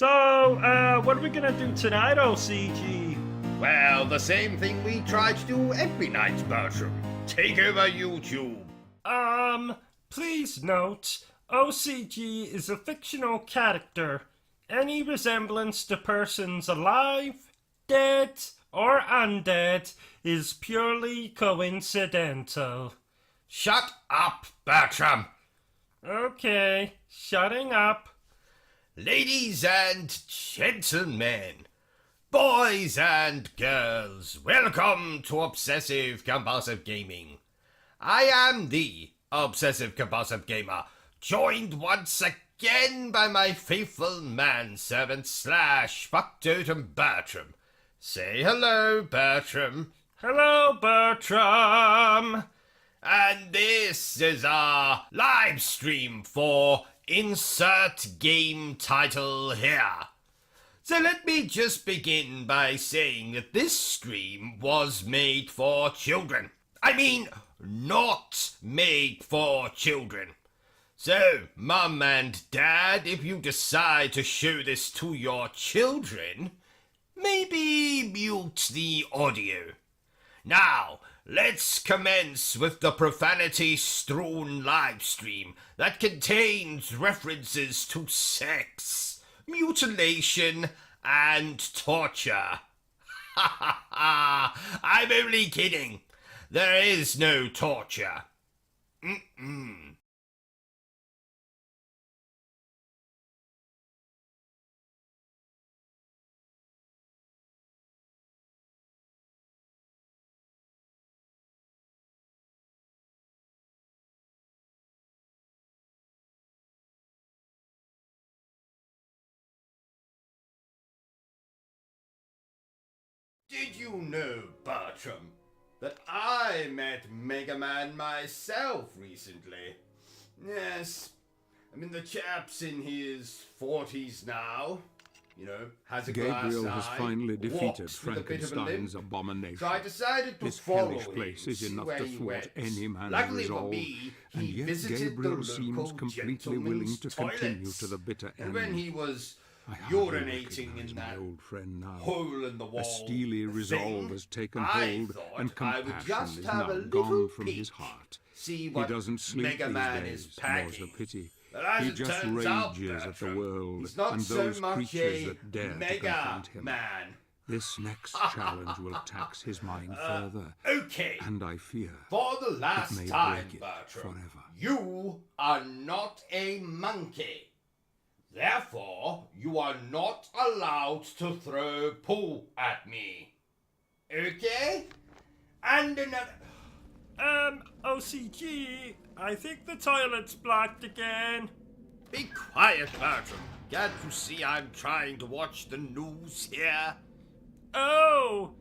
So, what are we gonna do tonight, OCG? Well, the same thing we try to do every night, Bertram. Take over YouTube. Please note, OCG is a fictional character. Any resemblance to persons alive, dead, or undead is purely coincidental. Shut up, Bertram. Okay, shutting up. Ladies and gentlemen, boys and girls, welcome to Obsessive Compulsive Gaming. I am the Obsessive Compulsive Gamer, joined once again by my faithful manservant / factotum Bertram. Say hello, Bertram. Hello, Bertram. And this is our live stream for Insert Game Title Here. So let me just begin by saying that this stream was made for children. I mean, not made for children. So, Mum and Dad, if you decide to show this to your children, maybe mute the audio. Now, let's commence with the profanity-strewn livestream that contains references to sex, mutilation, and torture. Ha ha ha! I'm only kidding. There is no torture. Did you know, Bertram, that I met Mega Man myself recently? Yes, I mean the chap's in his 40s now. You know, has a glass Gabriel eye, has finally defeated walks with a bit of a Frankenstein's limp. abomination. So I decided to This follow hellish him, place is see enough where to he thwart went. any man's Luckily for resolve, me, and he yet visited Gabriel the seems local completely willing to gentleman's continue toilets. to the bitter And end. when he was I hardly urinating recognise in my that old friend now. hole in the wall A steely resolve thing, has taken I hold, thought and I would compassion just is have now a gone little from peek, his heart. see He what doesn't sleep Mega these Man days, is more's packing. the pity. But as He it just turns out, rages at the Bertram, world he's not and so those much creatures a that dare to Mega confront him. Man. This next challenge will tax his mind further, Okay, and I fear for the last may time, break it Bertram, forever. you are not a monkey. Therefore, you are not allowed to throw poo at me. Okay? And another... OCG, I think the toilet's blocked again. Be quiet, Bertram. Can't you see I'm trying to watch the news here? Oh,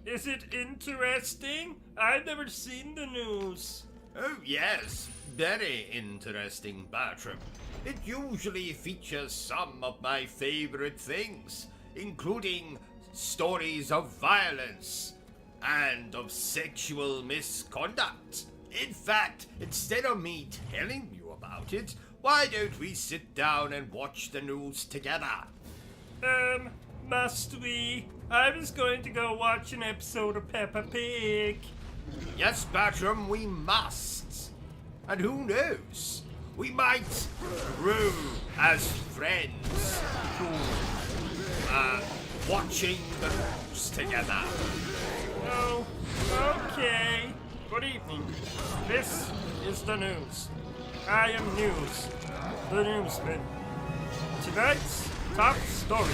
is it interesting? I've never seen the news. Oh, yes. Very interesting, Bertram. It usually features some of my favorite things, including stories of violence and of sexual misconduct. In fact, instead of me telling you about it, why don't we sit down and watch the news together? Must we? I was going to go watch an episode of Peppa Pig. Yes, Bertram, we must. And who knows? We might grow as friends through watching the news together. Oh, okay. Good evening. This is the news. I am News, the newsman. Tonight's top story.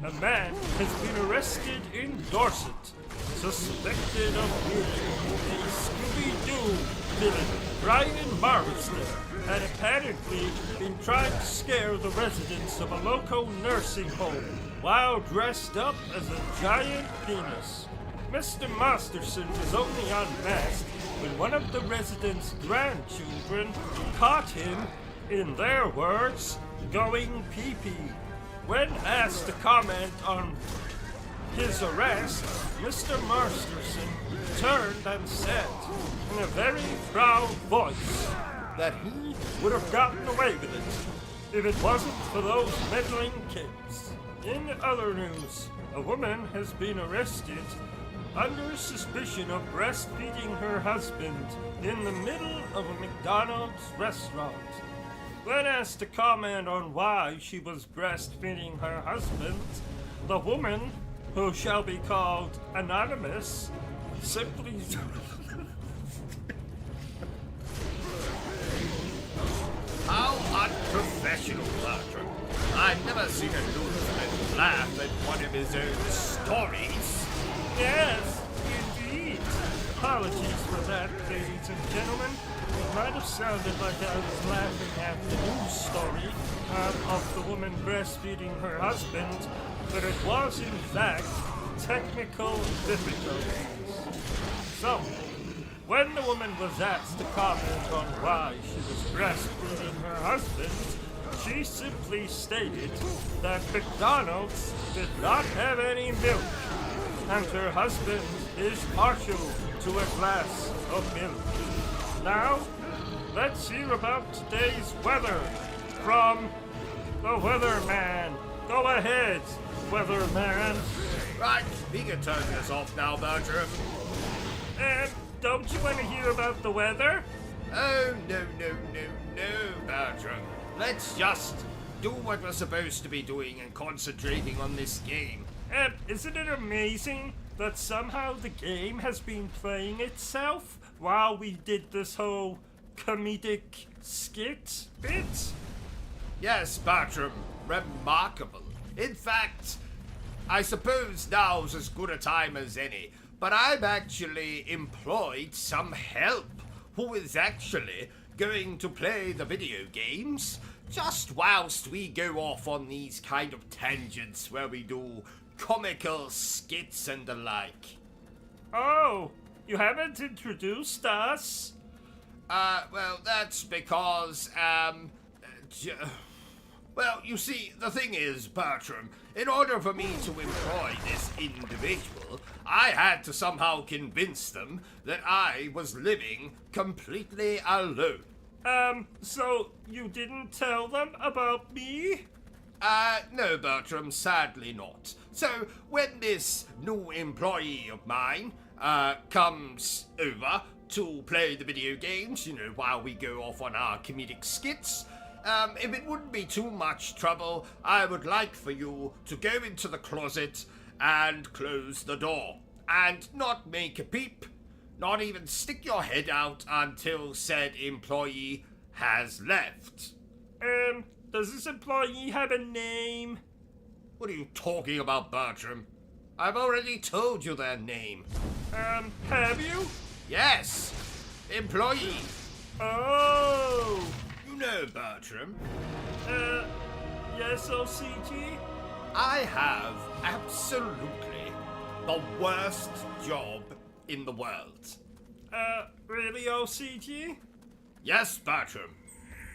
A man has been arrested in Dorset, suspected of being a Scooby-Doo villain, Brian Marsden, had apparently been trying to scare the residents of a local nursing home while dressed up as a giant penis. Mr. Masterson was only unmasked when one of the residents' grandchildren caught him, in their words, going pee-pee. When asked to comment on his arrest, Mr. Masterson turned and said, in a very proud voice, that he would have gotten away with it if it wasn't for those meddling kids. In other news, a woman has been arrested under suspicion of breastfeeding her husband in the middle of a McDonald's restaurant. When asked to comment on why she was breastfeeding her husband, the woman, who shall be called Anonymous, simply How unprofessional, Bertram. I've never seen a newsman laugh at one of his own stories. Yes, indeed. Apologies for that, ladies and gentlemen. It might have sounded like I was laughing at the news story of the woman breastfeeding her husband, but it was, in fact, technical difficulties. So, when the woman was asked to comment on why she was breastfeeding her husband, she simply stated that McDonald's did not have any milk, and her husband is partial to a glass of milk. Now, let's hear about today's weather from the weatherman. Go ahead, weatherman. Right, we can turn this off now, Bertram. Don't you want to hear about the weather? Oh, no, Bertram. Let's just do what we're supposed to be doing and concentrating on this game. Isn't it amazing that somehow the game has been playing itself while we did this whole comedic skit bit? Yes, Bertram, remarkable. In fact, I suppose now's as good a time as any, but I've actually employed some help who is actually going to play the video games just whilst we go off on these kind of tangents where we do comical skits and the like. Oh, you haven't introduced us? Well, that's because, well, you see, the thing is, Bertram, in order for me to employ this individual, I had to somehow convince them that I was living completely alone. So you didn't tell them about me? No, Bertram, sadly not. So, when this new employee of mine, comes over to play the video games, while we go off on our comedic skits, if it wouldn't be too much trouble, I would like for you to go into the closet and close the door. And not make a peep, not even stick your head out until said employee has left. Does this employee have a name? What are you talking about, Bertram? I've already told you their name. Have you? Yes! Employee! Oh! You know, Bertram, Yes, OCG? I have absolutely the worst job in the world. Really, OCG? Yes, Bertram.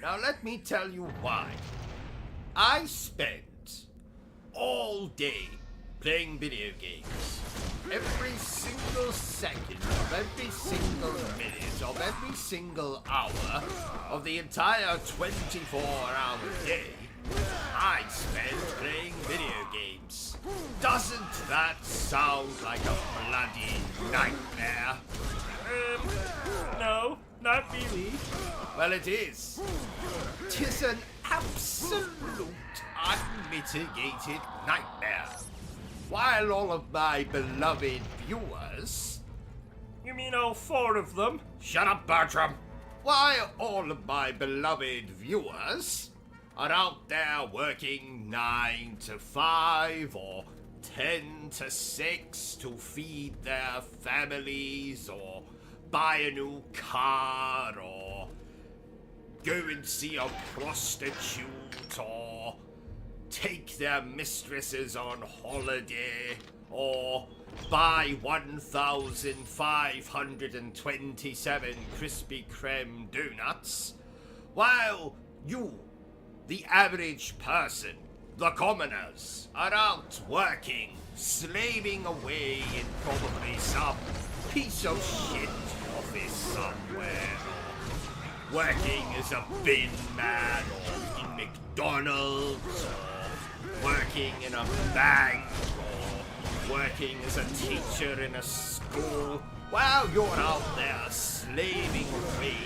Now let me tell you why. I spent all day playing video games. Every single second of every single minute of every single hour of the entire 24-hour day, I spent playing video games. Doesn't that sound like a bloody nightmare? No, not really. Well, it is. 'Tis an absolute, unmitigated nightmare. While all of my beloved viewers... You mean all 4 of them? Shut up, Bertram! While all of my beloved viewers are out there working 9 to 5 or 10 to 6 to feed their families or buy a new car or go and see a prostitute or take their mistresses on holiday or buy 1,527 Krispy Kreme donuts, while you, the average person, the commoners, are out working, slaving away in probably some piece of shit office somewhere, working as a bin man or in McDonald's, or working in a bank, or working as a teacher in a school, while you're out there slaving away,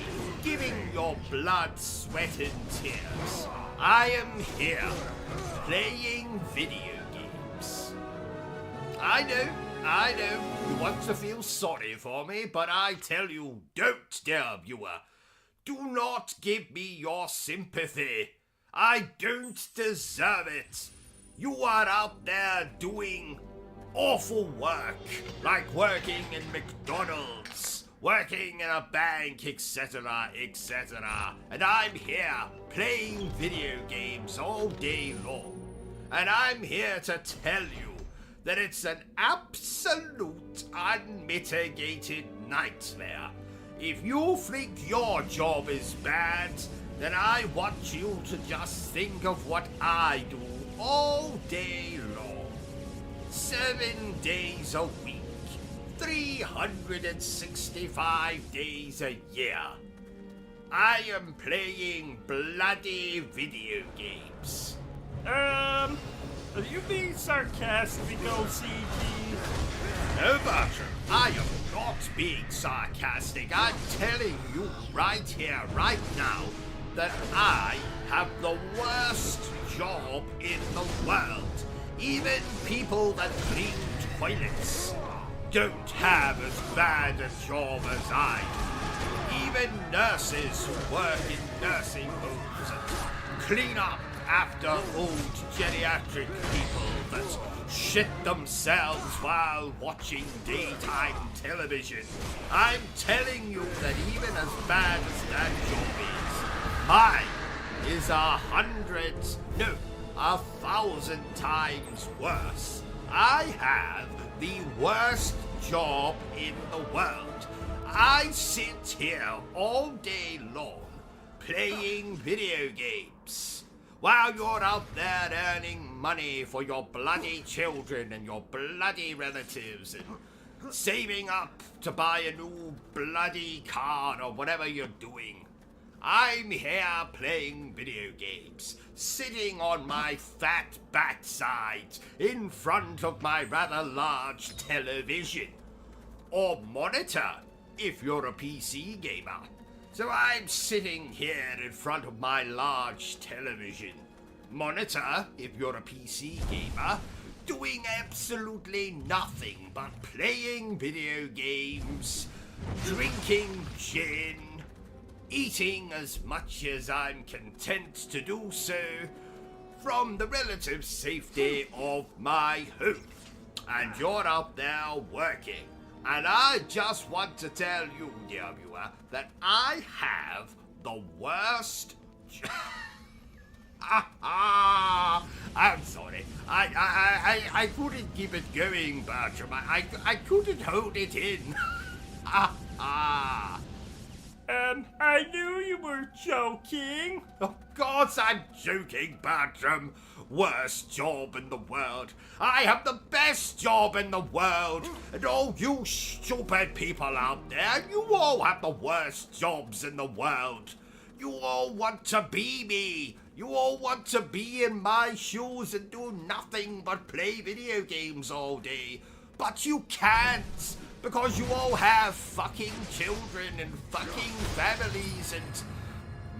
giving your blood, sweat, and tears, I am here, playing video games. I know, you want to feel sorry for me, but I tell you, don't, dear viewer. Do not give me your sympathy. I don't deserve it. You are out there doing awful work, like working in McDonald's, working in a bank, etc., etc. And I'm here playing video games all day long. And I'm here to tell you that it's an absolute unmitigated nightmare. If you think your job is bad, then I want you to just think of what I do all day long. 7 days a week, 365 days a year. I am playing bloody video games. Are you being sarcastic, OCG? No, Bertram, I am not being sarcastic. I'm telling you right here, right now, that I have the worst job in the world. Even people that clean toilets don't have as bad a job as I do. Even nurses who work in nursing homes and clean up after old geriatric people that shit themselves while watching daytime television. I'm telling you that even as bad as that job is, mine is 1,000 times worse. I have the worst job in the world. I sit here all day long playing video games, while you're out there earning money for your bloody children and your bloody relatives and saving up to buy a new bloody car or whatever you're doing. I'm here playing video games, sitting on my fat backside in front of my rather large television, or monitor if you're a PC gamer. So I'm sitting here in front of my large television, monitor if you're a PC gamer, doing absolutely nothing but playing video games, drinking gin, eating as much as I'm content to do so from the relative safety of my home. And you're out there working. And I just want to tell you, dear viewer, that I have the worst... I'm sorry. I couldn't keep it going, Bertram. I couldn't hold it in. I knew you were joking. Of course I'm joking, Bertram. Worst job in the world. I have the best job in the world. And all you stupid people out there, you all have the worst jobs in the world. You all want to be me. You all want to be in my shoes and do nothing but play video games all day. But you can't, because you all have fucking children and fucking families and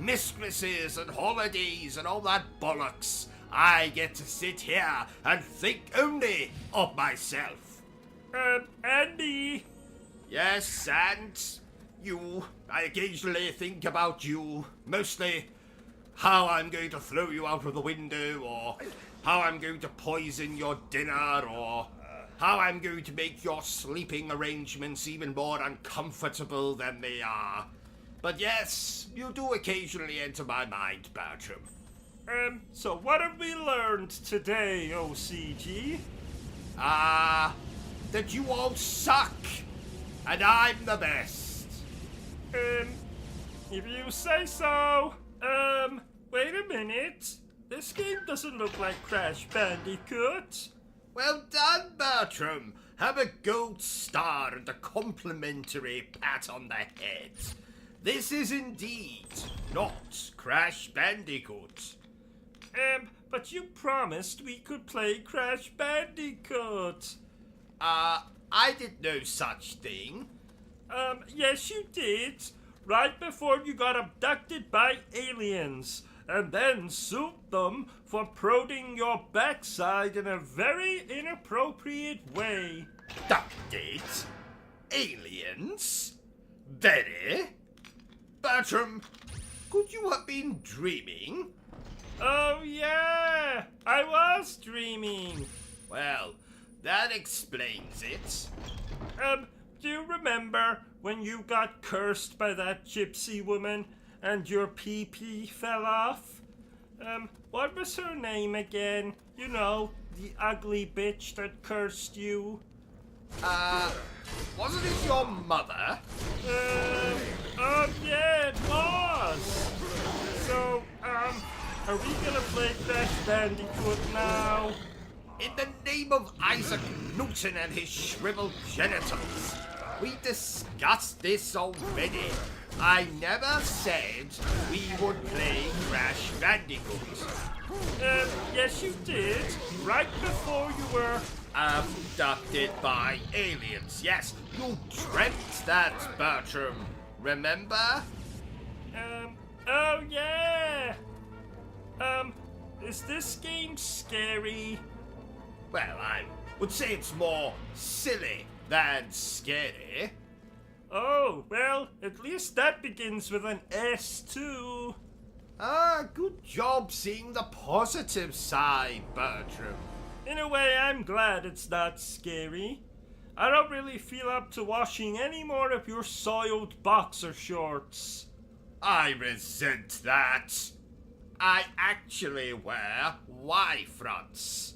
mistresses and holidays and all that bollocks. I get to sit here and think only of myself. Andy. Yes, and you. I occasionally think about you. Mostly how I'm going to throw you out of the window, or how I'm going to poison your dinner, or how I'm going to make your sleeping arrangements even more uncomfortable than they are. But yes, you do occasionally enter my mind, Bertram. So what have we learned today, OCG? That you all suck, and I'm the best. If you say so. Wait a minute. This game doesn't look like Crash Bandicoot. Well done, Bertram. Have a gold star and a complimentary pat on the head. This is indeed not Crash Bandicoot. But you promised we could play Crash Bandicoot. I did no such thing. Yes you did. Right before you got abducted by aliens, and then sued them for prodding your backside in a very inappropriate way. Abducted? Aliens? Very? Bertram, could you have been dreaming? Oh yeah, I was dreaming. Well, that explains it. Do you remember when you got cursed by that gypsy woman and your pee-pee fell off? What was her name again? You know, the ugly bitch that cursed you. Wasn't it your mother? Oh yeah, it was. So, are we gonna play Crash Bandicoot now? In the name of Isaac Newton and his shriveled genitals. We discussed this already. I never said we would play Crash Bandicoot. Yes you did. Right before you were... Abducted by aliens. Yes, you dreamt that, Bertram. Remember? Oh yeah. Is this game scary? Well, I would say it's more silly than scary. Oh, well, at least that begins with an S too. Good job seeing the positive side, Bertram. In a way, I'm glad it's not scary. I don't really feel up to washing any more of your soiled boxer shorts. I resent that. I actually wear Y-fronts.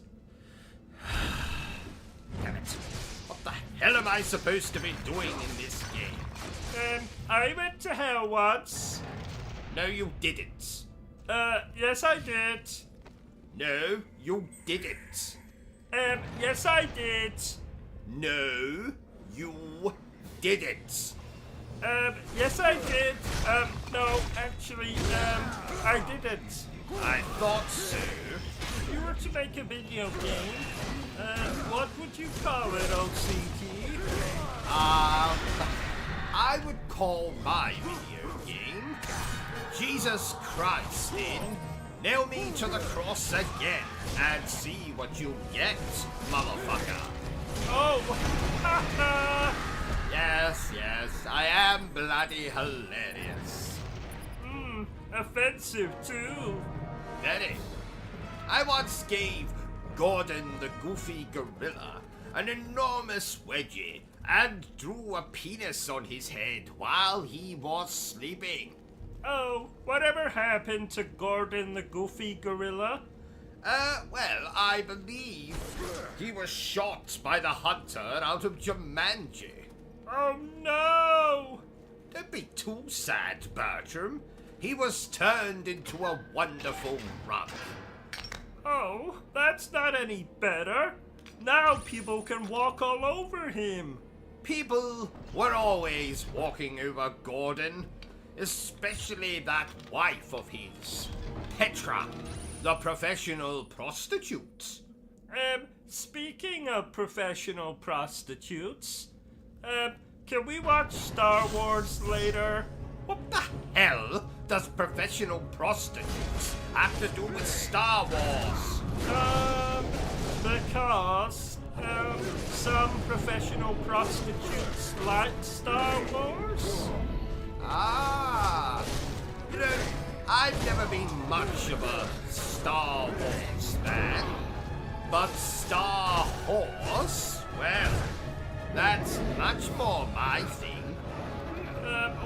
Damn it. What the hell am I supposed to be doing in this game? I went to hell once. No, you didn't. Yes I did. No, you didn't. Yes I did. No, you didn't. Yes I did. No, actually, I didn't. I thought so. If you were to make a video game, what would you call it, OCG? I would call my video game Jesus Christ in Nail Me to the Cross Again and see what you get, motherfucker. Oh, haha! Yes, I am bloody hilarious. Offensive too. Very. I once gave Gordon the Goofy Gorilla an enormous wedgie and drew a penis on his head while he was sleeping. Oh, whatever happened to Gordon the Goofy Gorilla? Well, I believe he was shot by the hunter out of Jumanji. Oh no! Don't be too sad, Bertram. He was turned into a wonderful rug. Oh, that's not any better. Now people can walk all over him. People were always walking over Gordon, especially that wife of his, Petra, the professional prostitute. Speaking of professional prostitutes, can we watch Star Wars later? What the hell does professional prostitutes have to do with Star Wars? Because, some professional prostitutes like Star Wars? Ah, you know, I've never been much of a Star Wars fan, but Star Horse, well, that's much more my thing.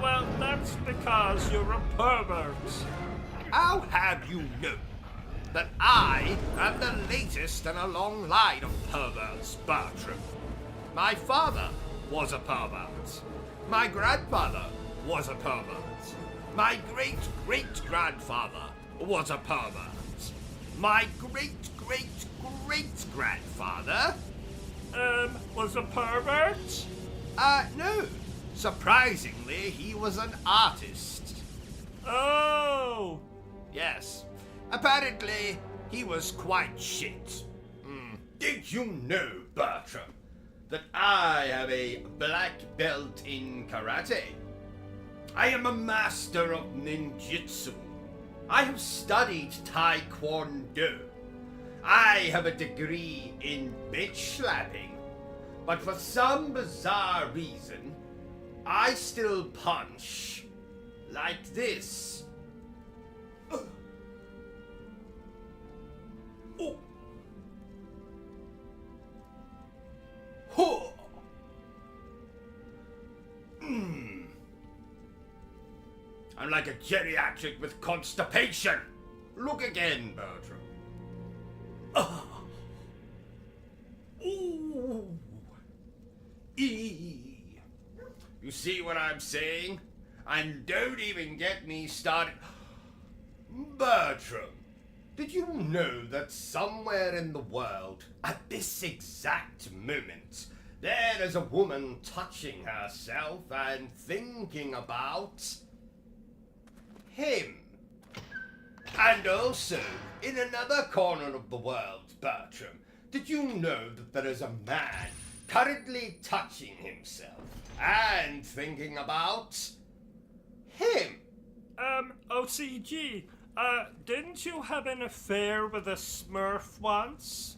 Well, that's because you're a pervert. How have you known that I am the latest in a long line of perverts, Bertram? My father was a pervert. My grandmother was a pervert. My great-great-grandfather was a pervert. My great-great-great-grandfather... was a pervert? No. Surprisingly, he was an artist. Oh! Yes. Apparently, he was quite shit. Did you know, Bertram, that I have a black belt in karate? I am a master of ninjutsu. I have studied taekwondo. I have a degree in bitch slapping. But for some bizarre reason, I still punch like this. Oh. Huh. I'm like a geriatric with constipation. Look again, Bertram. Ooh. You see what I'm saying? And don't even get me started. Bertram, did you know that somewhere in the world, at this exact moment, there is a woman touching herself and thinking about him? And also, in another corner of the world, Bertram, did you know that there is a man currently touching himself and thinking about him? OCG, didn't you have an affair with a Smurf once?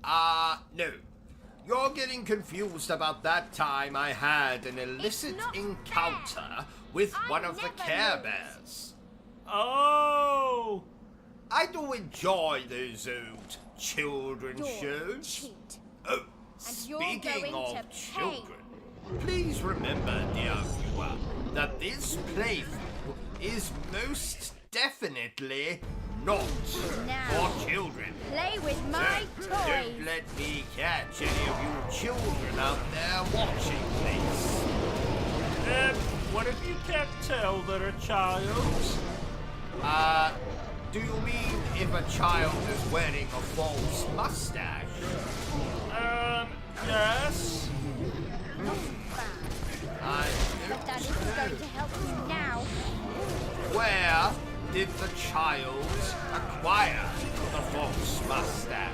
No. You're getting confused about that time I had an illicit encounter with one of the Care Bears. Oh! I do enjoy those old children's shows. Cheat. Oh, And you're speaking going of to pay. children, please remember, dear viewer, that this playthrough is most definitely not Now, for children. play with my So, toys. don't let me catch any of you children out there watching, please. What if you can't tell they're a child? Do you mean if a child is wearing a false mustache? Yes? But that isn't going to help you now. Where did the child acquire the false mustache?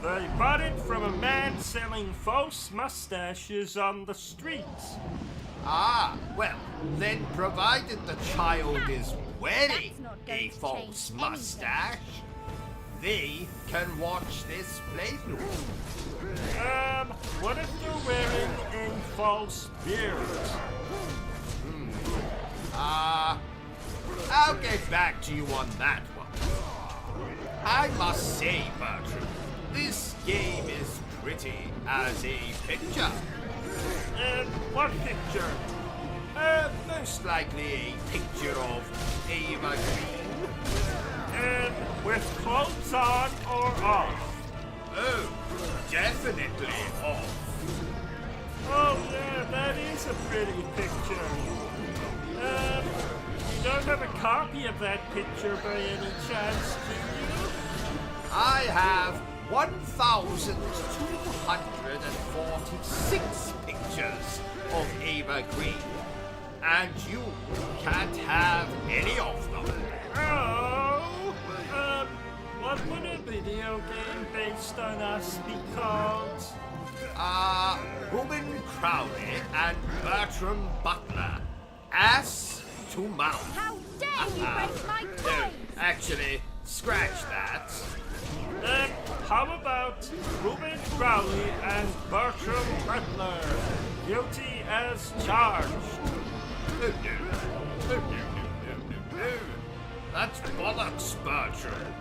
They bought it from a man selling false mustaches on the streets. Ah, well, then provided the child is wearing That's not going a to false change anything. mustache, they can watch this playthrough. What if they're wearing a false beard? I'll get back to you on that one. I must say, Bertram, this game is pretty as a picture. What picture? Most likely a picture of Ava Green. With clothes on or off? Oh, definitely off. Oh yeah, that is a pretty picture. You don't have a copy of that picture by any chance, do you? I have 1,246 pictures of Ava Green, and you can't have any of them. Oh, what would a video game based on us be called? Ruben Crowley and Bertram Butler. Ass to mouth. How dare you break my No, toys? actually, scratch that. How about Ruben Crowley and Bertram Butler? Guilty as charged. No. That's bollocks, Bertram.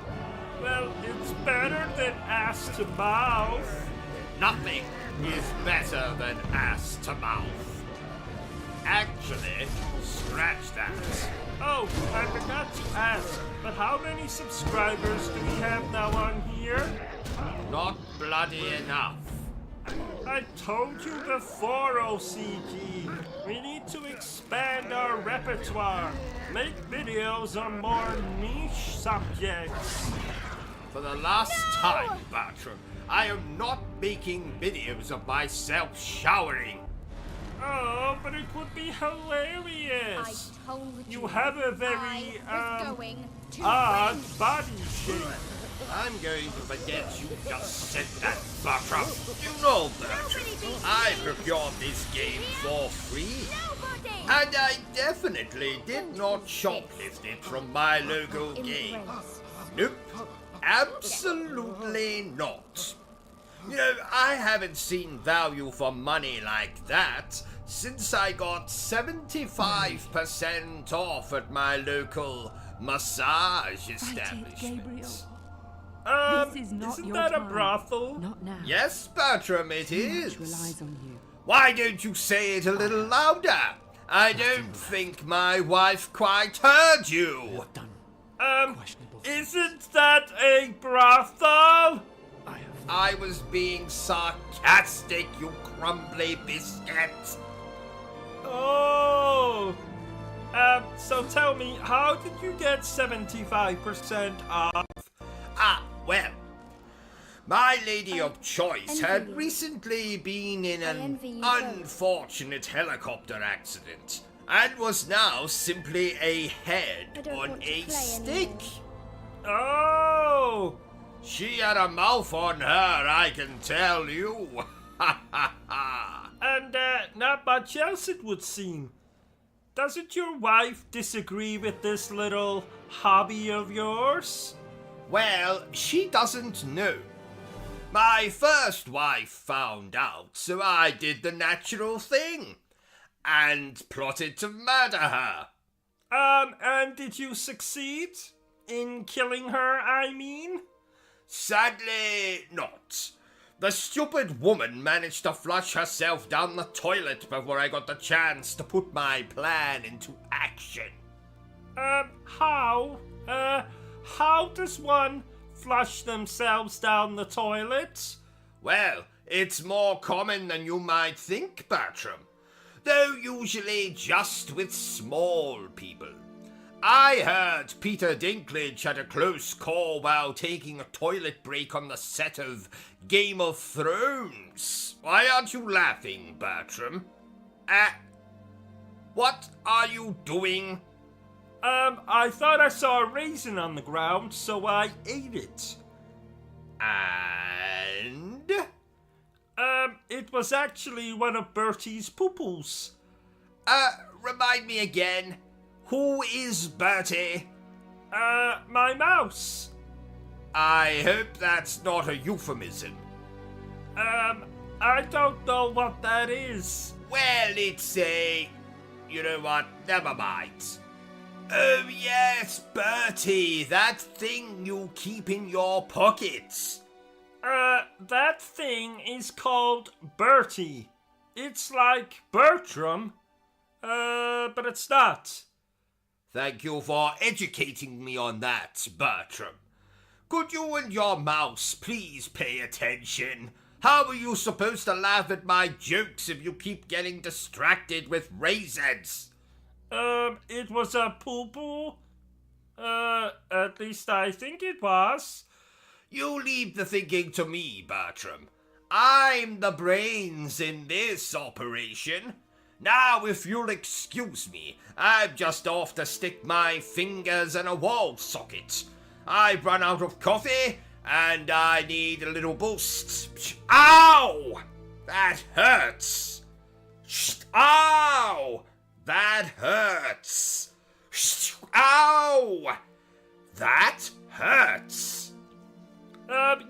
Well, it's better than ass to mouth. Nothing is better than ass to mouth. Actually, scratch that. Oh, I forgot to ask, but how many subscribers do we have now on here? Not bloody enough. I told you before, OCG. We need to expand our repertoire. Make videos on more niche subjects. For the last time, Bertram, I am not making videos of myself showering. Oh, but it would be hilarious. I told you. You have a very, I was going to odd win. body shape. I'm going to forget you just said that, Bertram. You know, Bertram, I procured this game for free. Nobody. And I definitely did not shoplift it from my local game. Embrace. Nope, absolutely not. You know, I haven't seen value for money like that since I got 75% off at my local massage establishment. This is not Isn't your that a time. brothel? Not now. Yes, Bertram, it Too much is. relies on you. Why don't you say it a little louder? I don't think my wife quite heard you. Isn't that a brothel? I was being sarcastic, you crumbly biscuit. Oh. So tell me, how did you get 75% off? Ah, well, my lady of choice had recently been in an envy you both. unfortunate helicopter accident and was now simply a I head don't on want to a play stick. anymore. Oh. She had a mouth on her, I can tell you. Ha ha ha. And not much else, it would seem. Doesn't your wife disagree with this little hobby of yours? Well, she doesn't know. My first wife found out, so I did the natural thing and plotted to murder her. And did you succeed? In killing her, I mean? Sadly, not. The stupid woman managed to flush herself down the toilet before I got the chance to put my plan into action. How? How does one flush themselves down the toilet? Well, it's more common than you might think, Bertram, though usually just with small people. I heard Peter Dinklage had a close call while taking a toilet break on the set of Game of Thrones. Why aren't you laughing, Bertram? What are you doing? I thought I saw a raisin on the ground, so I ate it. And? It was actually one of Bertie's poo-poos. Remind me again. Who is Bertie? My mouse. I hope that's not a euphemism. I don't know what that is. Well, it's a... You know what? Never mind. Oh, yes, Bertie, that thing you keep in your pockets. That thing is called Bertie. It's like Bertram, but it's not. Thank you for educating me on that, Bertram. Could you and your mouse please pay attention? How are you supposed to laugh at my jokes if you keep getting distracted with raisins? It was a poo-poo. At least I think it was. You leave the thinking to me, Bertram. I'm the brains in this operation. Now, if you'll excuse me, I'm just off to stick my fingers in a wall socket. I've run out of coffee, and I need a little boost. Ow! That hurts. Ow! That hurts. Ow! That hurts.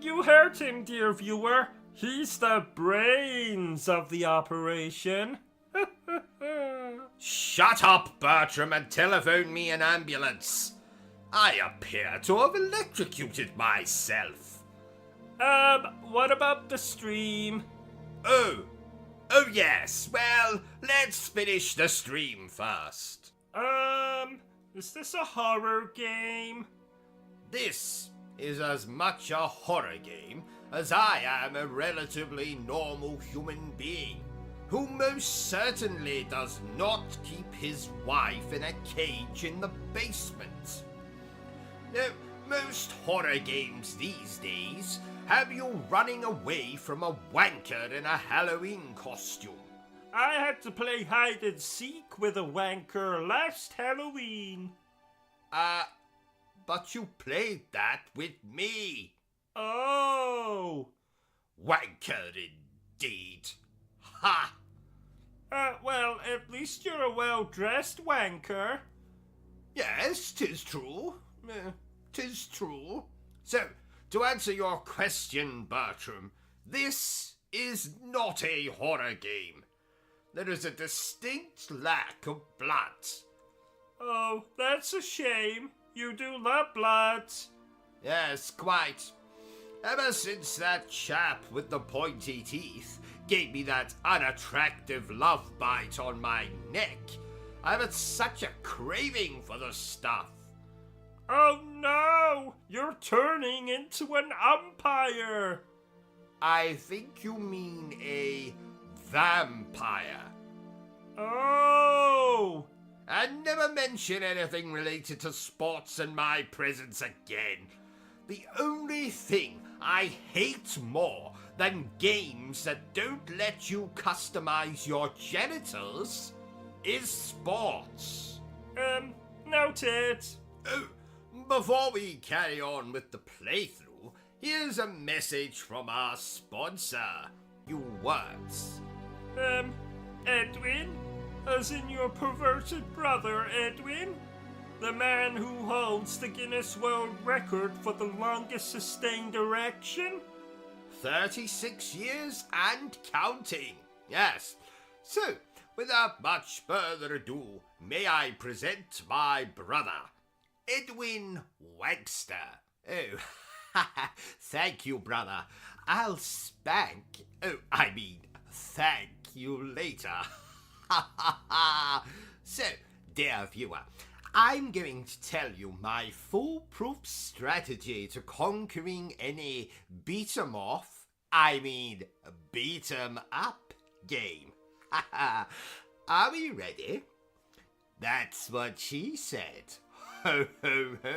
You heard him, dear viewer. He's the brains of the operation. Shut up, Bertram, and telephone me an ambulance. I appear to have electrocuted myself. What about the stream? Oh yes. Well, let's finish the stream first. Is this a horror game? This is as much a horror game as I am a relatively normal human being who most certainly does not keep his wife in a cage in the basement. Now, most horror games these days have you running away from a wanker in a Halloween costume, I had to play hide and seek with a wanker last Halloween. But you played that with me. Oh. Wanker indeed. Ha! Well, at least you're a well-dressed wanker. Yes, 'tis true. 'Tis true. So, to answer your question, Bertram, this is not a horror game. There is a distinct lack of blood. Oh, that's a shame. You do love blood. Yes, quite. Ever since that chap with the pointy teeth gave me that unattractive love bite on my neck, I've had such a craving for the stuff. Oh no! You're turning into an umpire! I think you mean a vampire. Oh! And never mention anything related to sports in my presence again. The only thing I hate more than games that don't let you customize your genitals is sports. Noted. Oh, before we carry on with the playthrough, here's a message from our sponsor, You Words. Edwin? As in your perverted brother, Edwin? The man who holds the Guinness World Record for the longest sustained erection? 36 years and counting. Yes. So, without much further ado, may I present my brother, Edwin Wankster. Oh, thank you, brother. I'll thank you later. So, dear viewer, I'm going to tell you my foolproof strategy to conquering any beat 'em up game. Are we ready? That's what she said. Ho, ho, ho.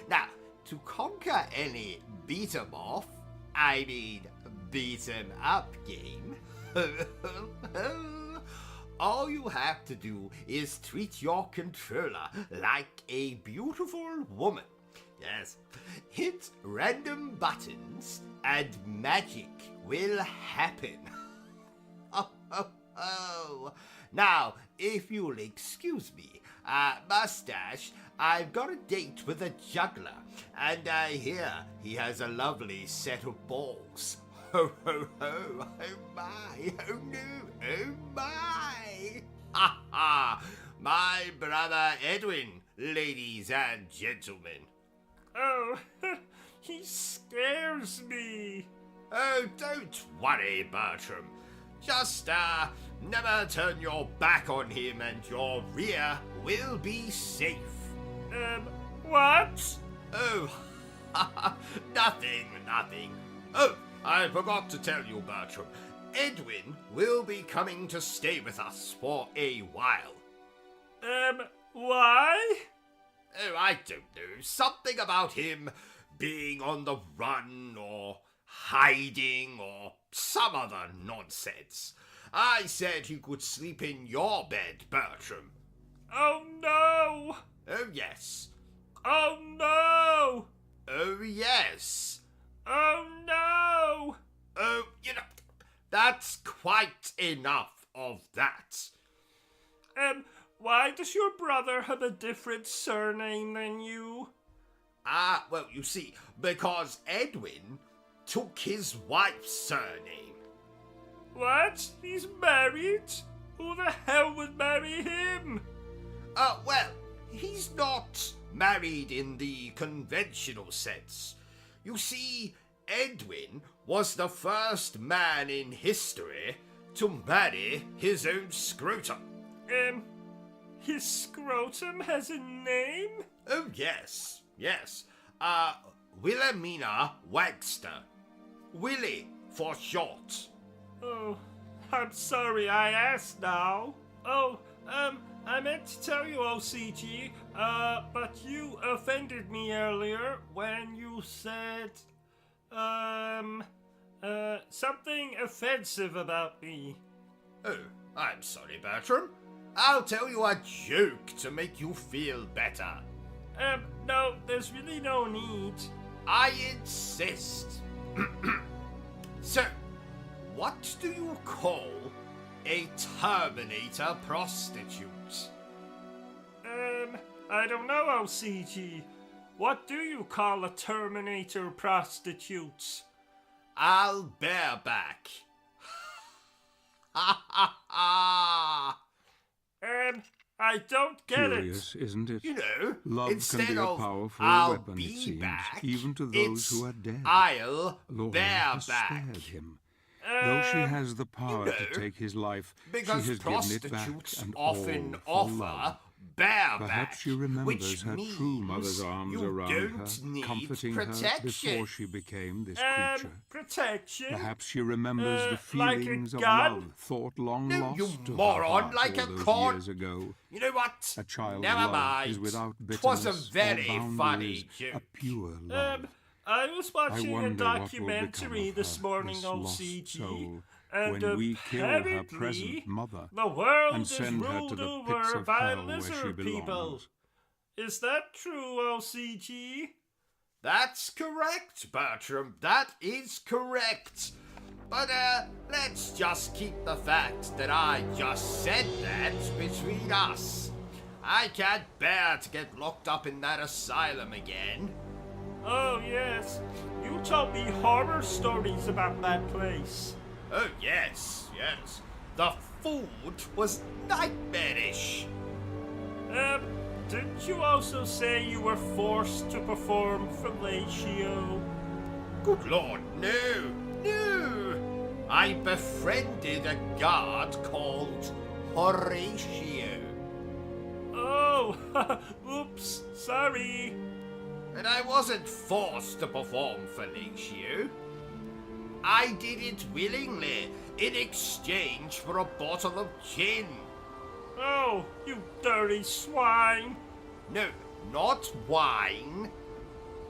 Now, to conquer any beat 'em up game, all you have to do is treat your controller like a beautiful woman. Yes, hit random buttons and magic will happen. Oh. Now, if you'll excuse me, Mustache, I've got a date with a juggler, and I hear he has a lovely set of balls. Ho, ho, ho, oh my, oh no, oh my. Ha, ha, my brother Edwin, ladies and gentlemen. Oh, he scares me. Oh, don't worry, Bertram. Just, never turn your back on him and your rear will be safe. What? Oh, nothing. Oh, I forgot to tell you, Bertram. Edwin will be coming to stay with us for a while. Why? Oh, I don't know. Something about him being on the run or hiding or some other nonsense. I said he could sleep in your bed, Bertram. Oh no! Oh, yes. Oh no! Oh, yes. Oh no! Oh, that's quite enough of that. Why does your brother have a different surname than you? Well, you see, because Edwin took his wife's surname. What? He's married? Who the hell would marry him? Well, he's not married in the conventional sense. You see, Edwin was the first man in history to marry his own scrotum. His scrotum has a name? Oh, yes. Wilhelmina Wagster. Willie, for short. Oh, I'm sorry I asked now. Oh, I meant to tell you, OCG, but you offended me earlier when you said, Something offensive about me. Oh, I'm sorry, Bertram. I'll tell you a joke to make you feel better. No, there's really no need. I insist. So, what do you call a Terminator prostitute? I don't know, OCG. What do you call a Terminator prostitute? I'll bareback. Ha ha ha! I don't get Curious, isn't it? You know, Love instead can be a of powerful I'll weapon, be it seems, back, even to those it's who are dead. I'll Laura bear has back. spared him. Though she has the power know, to take his life, Because she has given it back, prostitutes and often all for offer love. bareback, Perhaps she remembers which her means true mother's arms you around don't her, need comforting protection. her before she became this creature. Protection? Perhaps she remembers the like a feelings of gun? love thought long No, lost you to her moron, heart like all a those con- years ago. You know what? A child's Never love mind. is without 'Twas bitterness a very or boundaries, funny joke. a pure love. I was watching a wonder what will documentary become of this her, morning, this lost OCG, soul, and when we kill her apparently present mother the world and is send her ruled to the over pits of by hell where she lizard people. belongs. Is that true, OCG? That's correct, Bertram. That is correct. But, let's just keep the fact that I just said that between us. I can't bear to get locked up in that asylum again. Oh, yes. You told me horror stories about that place. Oh, yes, yes. The food was nightmarish. Didn't you also say you were forced to perform fellatio? Good Lord, no, no. I befriended a guard called Horatio. Oh, oops, sorry. And I wasn't forced to perform fellatio. I did it willingly in exchange for a bottle of gin. Oh, you dirty swine. No, not wine.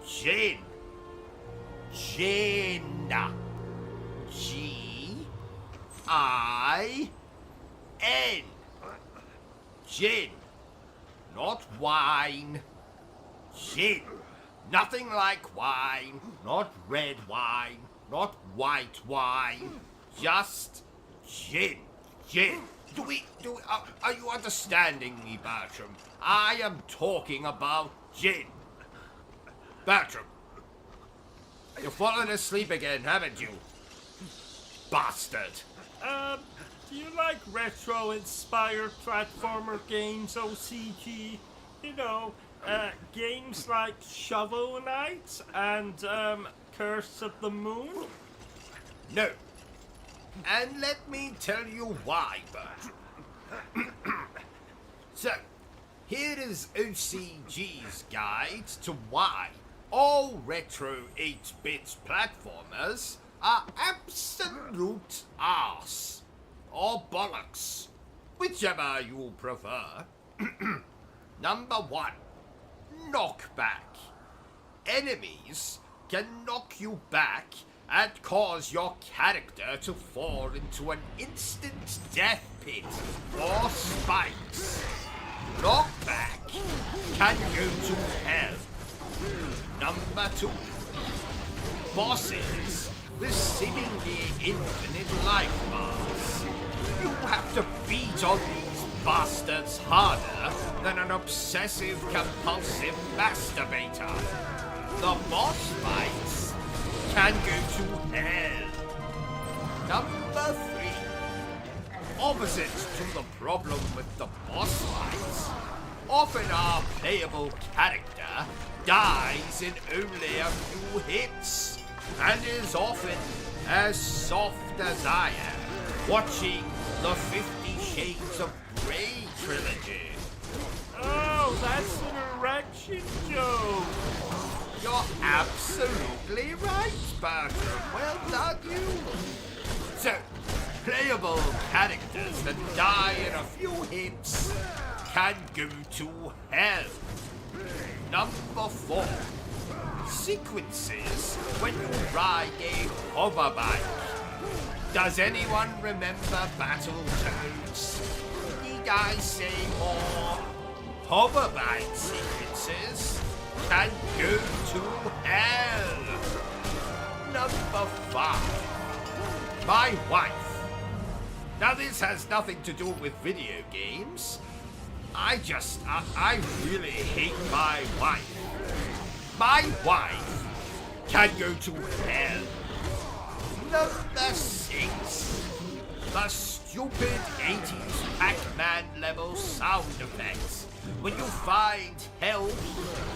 Gin. Gin. G-I-N. Gin. Not wine. Gin. Nothing like wine. Not red wine. Not white wine. Just gin. Gin. Are you understanding me, Bertram? I am talking about gin. Bertram, you've fallen asleep again, haven't you? Bastard. Do you like retro-inspired platformer games, OCG? You know, games like Shovel Knight and, Curse of the Moon? No. And let me tell you why, Bertram. So, here is OCG's guide to why all retro 8-bit platformers are absolute arse. Or bollocks. Whichever you prefer. Number 1. Knockback. Enemies can knock you back and cause your character to fall into an instant death pit or spikes. Knockback can go to hell. Number 2. Bosses with seemingly infinite life bars. You have to beat on these bastards harder than an obsessive-compulsive masturbator. The boss fights can go to hell. Number 3. Opposite to the problem with the boss fights, often our playable character dies in only a few hits, and is often as soft as I am, watching the 50 Shades of Grey trilogy. Oh, that's an erection joke. You're absolutely right, Bertram. Well done, you. So, playable characters that die in a few hits can go to hell. Number 4. sequences when you ride a hoverbike. Does anyone remember Battletoads? Need I say more? Hoverbike sequences can go to hell. Number 5. My wife. Now this has nothing to do with video games. I really hate my wife. My wife can go to hell. Number 6. The stupid 80s Pac-Man level sound effects when you find help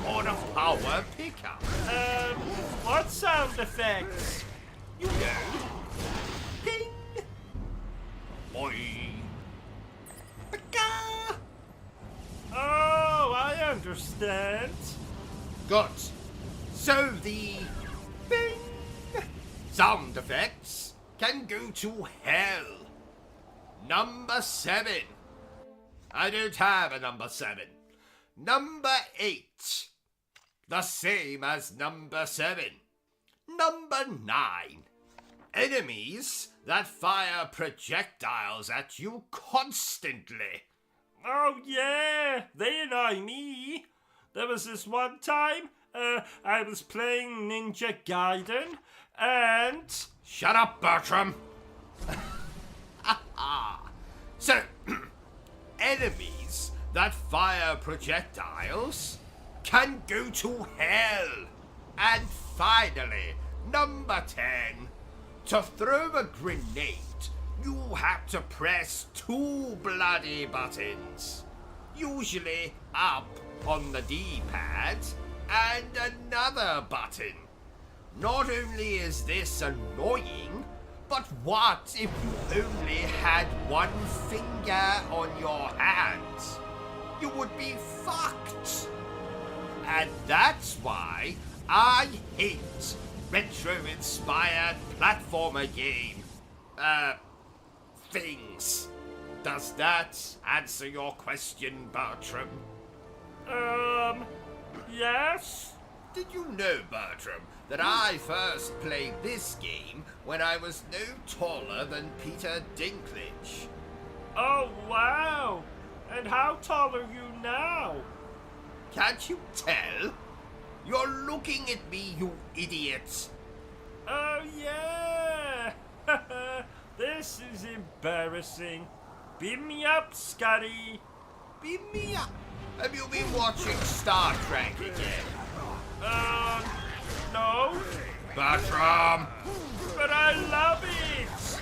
on a power pickup. What sound effects? You know. Ping. Boing. Pika. Oh, I understand. Good. So the bing sound effects can go to hell. Number 7. I don't have a number 7. Number 8. The same as number 7. Number 9. Enemies that fire projectiles at you constantly. Oh yeah, they annoy me. There was this one time, I was playing Ninja Gaiden, and... Shut up, Bertram! So, enemies that fire projectiles can go to hell. And finally, number 10. To throw a grenade, you have to press 2 bloody buttons. Usually up on the D-pad and another button. Not only is this annoying, but what if you only had one finger on your hand? You would be fucked. And that's why I hate retro-inspired platformer game things. Does that answer your question, Bertram? Yes? Did you know, Bertram, that I first played this game when I was no taller than Peter Dinklage? Oh, wow. And how tall are you now? Can't you tell? You're looking at me, you idiot. Oh, yeah. This is embarrassing. Beam me up, Scotty. Beam me up. Have you been watching Star Trek again? No. Bertram! But I love it.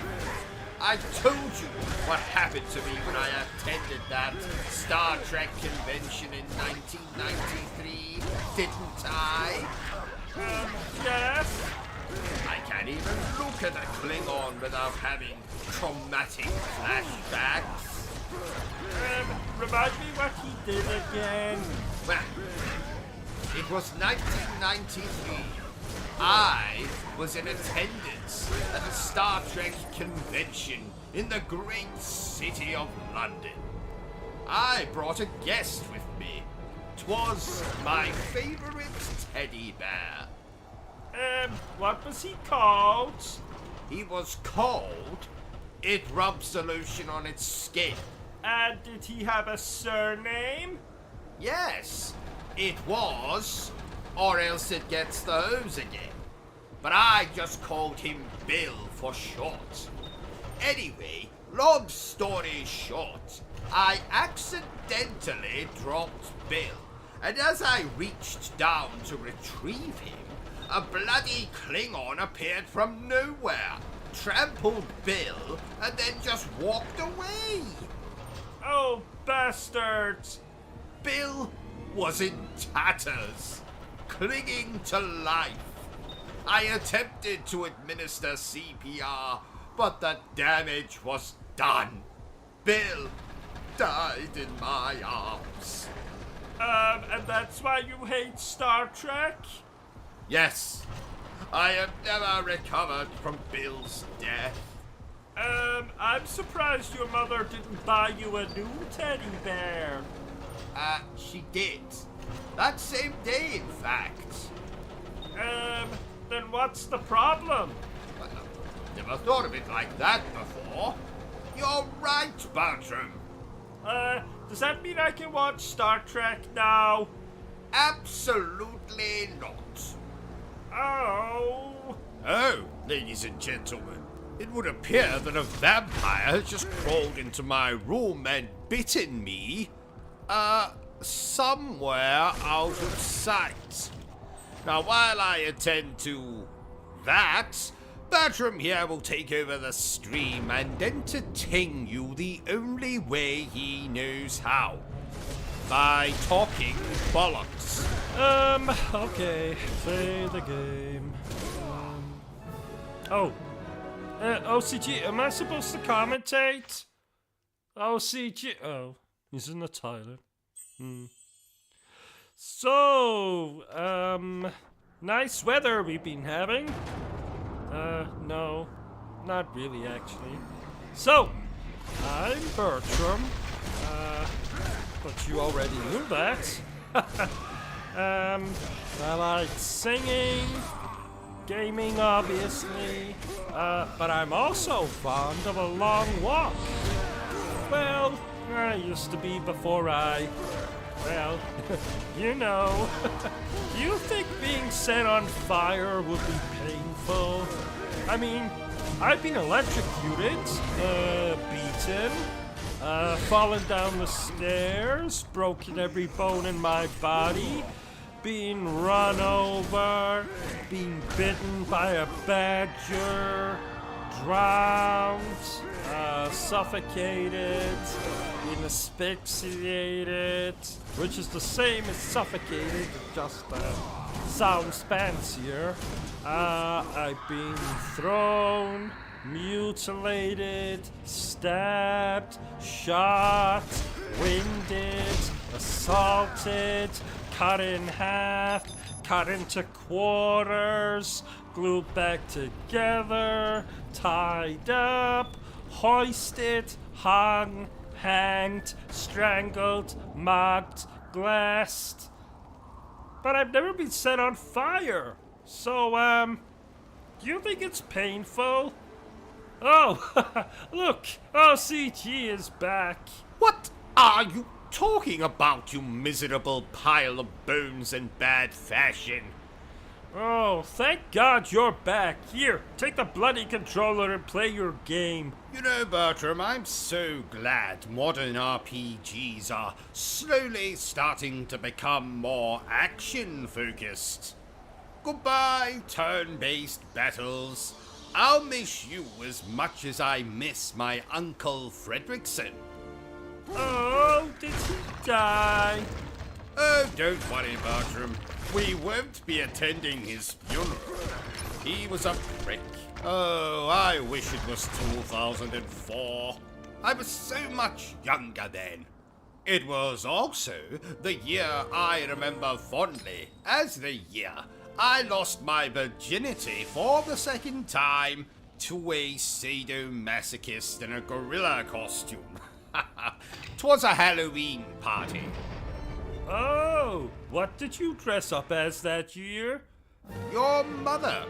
I told you what happened to me when I attended that Star Trek convention in 1993, didn't I? Yes? I can't even look at a Klingon without having traumatic flashbacks. Remind me what he did again. Well, it was 1993. I was in attendance at a Star Trek convention in the great city of London. I brought a guest with me. 'Twas my favorite teddy bear. What was he called? He was called It Rubs Solution on Its Skin. And did he have a surname? Yes, it was, or else it gets the hose again. But I just called him Bill for short. Anyway, long story short, I accidentally dropped Bill, and as I reached down to retrieve him, a bloody Klingon appeared from nowhere, trampled Bill, and then just walked away. Oh, bastards! Bill was in tatters, clinging to life. I attempted to administer CPR, but the damage was done. Bill died in my arms. And that's why you hate Star Trek? Yes, I have never recovered from Bill's death. I'm surprised your mother didn't buy you a new teddy bear. She did. That same day, in fact. Then what's the problem? Well, never thought of it like that before. You're right, Bertram. Does that mean I can watch Star Trek now? Absolutely not. Oh. Oh, ladies and gentlemen, it would appear that a vampire has just crawled into my room and bitten me, somewhere out of sight. Now, while I attend to that, Bertram here will take over the stream and entertain you the only way he knows how. By talking bollocks. Okay. Play the game. OCG, am I supposed to commentate? OCG, oh, he's in the toilet. So, nice weather we've been having. No, not really actually. So, I'm Bertram, but you already knew that. I like singing, gaming obviously, but I'm also fond of a long walk. Well, I used to be before well, you know. Do you think being set on fire would be painful? I mean, I've been electrocuted, beaten, fallen down the stairs, broken every bone in my body, being run over, being bitten by a badger, drowned, suffocated, being asphyxiated, which is the same as suffocated, just sounds fancier. I've been thrown, mutilated, stabbed, shot, winded, assaulted, cut in half, cut into quarters, glued back together, tied up, hoisted, hung, hanged, strangled, mocked, glassed. But I've never been set on fire. So, do you think it's painful? Oh, look, OCG is back. What are you talking about, you miserable pile of bones and bad fashion? Oh, thank God you're back. Here, take the bloody controller and play your game. You know, Bertram, I'm so glad modern RPGs are slowly starting to become more action-focused. Goodbye, turn-based battles. I'll miss you as much as I miss my Uncle Fredrickson. Oh, did he die? Oh, don't worry, Bertram. We won't be attending his funeral. He was a prick. Oh, I wish it was 2004. I was so much younger then. It was also the year I remember fondly as the year I lost my virginity for the second time to a sadomasochist in a gorilla costume. 'Twas a Halloween party. Oh, what did you dress up as that year? Your mother,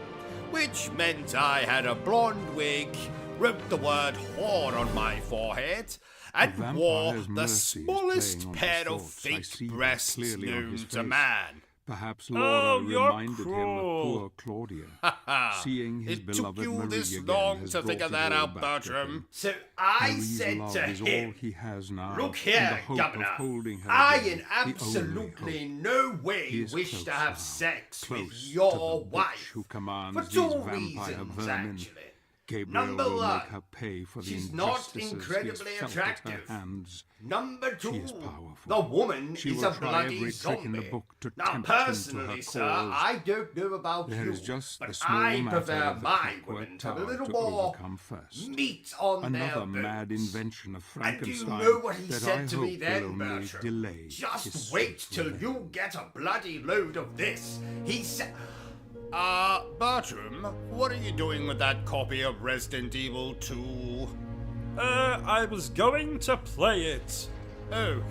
which meant I had a blonde wig, wrote the word whore on my forehead, and wore the smallest pair of fake breasts known to man. Perhaps Laura you're reminded him of cruel. poor Claudia, seeing his It beloved took you Marie this again long has to brought figure it that all out, back to Bertram. him. So I Marie's said love to is all him, he has now. "Look and the here, hope Governor, of holding her I again, in the only absolutely hope. no He way is wish close to have now, sex with close to your the wife. bitch who commands For these two vampire reasons, vermin. actually. Gabriel Number will one, make her pay for the she's not injustices incredibly he has felt attractive. at her hands. Number two, She is powerful. the woman She is will a try bloody every trick in the zombie. book to Now, tempt him to personally, her sir, cause. I don't know about There you, is just but the small I matter prefer of the my clockwork women to have a tower little to more overcome first. meat on their Another bones. mad invention of And do you Frankenstein know what he that said I to hope me then, will only Bertram? delay Just his wait swift till revenge. you get a bloody load of this. He said... Bertram, what are you doing with that copy of Resident Evil 2? I was going to play it. Oh.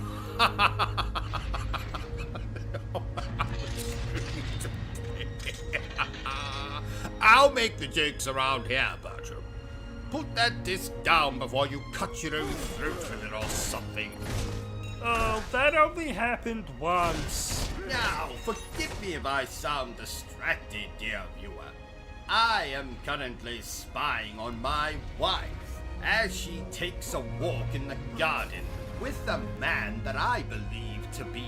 I'll make the jokes around here, Bertram. Put that disc down before you cut your own throat with it or something. Oh, that only happened once. Now, forgive me if I sound distracted, dear viewer. I am currently spying on my wife as she takes a walk in the garden with a man that I believe to be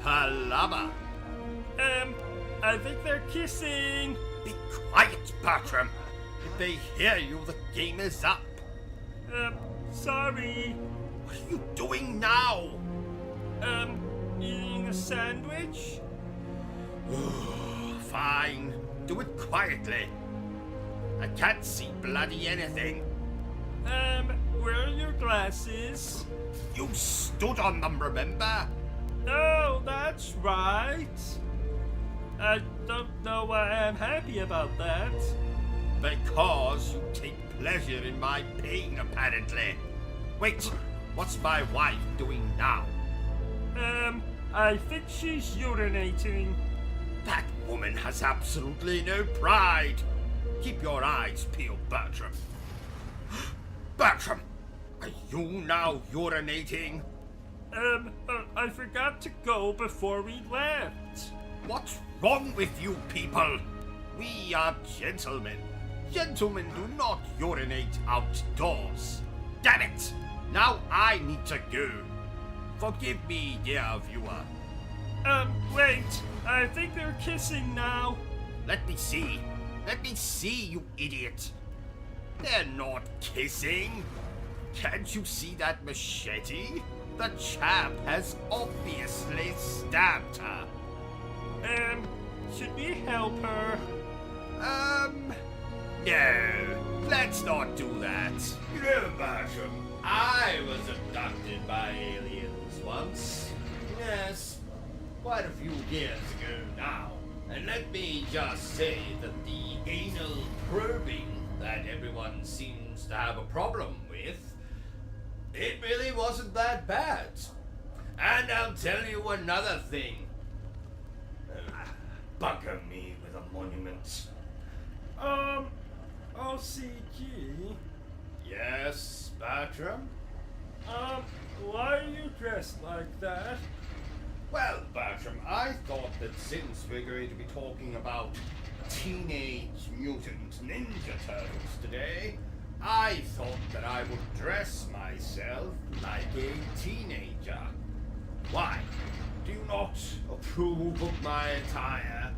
her lover. I think they're kissing. Be quiet, Bertram. If they hear you, the game is up. Sorry. What are you doing now? Eating a sandwich? Fine. Do it quietly. I can't see bloody anything. Where are your glasses? You stood on them, remember? Oh, that's right. I don't know why I'm happy about that. Because you take pleasure in my pain, apparently. Wait, what's my wife doing now? I think she's urinating. That woman has absolutely no pride. Keep your eyes peeled, Bertram. Bertram, are you now urinating? I forgot to go before we left. What's wrong with you people? We are gentlemen. Gentlemen do not urinate outdoors. Damn it! Now I need to go. Forgive me, dear viewer. Wait. I think they're kissing now. Let me see. Let me see, you idiot. They're not kissing. Can't you see that machete? The chap has obviously stabbed her. Should we help her? No. Let's not do that. You know, Bertram, I was abducted by aliens once. Yes, quite a few years ago now. And let me just say that the anal probing that everyone seems to have a problem with, it really wasn't that bad. And I'll tell you another thing. Bugger me with a monument. OCG? Yes, Bertram? Why are you dressed like that? Well, Bertram, I thought that since we're going to be talking about Teenage Mutant Ninja Turtles today, I thought that I would dress myself like a teenager. Why? Do you not approve of my attire?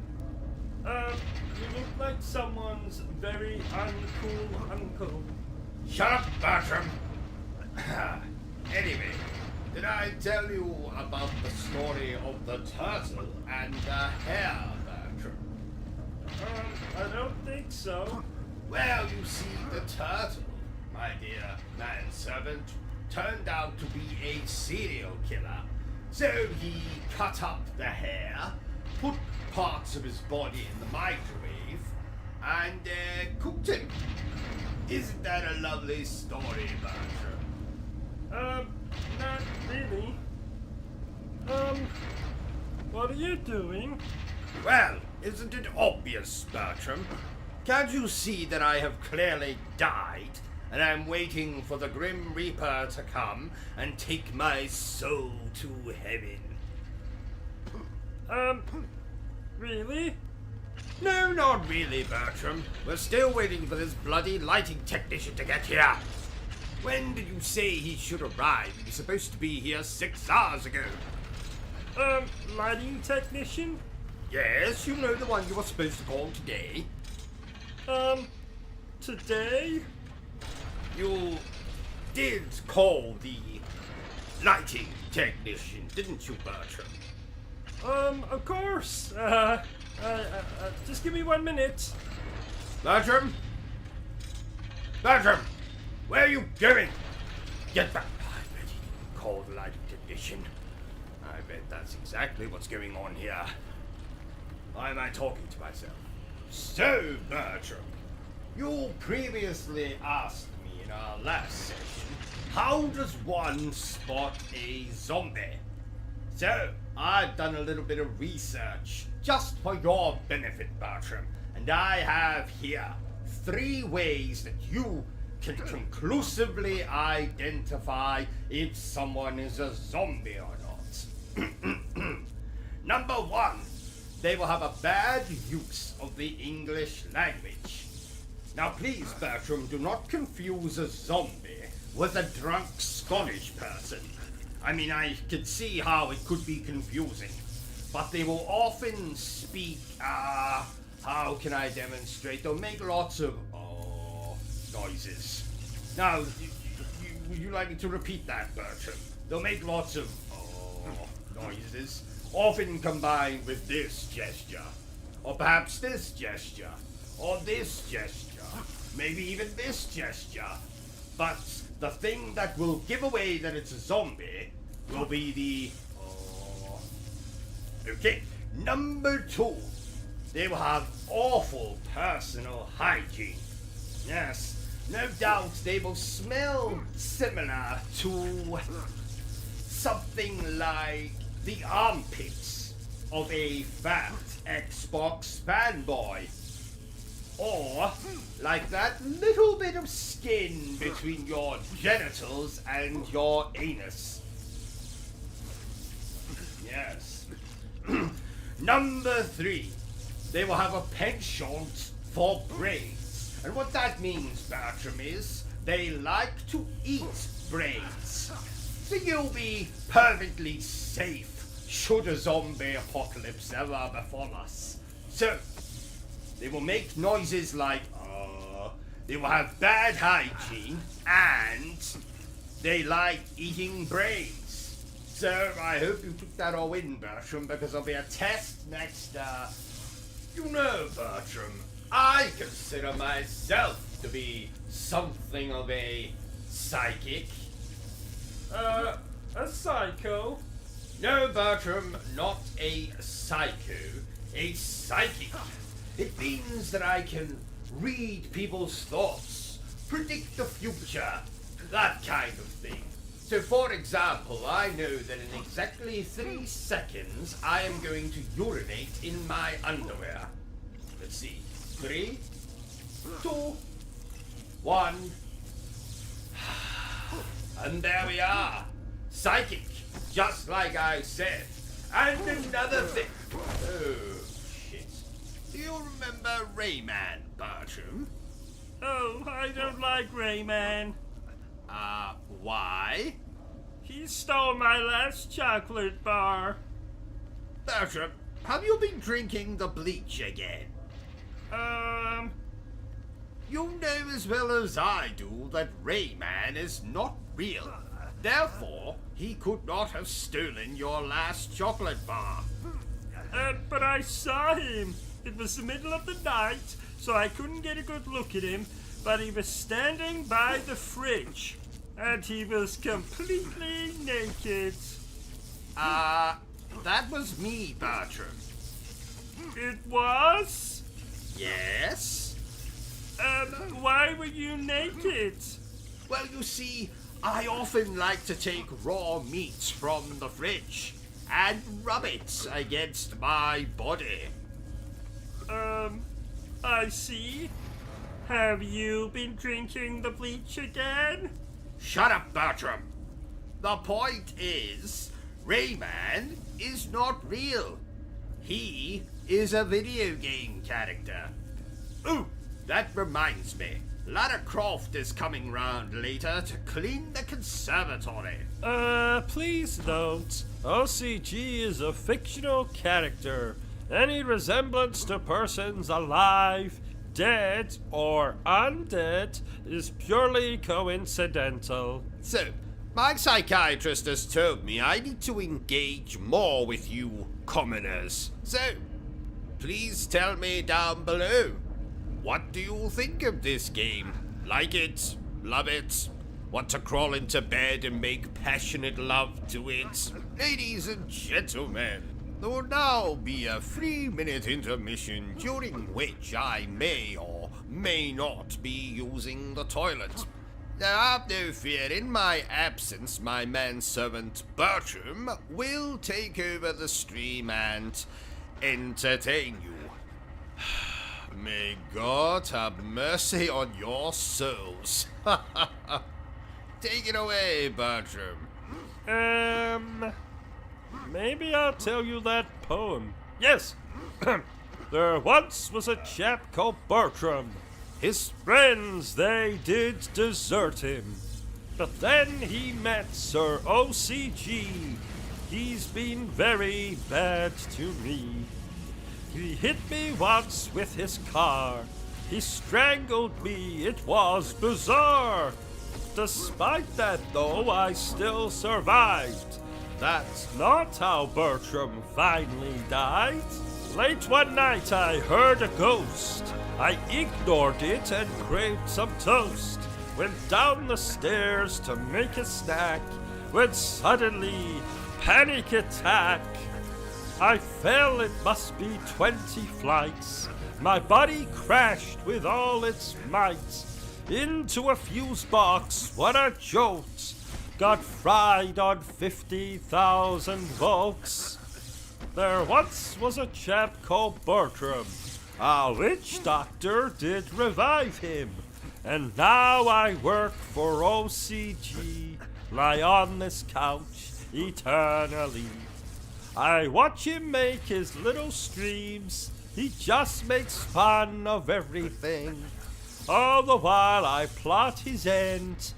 You look like someone's very uncool uncle. Shut up, Bertram! Anyway, did I tell you about the story of the turtle and the hare, Bertram? I don't think so. Well, you see, the turtle, my dear manservant, turned out to be a serial killer. So he cut up the hare, put parts of his body in the microwave, and cooked him. Isn't that a lovely story, Bertram? Not really. What are you doing? Well, isn't it obvious, Bertram? Can't you see that I have clearly died, and I'm waiting for the Grim Reaper to come and take my soul to heaven? Really? No, not really, Bertram. We're still waiting for this bloody lighting technician to get here. When did you say he should arrive? He was supposed to be here 6 hours ago. Lighting technician? Yes, you know the one you were supposed to call today. Today? You did call the lighting technician, didn't you, Bertram? Of course. Just give me 1 minute. Bertram? Bertram! Where are you going? Get back. I bet he didn't call the lighting technician. I bet that's exactly what's going on here. Why am I talking to myself? So, Bertram, you previously asked me in our last session, how does one spot a zombie? So, I've done a little bit of research just for your benefit, Bertram, and I have here 3 ways that you can conclusively identify if someone is a zombie or not. Number 1, they will have a bad use of the English language. Now please, Bertram, do not confuse a zombie with a drunk Scottish person. I mean, I could see how it could be confusing, but they will often speak, how can I demonstrate? They'll make lots of, noises. Now, would you like me to repeat that, Bertram? They'll make lots of, noises, often combined with this gesture, or perhaps this gesture, or this gesture, maybe even this gesture. But the thing that will give away that it's a zombie will be the... Okay, number 2. They will have awful personal hygiene. Yes, no doubt they will smell similar to something like the armpits of a fat Xbox fanboy. Or like that little bit of skin between your genitals and your anus. Yes. Number 3. They will have a penchant for brains. And what that means, Bertram, is they like to eat brains. So you'll be perfectly safe should a zombie apocalypse ever befall us. So, they will make noises like, they will have bad hygiene, and they like eating brains. So I hope you took that all in, Bertram, because there'll be a test next, You know, Bertram, I consider myself to be something of a psychic. A psycho? No, Bertram, not a psycho, a psychic. It means that I can read people's thoughts, predict the future, that kind of thing. So, for example, I know that in exactly 3 seconds, I am going to urinate in my underwear. Let's see. 3, 2, 1. And there we are. Psychic, just like I said. And another thing. Oh, shit. Do you remember Rayman, Bertram? Oh, I don't like Rayman. Why? He stole my last chocolate bar. Bertram, have you been drinking the bleach again? You know as well as I do that Rayman is not real. Therefore, he could not have stolen your last chocolate bar. But I saw him. It was the middle of the night, so I couldn't get a good look at him, but he was standing by the fridge, and he was completely naked. That was me, Bertram. It was? Yes? Why were you naked? Well, you see, I often like to take raw meat from the fridge and rub it against my body. I see. Have you been drinking the bleach again? Shut up, Bertram. The point is, Rayman is not real. He is a video game character. Ooh, that reminds me. Lara Croft is coming round later to clean the conservatory. Please don't. OCG is a fictional character. Any resemblance to persons alive, dead, or undead is purely coincidental. So, my psychiatrist has told me I need to engage more with you commoners. So, please tell me down below. What do you think of this game? Like it? Love it? Want to crawl into bed and make passionate love to it? Ladies and gentlemen, there will now be a 3-minute intermission during which I may or may not be using the toilet. Have no fear, in my absence, my manservant Bertram will take over the stream and entertain you. May God have mercy on your souls. Take it away, Bertram. Maybe I'll tell you that poem. Yes. There once was a chap called Bertram. His friends, they did desert him. But then he met Sir OCG. He's been very bad to me. He hit me once with his car. He strangled me, it was bizarre. Despite that, though, I still survived. That's not how Bertram finally died. Late one night I heard a ghost. I ignored it and craved some toast. Went down the stairs to make a snack, when suddenly, panic attack. I fell, it must be 20 flights. My body crashed with all its might into a fuse box, what a jolt. Got fried on 50,000 volts. There once was a chap called Bertram. A witch doctor did revive him. And now I work for OCG, lie on this couch eternally. I watch him make his little streams. He just makes fun of everything. All the while I plot his end.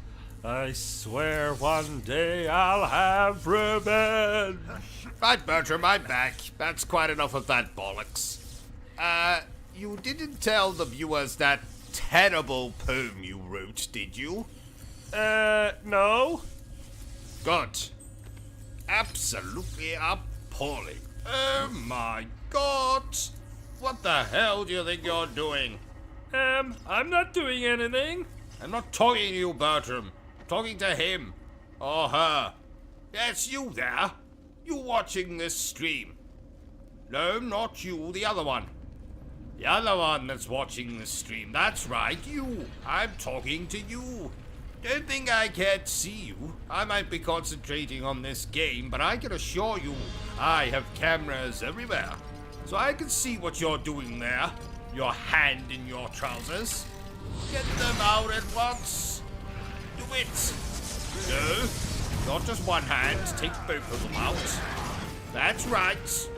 I swear one day I'll have revenge. Right, Bertram, I'm back. That's quite enough of that bollocks. You didn't tell the viewers that terrible poem you wrote, did you? No. Good. Absolutely appalling. Oh my God. What the hell do you think you're doing? I'm not doing anything. I'm not talking to you, Bertram. I'm talking to him. Or her. Yes, you there. You watching this stream. No, not you, the other one. The other one that's watching this stream. That's right, you. I'm talking to you. Don't think I can't see you. I might be concentrating on this game, but I can assure you I have cameras everywhere. So I can see what you're doing there. Your hand in your trousers. Get them out at once. Do it. No, not just one hand. Take both of them out. That's right.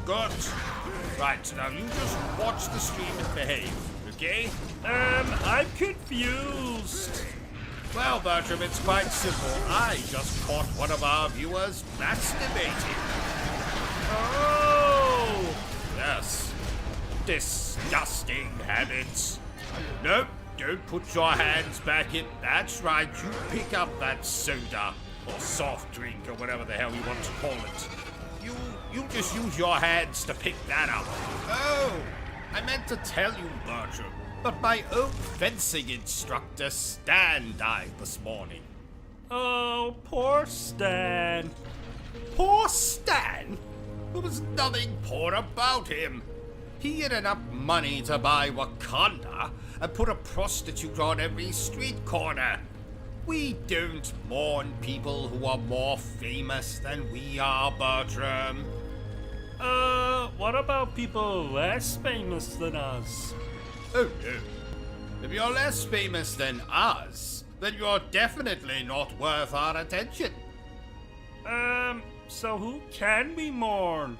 Good. Right, now you just watch the stream and behave, okay? I'm confused. Well, Bertram, it's quite simple. I just caught one of our viewers masturbating. Oh! Yes. Disgusting habits. Nope, don't put your hands back in. That's right, you pick up that soda or soft drink or whatever the hell you want to call it. You just use your hands to pick that up. Oh, I meant to tell you, Bertram, but my old fencing instructor Stan died this morning. Oh, poor Stan. Poor Stan? There was nothing poor about him. He had enough money to buy Wakanda and put a prostitute on every street corner. We don't mourn people who are more famous than we are, Bertram. What about people less famous than us? Oh no. If you're less famous than us, then you're definitely not worth our attention. So who can we mourn?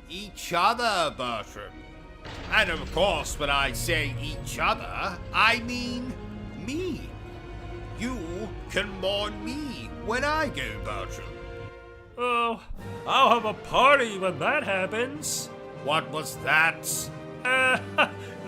Each other, Bertram. And of course, when I say each other, I mean me. You can mourn me when I go, Bertram. Oh, I'll have a party when that happens. What was that?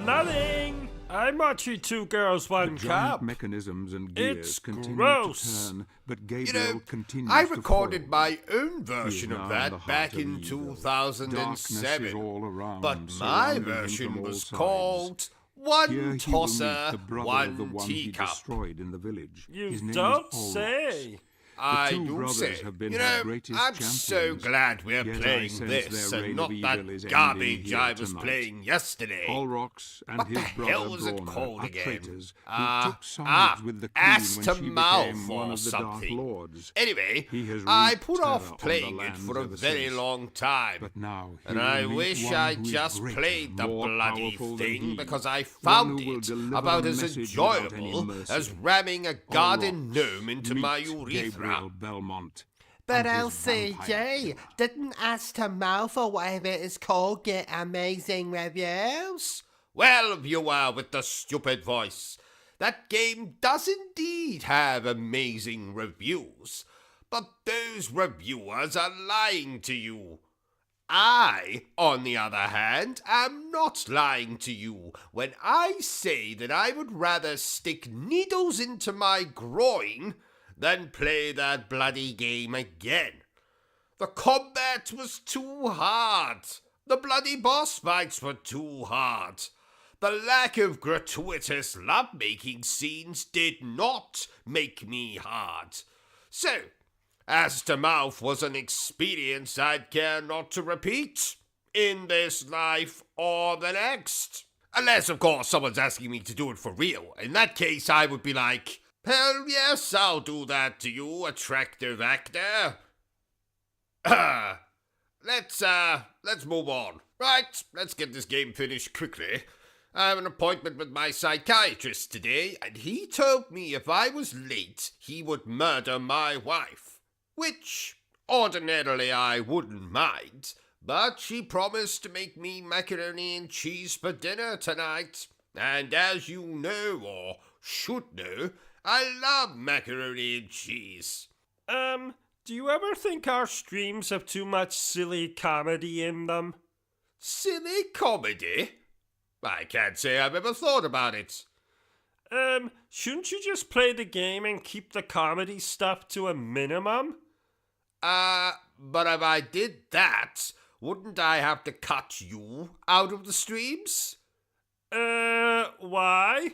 Nothing. I'm watching Two Girls, One The giant Cup. mechanisms and gears It's continue gross. to turn, but You Gabriel know, continues I to recorded follow. my own version He is of now in the that heart back of in evil. 2007. Darkness is all around, But my surrounding him version from all was sides. called Here One he will meet Tosser, the brother One of the one he Teacup. destroyed in the village. You His name don't is Olrox. say. I two do brothers say. have been You her know, greatest I'm champions. so glad we're Yet I playing sense this their and reign not of that evil is garbage ending I here was tonight. playing yesterday. Olrox and What his the brother hell was it Brawner called are again? traitors who took sides with the queen Ass when to she became mouth one or of the Dark something. Lords. Anyway, He has I wreaked put terror off on playing the it lands for a ever very since. long time. But now he And will I meet wish one I who is just greater, played the more bloody powerful than thing he, because I one found who will it deliver about a as message without any enjoyable mercy. as ramming a garden Olrox, gnome into my meet urethra. Gabriel Belmont. But and his vampire OCG, killer. didn't Ass to Mouth or whatever it is called get amazing reviews? Well, viewer with the stupid voice, that game does indeed have amazing reviews, but those reviewers are lying to you. I, on the other hand, am not lying to you when I say that I would rather stick needles into my groin than play that bloody game again. The combat was too hard. The bloody boss fights were too hard. The lack of gratuitous lovemaking scenes did not make me hard. So, Ass to Mouth was an experience I'd care not to repeat in this life or the next. Unless, of course, someone's asking me to do it for real. In that case, I would be like, hell yes, I'll do that to you, attractive actor. Let's move on. Right, let's get this game finished quickly. I have an appointment with my psychiatrist today, and he told me if I was late, he would murder my wife. Which, ordinarily, I wouldn't mind, but she promised to make me macaroni and cheese for dinner tonight. And as you know, or should know, I love macaroni and cheese. Do you ever think our streams have too much silly comedy in them? Silly comedy? I can't say I've ever thought about it. Shouldn't you just play the game and keep the comedy stuff to a minimum? But if I did that, wouldn't I have to cut you out of the streams? Why?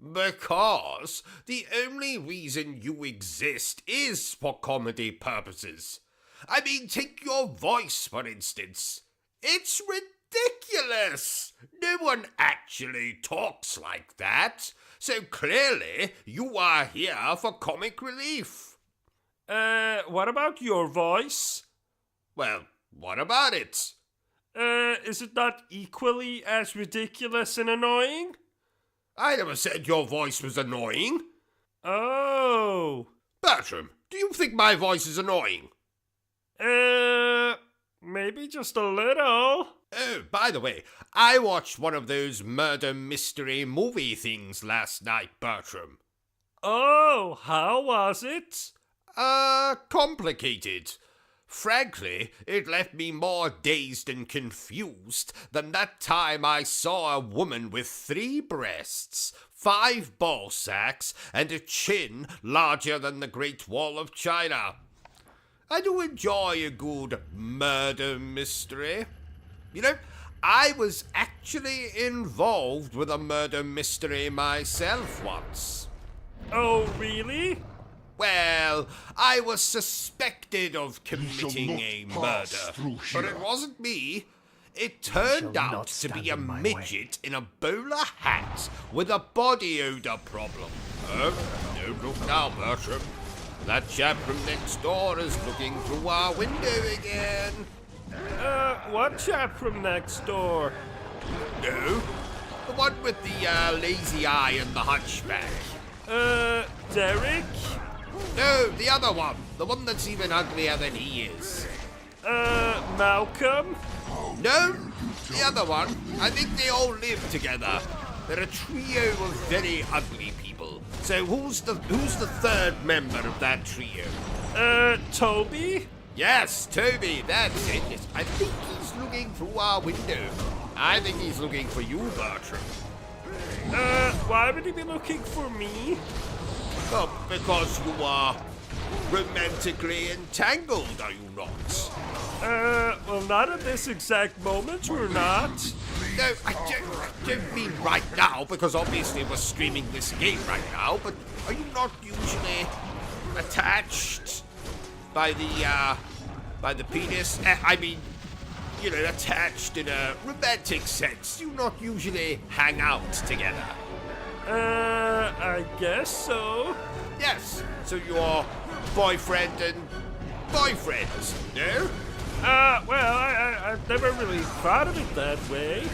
Because the only reason you exist is for comedy purposes. I mean, take your voice, for instance. It's ridiculous. No one actually talks like that. So clearly, you are here for comic relief. What about your voice? Well, what about it? Is it not equally as ridiculous and annoying? I never said your voice was annoying. Oh. Bertram, do you think my voice is annoying? Maybe just a little. Oh, by the way, I watched one of those murder mystery movie things last night, Bertram. Oh, how was it? Complicated. Frankly, it left me more dazed and confused than that time I saw a woman with 3 breasts, 5 ball sacks, and a chin larger than the Great Wall of China. I do enjoy a good murder mystery. You know, I was actually involved with a murder mystery myself once. Oh, really? Well, I was suspected of committing a murder, but it wasn't me. It turned out to be a midget in a bowler hat with a body odor problem. Don't look now, Bertram. That chap from next door is looking through our window again. What chap from next door? No, the one with the lazy eye and the hunchback. Derek? No, the other one. The one that's even uglier than he is. Malcolm? No, the other one. I think they all live together. They're a trio of very ugly people. So who's the third member of that trio? Toby? Yes, Toby, that's it. Yes, I think he's looking through our window. I think he's looking for you, Bertram. Why would he be looking for me? Oh, because you are romantically entangled, are you not? Well, not at this exact moment, we're not. No, I don't mean right now, because obviously we're streaming this game right now, but are you not usually... attached by the penis. I mean, you know, attached in a romantic sense. You not usually hang out together. I guess so. Yes, so you're boyfriend and boyfriend, no? Well, I've never really thought of it that way.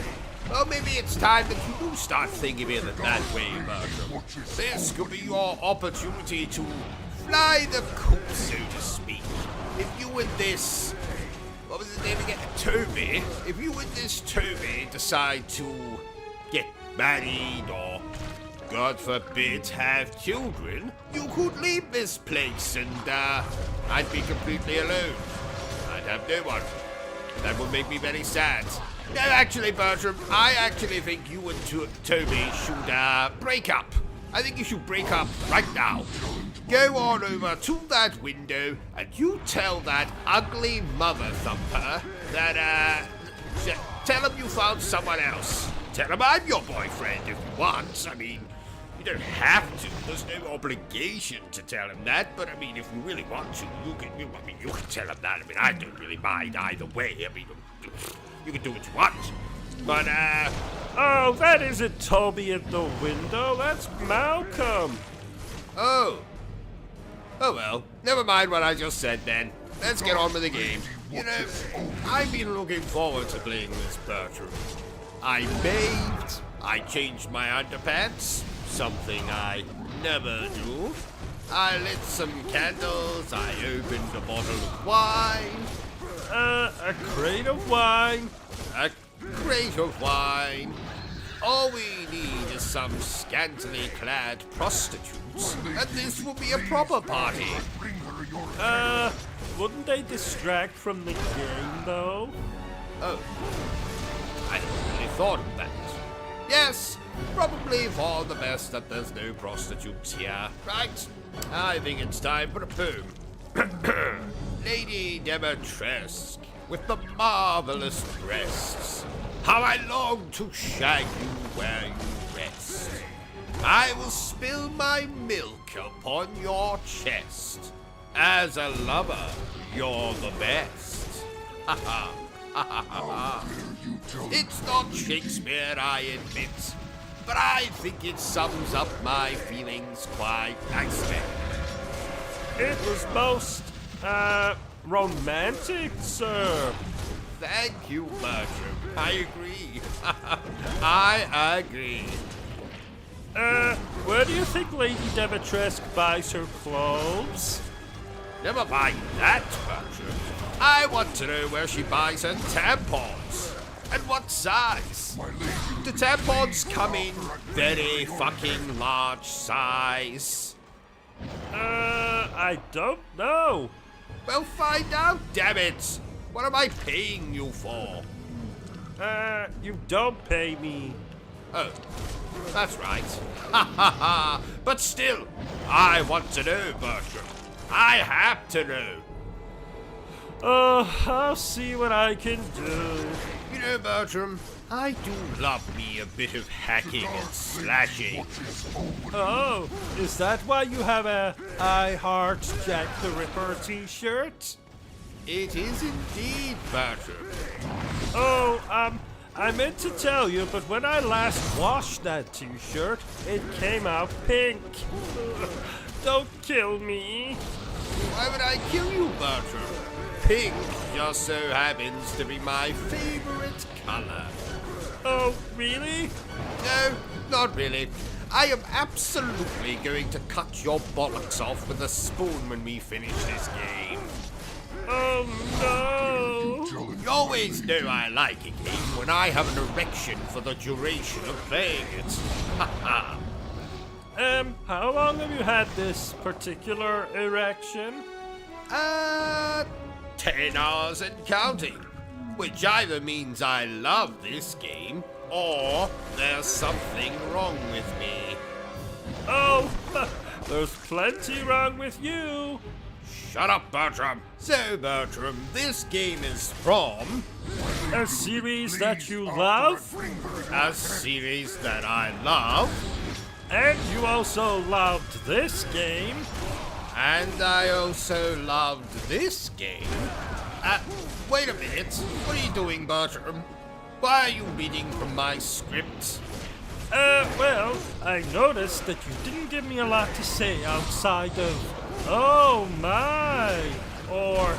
Well, maybe it's time that you do start thinking of it that way, Bertram. This could be your opportunity to fly the coop, so to speak. If you and this... what was his name again? Toby. If you and this Toby decide to get married or, God forbid, have children, you could leave this place and, I'd be completely alone. I'd have no one. That would make me very sad. No, actually, Bertram, I actually think you and Toby should, break up. I think you should break up right now. Go on over to that window and you tell that ugly mother thumper that, tell him you found someone else. Tell him I'm your boyfriend if you want. I mean, you don't have to. There's no obligation to tell him that. But I mean, if you really want to, you can tell him that. I mean, I don't really mind either way. I mean, you can do what you want. But Oh, that isn't Toby at the window. That's Malcolm. oh well. Never mind what I just said then. Let's get on with the game. You know, I've been looking forward to playing this, Bertram. I bathed. I changed my underpants. Something I never do. I lit some candles. I opened a bottle of wine. A crate of wine. A crate of wine. All we need is some scantily clad prostitutes, and this will be a proper party. Wouldn't they distract from the game, though? Oh, I hadn't really thought of that. Yes, probably for the best that there's no prostitutes here. Right, I think it's time for a poem. Lady Demetresque, with the marvelous breasts, how I long to shag you where you rest. I will spill my milk upon your chest. As a lover, you're the best. Ha ha, ha ha ha. It's not Shakespeare, I admit, but I think it sums up my feelings quite nicely. It was most, romantic, sir. Thank you, Bertram. I agree. I agree. Where do you think Lady Demetresque buys her clothes? Never mind that, Bertram. I want to know where she buys her tampons. And what size. Do tampons come in very fucking large size? I don't know. Well, find out, damn it. What am I paying you for? You don't pay me. Oh, that's right. Ha ha ha. But still, I want to know, Bertram. I have to know. I'll see what I can do. You know, Bertram, I do love me a bit of hacking and slashing. Oh, is that why you have a I Heart Jack the Ripper t-shirt? It is indeed, Bertram. Oh, I meant to tell you, but when I last washed that t-shirt, it came out pink. Don't kill me. Why would I kill you, Bertram? Pink just so happens to be my favorite color. Oh, really? No, not really. I am absolutely going to cut your bollocks off with a spoon when we finish this game. Oh, no. You always know I like a game when I have an erection for the duration of playing it. Ha ha. How long have you had this particular erection? 10 hours and counting. Which either means I love this game, or there's something wrong with me. Oh, there's plenty wrong with you. Shut up, Bertram. So, Bertram, this game is from... A series that you love? a series that I love. And you also loved this game? And I also loved this game. Wait a minute. What are you doing, Bertram? Why are you reading from my script? Well, I noticed that you didn't give me a lot to say outside of, oh my, or,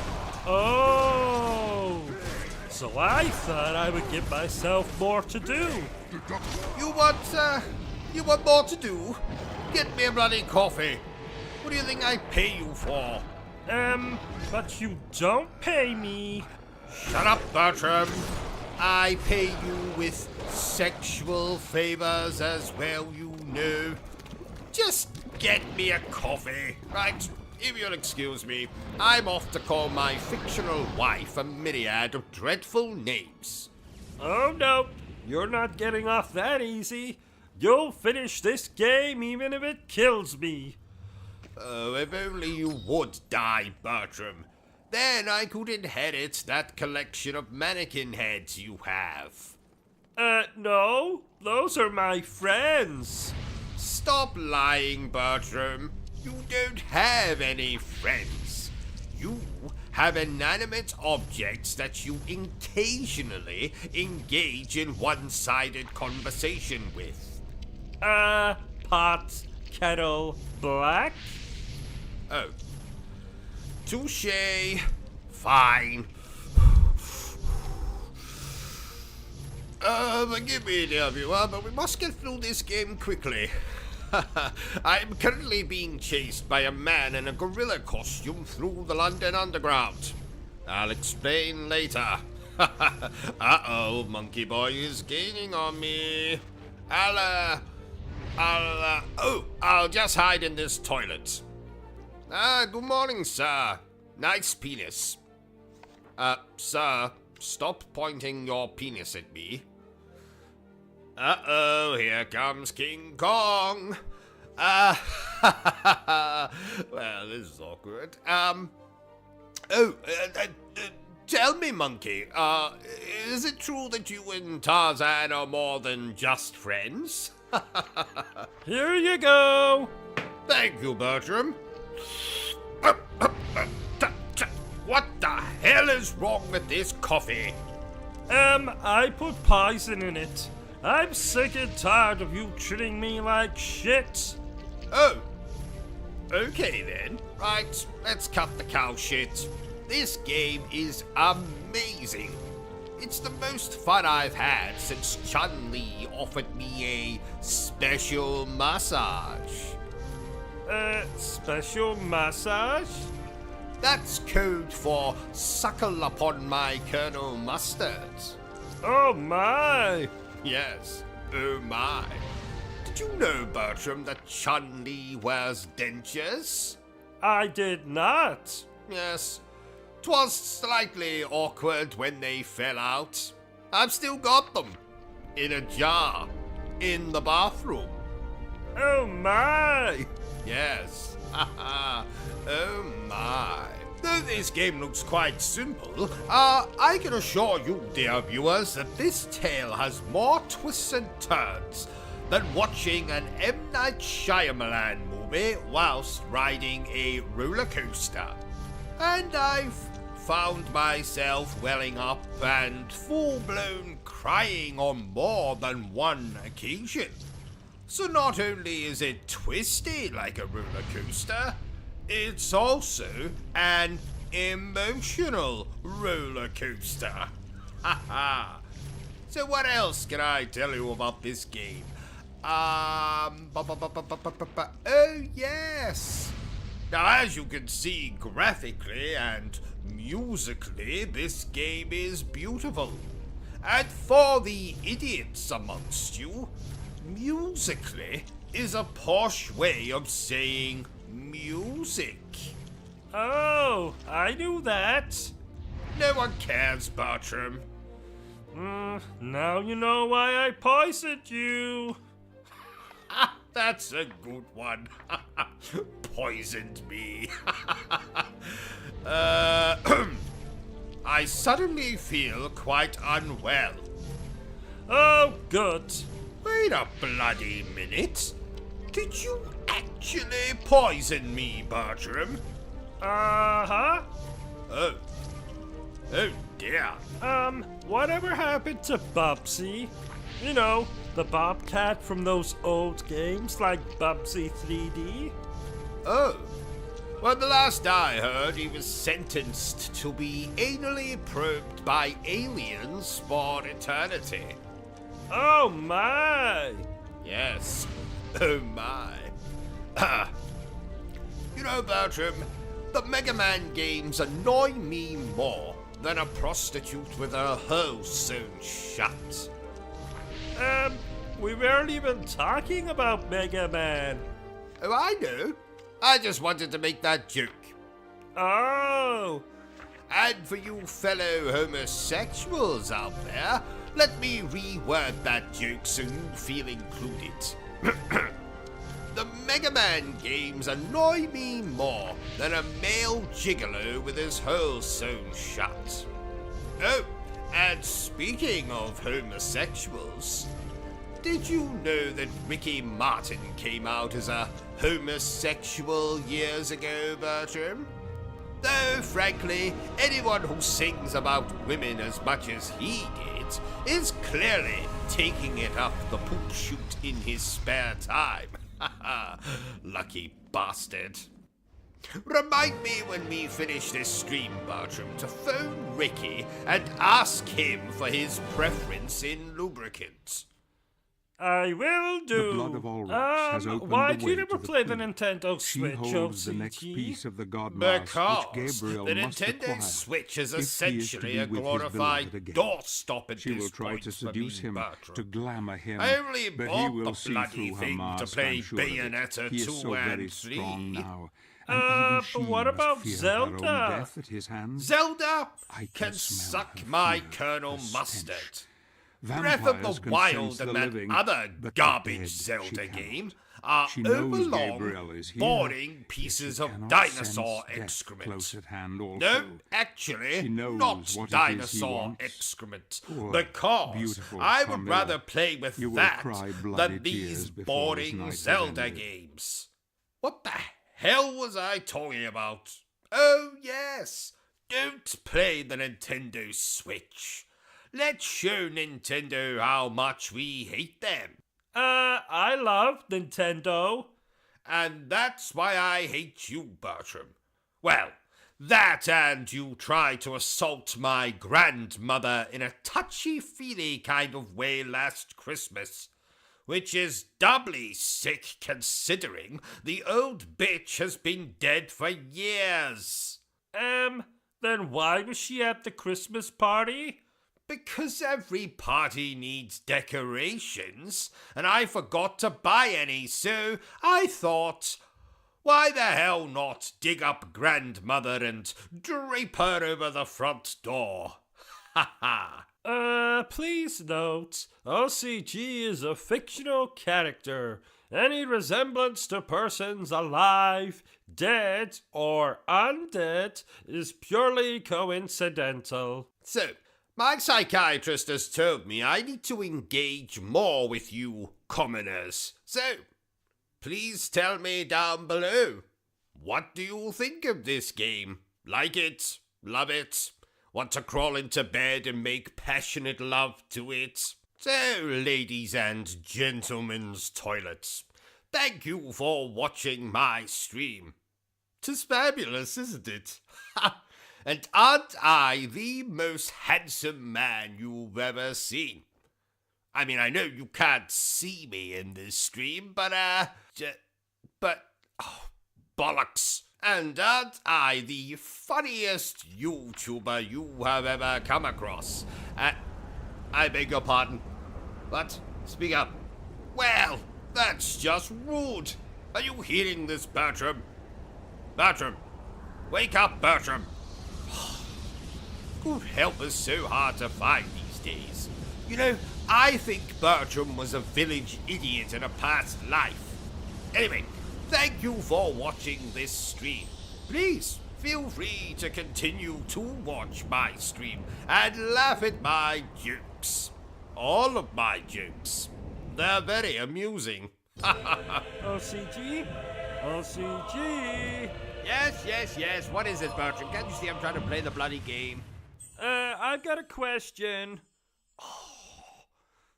oh. So I thought I would give myself more to do. You want more to do? Get me a bloody coffee. What do you think I pay you for? But you don't pay me. Shut up, Bertram. I pay you with sexual favors as well, you know. Just get me a coffee, right? If you'll excuse me, I'm off to call my fictional wife a myriad of dreadful names. Oh no, you're not getting off that easy. You'll finish this game even if it kills me. Oh, if only you would die, Bertram. Then I could inherit that collection of mannequin heads you have. No, those are my friends. Stop lying, Bertram. You don't have any friends. You have inanimate objects that you occasionally engage in one-sided conversation with. Pot, kettle, black? Oh. Touché. Fine. Forgive me, dear viewer, but we must get through this game quickly. I'm currently being chased by a man in a gorilla costume through the London Underground. I'll explain later. Uh-oh, Monkey Boy is gaining on me. I'll just hide in this toilet. Good morning, sir. Nice penis. Sir, stop pointing your penis at me. Uh-oh, here comes King Kong. Well, this is awkward. Tell me, Monkey, is it true that you and Tarzan are more than just friends? Here you go. Thank you, Bertram. What the hell is wrong with this coffee? I put poison in it. I'm sick and tired of you treating me like shit. Oh. Okay then. Right, let's cut the cow shit. This game is amazing. It's the most fun I've had since Chun-Li offered me a special massage. Special massage? That's code for suckle upon my Colonel Mustard. Oh my! Yes, oh my. Did you know, Bertram, that Chun-Li wears dentures? I did not. Yes. 'Twas slightly awkward when they fell out. I've still got them. In a jar. In the bathroom. Oh my! Yes. Haha. Oh my. Though this game looks quite simple, I can assure you, dear viewers, that this tale has more twists and turns than watching an M. Night Shyamalan movie whilst riding a roller coaster. And I've found myself welling up and full-blown crying on more than one occasion. So not only is it twisty like a roller coaster, it's also an emotional roller coaster. Haha. So what else can I tell you about this game? Oh yes. Now as you can see graphically and musically, this game is beautiful. And for the idiots amongst you, musically is a posh way of saying music. Oh, I knew that. No one cares, Bertram. Now you know why I poisoned you. That's a good one. Poisoned me. I suddenly feel quite unwell. Oh, good. Wait a bloody minute. Did you actually poison me, Bertram? Uh-huh. Oh. Oh dear. Whatever happened to Bubsy? You know, the Bobcat from those old games like Bubsy 3D? Oh. Well, the last I heard, he was sentenced to be anally probed by aliens for eternity. Oh my! Yes. Oh my. You know, Bertram, the Mega Man games annoy me more than a prostitute with her hole sewn shut. We weren't even talking about Mega Man. Oh, I know. I just wanted to make that joke. Oh! And for you fellow homosexuals out there, let me reword that joke so you feel included. The Mega Man games annoy me more than a male gigolo with his hole sewn shut. Oh, and speaking of homosexuals, did you know that Ricky Martin came out as a homosexual years ago, Bertram? Though, frankly, anyone who sings about women as much as he did is clearly taking it up the poop chute in his spare time. Lucky bastard. Remind me when we finish this stream, Bertram, to phone Ricky and ask him for his preference in lubricants. I will do. The blood of all rocks has opened why the do way you never to the play the queen. Nintendo She Switch, holds the OCG? next piece of the god mask Because which Gabriel the must Nintendo acquire. Switch is if he is to essentially be a with his glorified beloved again. doorstop at She this will try point to for seduce me, him, Bertram. to glamour him, I only but he bought will the see bloody through her thing to mask, play I'm sure of it. Bayonetta He is 2 so and very 3. strong now. And even but she what must about fear Zelda? her own death at his hands. Zelda I can can smell suck her my fear, Colonel her stench. Mustard. Vampires Breath of the can Wild sense the and that living, other but the garbage dead she Zelda cannot. game are She knows overlong, Gabriel is here, boring yet pieces she of cannot dinosaur sense death excrement. close at hand also. No, actually, She knows not what it is he dinosaur wants. excrement. Poor, Because beautiful I would Camilla. rather play with You will that cry bloody than these tears before this boring night has Zelda ended. games. What the hell was I talking about? Oh, yes. Don't play the Nintendo Switch. Let's show Nintendo how much we hate them. I love Nintendo. And that's why I hate you, Bertram. Well, that and you try to assault my grandmother in a touchy-feely kind of way last Christmas, which is doubly sick considering the old bitch has been dead for years. Then why was she at the Christmas party? Because every party needs decorations, and I forgot to buy any, so I thought, why the hell not dig up grandmother and drape her over the front door? Ha ha. Please note, OCG is a fictional character. Any resemblance to persons alive, dead, or undead is purely coincidental. So, my psychiatrist has told me I need to engage more with you commoners. So, please tell me down below. What do you think of this game? Like it? Love it? Want to crawl into bed and make passionate love to it? So, ladies and gentlemen's toilets, thank you for watching my stream. 'Tis fabulous, isn't it? And aren't I the most handsome man you've ever seen? I mean, I know you can't see me in this stream, but, bollocks. And aren't I the funniest YouTuber you have ever come across? I beg your pardon. What? Speak up. Well, that's just rude. Are you hearing this, Bertram? Bertram! Wake up, Bertram! Good help is so hard to find these days. You know, I think Bertram was a village idiot in a past life. Anyway, thank you for watching this stream. Please, feel free to continue to watch my stream and laugh at my jokes. All of my jokes. They're very amusing. OCG? OCG? Yes. What is it, Bertram? Can't you see I'm trying to play the bloody game? I've got a question.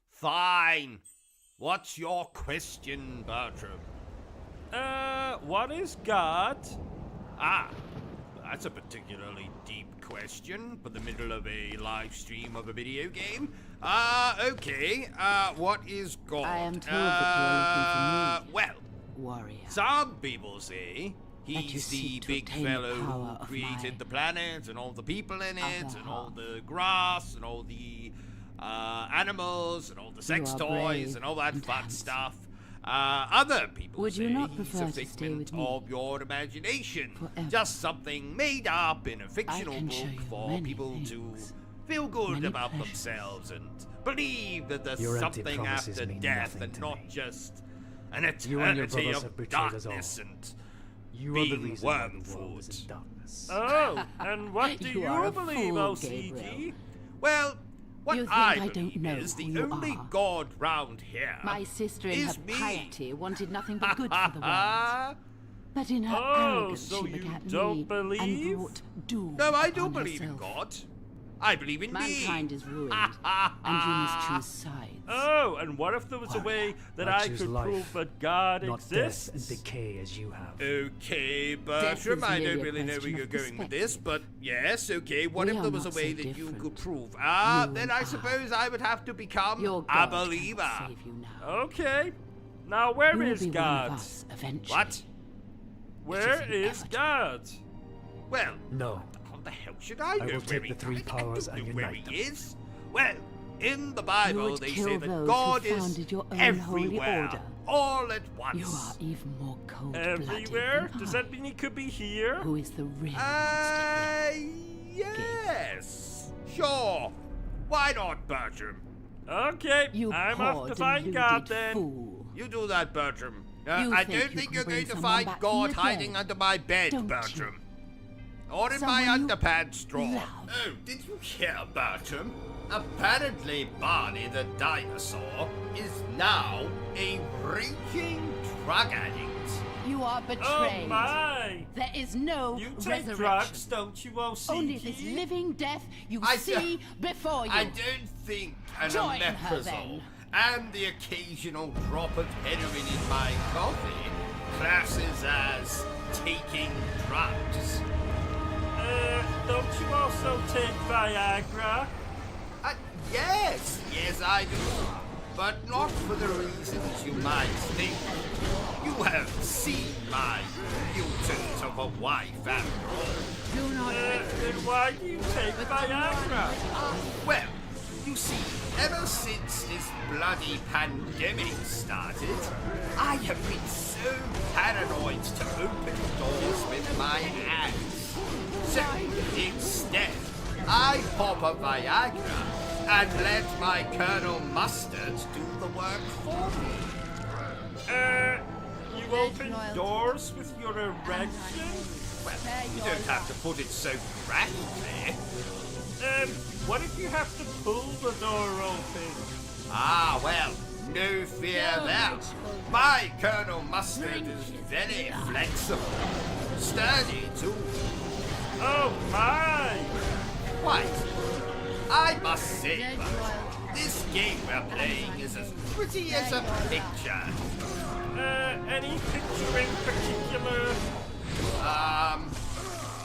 Fine. What's your question, Bertram? What is God? Ah, that's a particularly deep question for the middle of a live stream of a video game. Okay. What is God? I am told that you are looking for me. Well, Warrior. some people say you he's the seek to big obtain the fellow power who of created my the planet and all the people in it other and all half. the grass and all the animals and all the sex are toys brave and all that and fun handsome. stuff. Other people Would say you not he's prefer a to stay figment with me of your imagination, forever? just something made up in a fictional can show book you for many people things, to feel good many about pleasures. themselves and believe that there's Your empty something promises after mean death nothing and to not me. just an You and your eternity brothers have of betrayed us all. darkness and You are the being reason why worm the world is food. in darkness. Oh, and what do You are you a believe, fool, OCG? Gabriel. Well, what You think I I don't believe know is who the you only are. God round here My sister in her is me. piety wanted nothing but good for the world. But in her Oh, arrogance, so she you begat don't me believe? and brought doom No, I upon don't believe in herself. God. I believe in Mankind me. is ruined, and you must choose sides. Oh, and what if there was a way that I choose could life, prove that God Not exists? death and decay as you have. Okay, Death Bertram, is I merely don't a really know where question you're of going with this, but yes, okay, what We if are there was a not way so that you different. could prove? You Then and I I. suppose I would have to become Your a God believer. cannot save you now. Okay. Now, where You will is be God? one of us eventually. What? Where is is God? Well, No. how the hell should I know will where take he the three I powers don't and know where unite he them. is. Well, in the You Bible would they kill say that those God who is founded your own holy everywhere, order. all at once. You are even more cold-blooded Everywhere? than Does I. that mean he could be here? Who is the real monster Yes. Sure. Why not, Bertram? Okay, here? You I'm poor, off to find God deluded then. fool. You do that, Bertram. You I think don't you think can you're bring going to someone find back from God the hiding dead, under my bed, don't you? Bertram. Or in Someone my you underpants straw. love. Oh, did you hear, Bertram? Apparently Barney the dinosaur is now a raging drug addict. You are Oh betrayed. my! There is no You take resurrection. drugs, don't you, OCG? Only this living death you I see before you. I don't think an Join her, omeprazole then. and the occasional drop of heroin in my coffee classes as taking drugs. Don't you also take Viagra? Yes, I do. But not for the reasons you might think. You have seen my mutant of a wife after all. Do not Then why do you take Viagra? Well, you see, ever since this bloody pandemic started, I have been so paranoid to open doors with my hands. So, instead, I pop a Viagra and let my Colonel Mustard do the work for me. You open doors with your erection? Well, you don't have to put it so graphically. What if you have to pull the door open? Ah, well, no fear there. My Colonel Mustard is very flexible. Sturdy, too. Oh my! Quite. I must say, but this game we're playing is as pretty as a picture. Any picture in particular?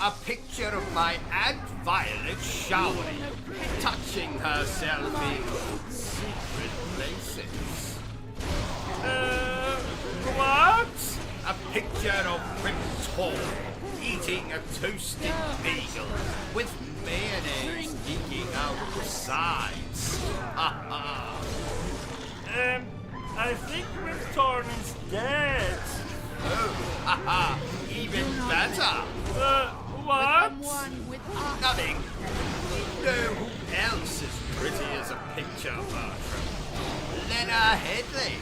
A picture of my Aunt Violet showering, touching herself in secret places. What? A picture of Rip Torn eating a toasted bagel with mayonnaise leaking out of the sides. Ha ha. I think Rip Torn is dead. Oh, ha ha. Even better. What? Nothing. You know who else is pretty as a picture, Bertram? Lena Headley,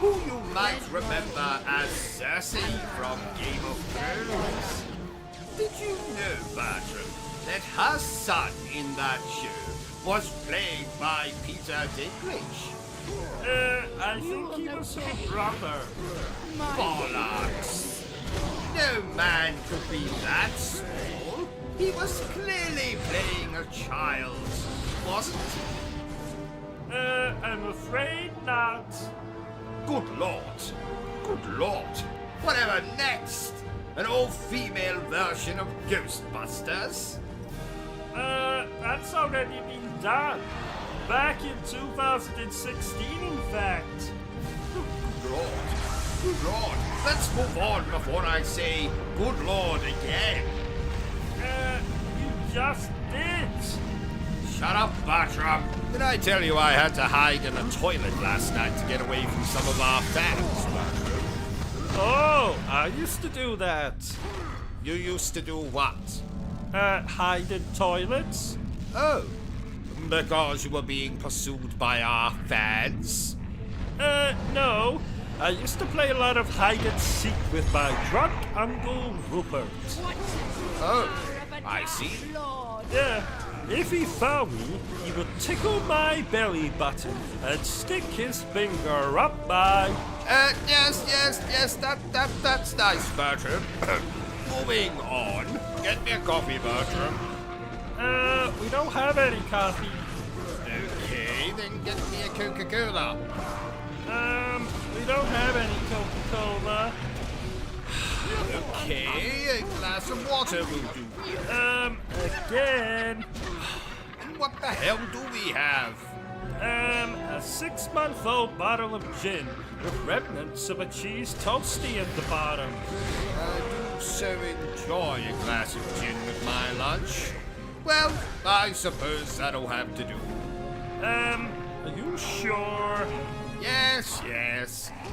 who you might remember as Cersei from Game of Thrones. Did you know, Bertram, that her son in that show was played by Peter Dinklage? I think he was your brother. Bollocks! No man could be that small. He was clearly playing a child, wasn't he? I'm afraid not. Good lord. Good lord. Whatever next? An all-female version of Ghostbusters? That's already been done. Back in 2016, in fact. Good lord. Good lord. Let's move on before I say good lord again. You just did. Shut up, Bartram. Did I tell you I had to hide in a toilet last night to get away from some of our fans, Bartram? Oh, I used to do that. You used to do what? Hide in toilets? Oh, because you were being pursued by our fans? No. I used to play a lot of hide and seek with my drunk Uncle Rupert. Oh, I see. Yeah, if he found me, he would tickle my belly button and stick his finger up my... Yes, that's nice, Bertram. Moving on. Get me a coffee, Bertram. We don't have any coffee. Okay, then get me a Coca-Cola. We don't have any Coca-Cola. Okay, a glass of water will do. Again. And what the hell do we have? A 6-month-old bottle of gin with remnants of a cheese toasty at the bottom. I do so enjoy a glass of gin with my lunch. Well, I suppose that'll have to do. Are you sure? Yes.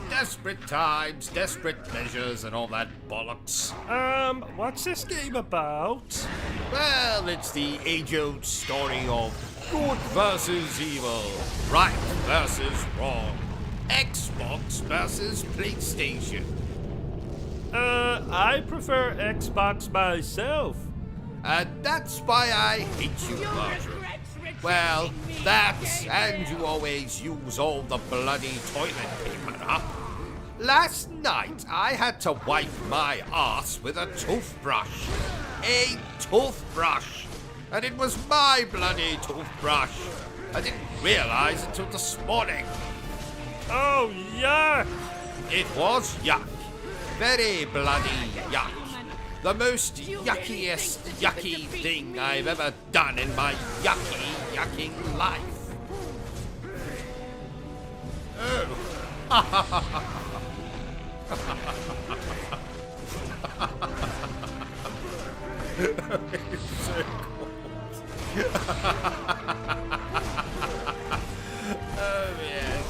Desperate times, desperate measures, and all that bollocks. What's this game about? Well, it's the age-old story of good versus evil, right versus wrong, Xbox versus PlayStation. I prefer Xbox myself. And that's why I hate you, Marjorie. Well, that and you always use all the bloody toilet paper, huh? Last night, I had to wipe my ass with a toothbrush. A toothbrush! And it was my bloody toothbrush. I didn't realize until this morning. Oh, yuck! It was yuck. Very bloody yuck. The most yuckiest yucky thing I've ever done in my yucking life. Oh. It's so cold. Oh yes.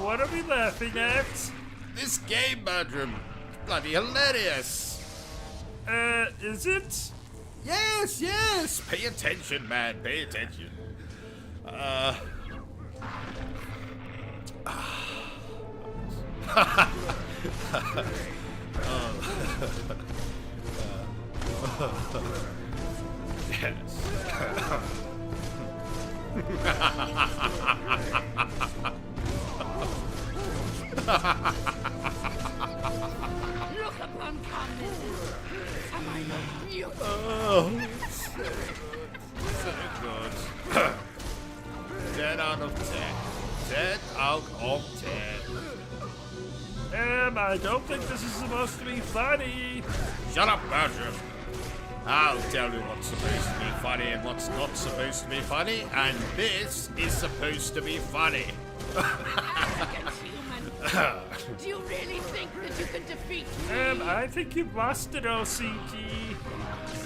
What are we laughing at? This game, Bertram. Bloody hilarious. Is it? Yes. Pay attention, man. Pay attention. Look upon calmness. Oh, so good. 10 out of 10. 10 out of 10. I don't think this is supposed to be funny. Shut up, Bertram. I'll tell you what's supposed to be funny and what's not supposed to be funny, and this is supposed to be funny. Arrogant human. Do you really think that you can defeat me? I think you've lost it, OCG.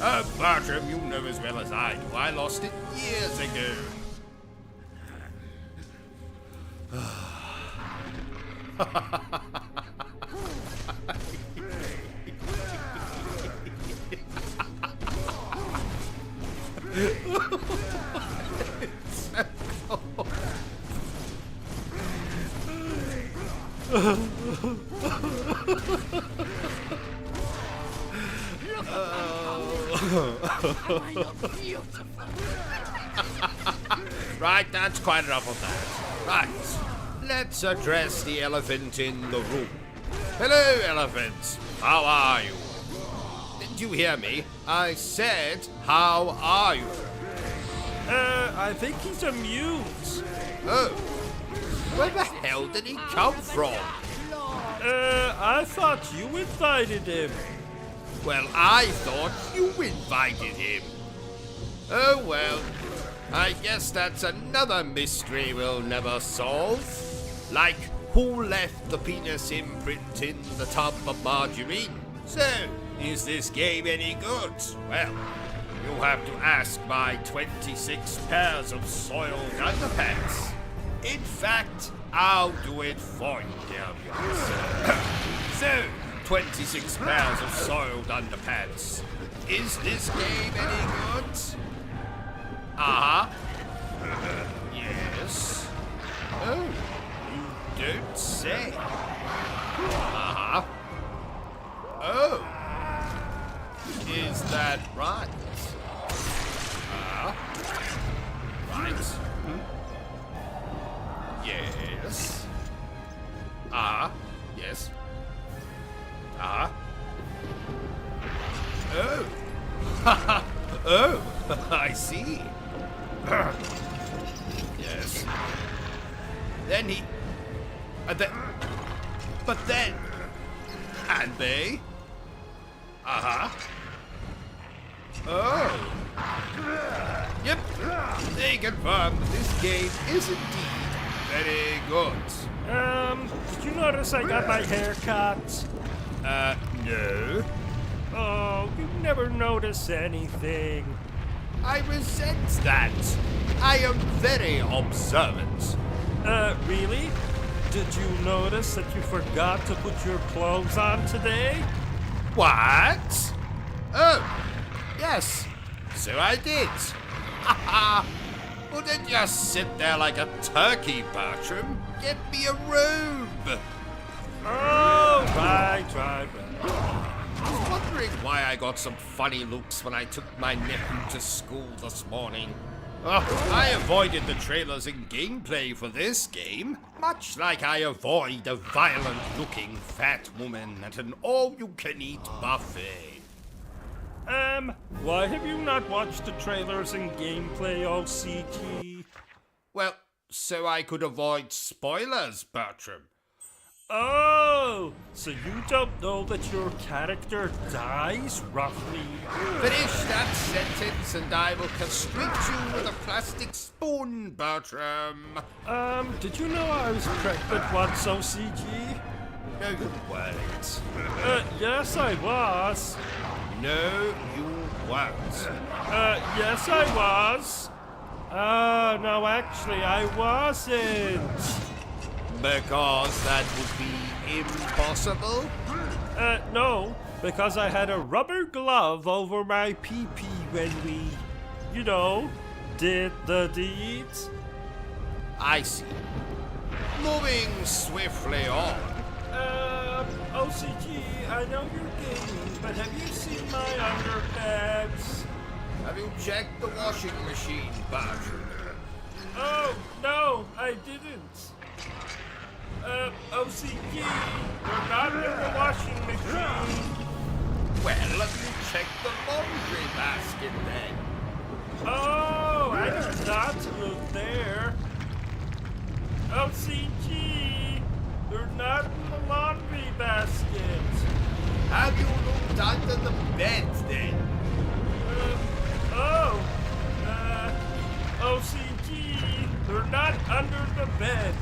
Oh, Bertram, you know as well as I do. I lost it years ago. Am I not beautiful? Right, that's quite enough of that. Right, let's address the elephant in the room. Hello, elephant. How are you? Didn't you hear me? I said, how are you? I think he's amused. Oh, where the hell did he come from? I thought you invited him. Well, I thought you invited him. Oh well, I guess that's another mystery we'll never solve. Like, who left the penis imprint in the tub of margarine? So, is this game any good? Well, you'll have to ask my 26 pairs of soiled underpants. In fact, I'll do it for you, dear Beyonce. So, 26 pairs of soiled underpants. Is this game any good? Uh-huh. Yes. Oh, you don't say. Uh-huh. Oh. Is that right? Right. Yes. Yes. Oh. Oh, I see. Yes. Then he... but then... And they... Oh. Yep. They confirm that this game is indeed very good. Did you notice I got my hair cut? No. Oh, you never notice anything. I resent that. I am very observant. Really? Did you notice that you forgot to put your clothes on today? What? Oh, yes. So I did. Well, don't just sit there like a turkey, Bertram. Get me a robe. Oh, right. I was wondering why I got some funny looks when I took my nephew to school this morning. I avoided the trailers and gameplay for this game, much like I avoid a violent-looking fat woman at an all-you-can-eat buffet. Why have you not watched the trailers and gameplay, OCG? Well, so I could avoid spoilers, Bertram. Oh, so you don't know that your character dies, roughly? Finish that sentence and I will castrate you with a plastic spoon, Bertram. Did you know I was pregnant once, OCG? No, you weren't. Yes, I was. No, you weren't. Yes, I was. No, actually, I wasn't. Because that would be impossible? No, because I had a rubber glove over my pee-pee when we, you know, did the deeds. I see. Moving swiftly on. OCG, I know you're gaming, but have you seen my underpants? Have you checked the washing machine, Bertram? Oh, no, I didn't. OCG, they're not in the washing machine. Well, have you checked the laundry basket then? Oh, I did not look there. OCG, they're not in the laundry basket. Have you looked under the bed then? OCG, they're not under the bed.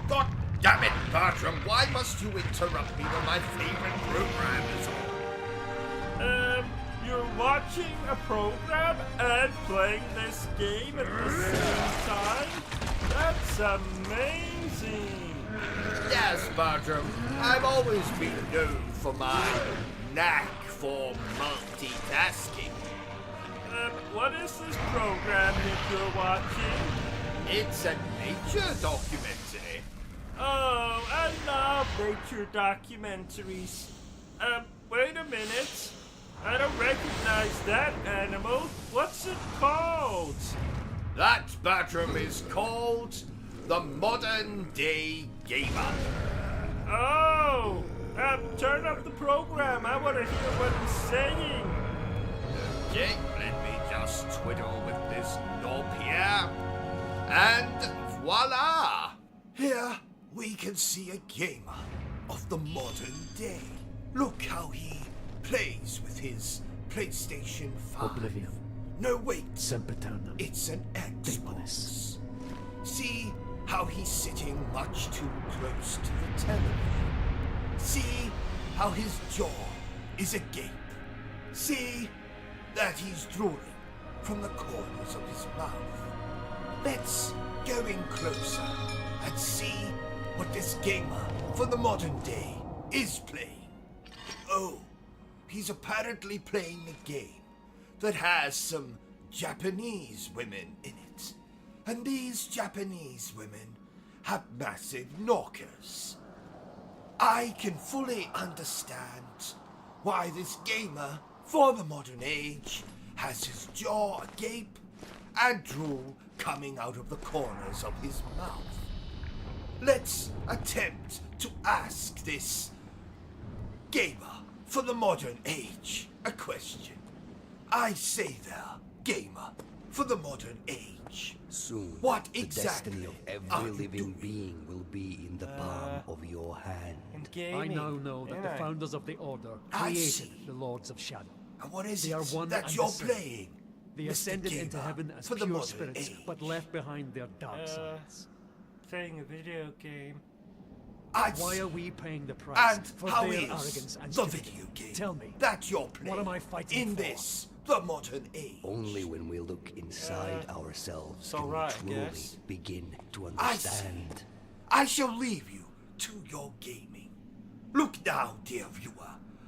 God damn it, Bertram, why must you interrupt me when my favorite program is on? You're watching a program and playing this game at the same time? That's amazing. Yes, Bertram, I've always been known for my knack for multitasking. What is this program that you're watching? It's a nature documentary. Oh, I love nature documentaries. Wait a minute. I don't recognize that animal. What's it called? That, Bertram, is called the modern day gamer. Oh, turn up the program. I want to hear what he's saying. Okay, let me just twiddle with this knob here. And voila! Here we can see a gamer of the modern day. Look how he plays with his PlayStation 5. Oblivion. No, wait. Sempiternam. It's an Xbox. Demonis. See how he's sitting much too close to the television. See how his jaw is agape. See that he's drooling from the corners of his mouth. Let's go in closer and see what this gamer for the modern day is playing. Oh, he's apparently playing a game that has some Japanese women in it. And these Japanese women have massive knockers. I can fully understand why this gamer for the modern age has his jaw agape and drool coming out of the corners of his mouth. Let's attempt to ask this gamer for the modern age a question. I say there, gamer for the modern age. Soon, What the exactly destiny of are every you living doing? being will be in the palm of your hand. And I gaming. now know that the founders of the Order I created see. the Lords of Shadow. And what is They it are one that and you're the same. playing? They Mr. ascended into Gamer, heaven as for the pure modern spirits, age. but left behind their dark sides. Playing a video game. I Why see. are we paying the price And for how their is arrogance and the stupidity? video game Tell me, that you're playing what am I fighting in for? this, the modern age? Only when we look inside ourselves it's can alright, I we truly guess. begin to I see. understand. I shall leave you to your gaming. Look now, dear viewer,